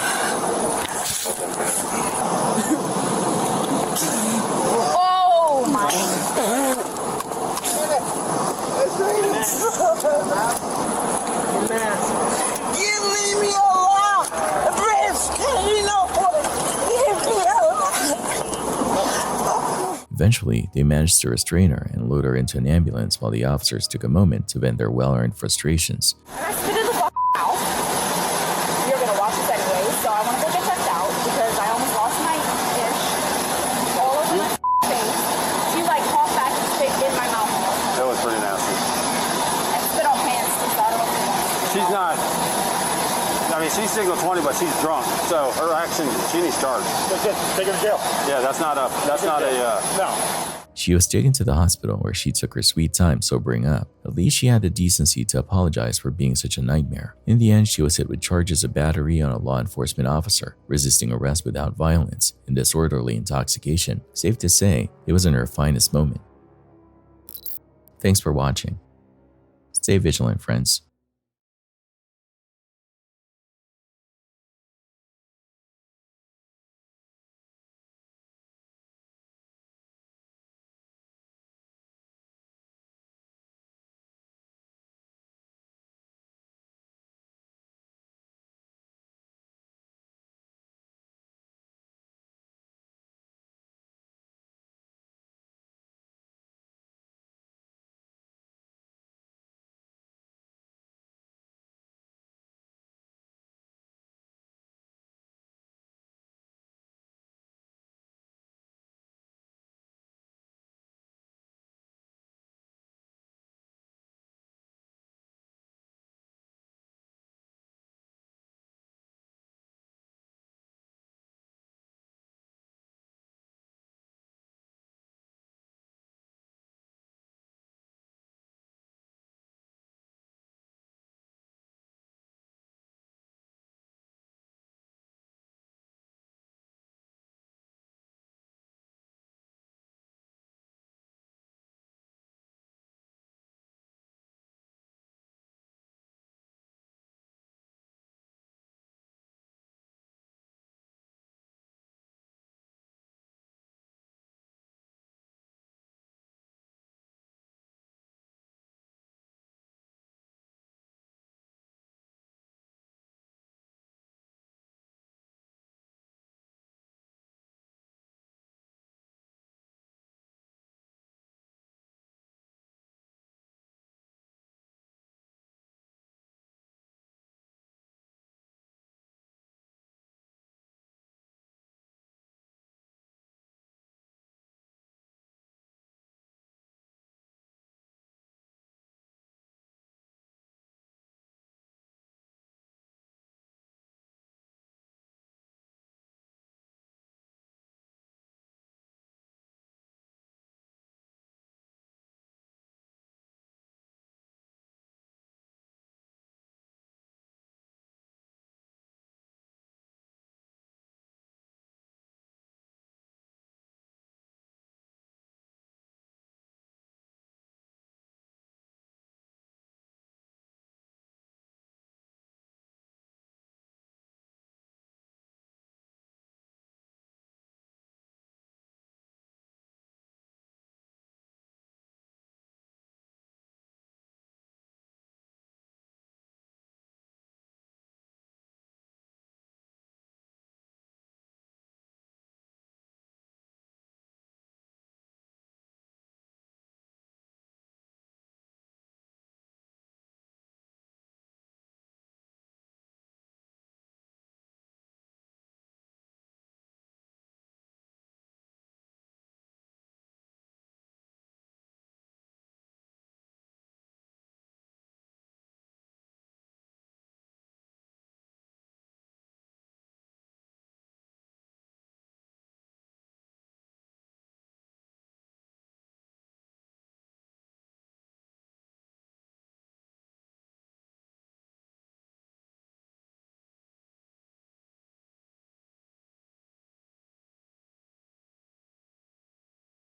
Oh, my. You leave me alone. Bitch, you know what? Leave me alone. Eventually, they managed to restrain her and load her into an ambulance while the officers took a moment to vent their well-earned frustrations. I spit in the out. You're gonna watch this anyway, so I want to go get checked out because I almost lost my ish all over my face. She like coughed back and spit in my mouth. That was pretty nasty. And spit on pants too, so I don't know if she wants to. She's not. I mean, she's signal 20, but she's drunk. So her action, she needs charged. Take her to jail. Yeah, that's not a. No. She was taken to the hospital where she took her sweet time sobering up. At least she had the decency to apologize for being such a nightmare. In the end, she was hit with charges of battery on a law enforcement officer, resisting arrest without violence, and disorderly intoxication. Safe to say, it wasn't her finest moment. Thanks for watching. Stay vigilant, friends.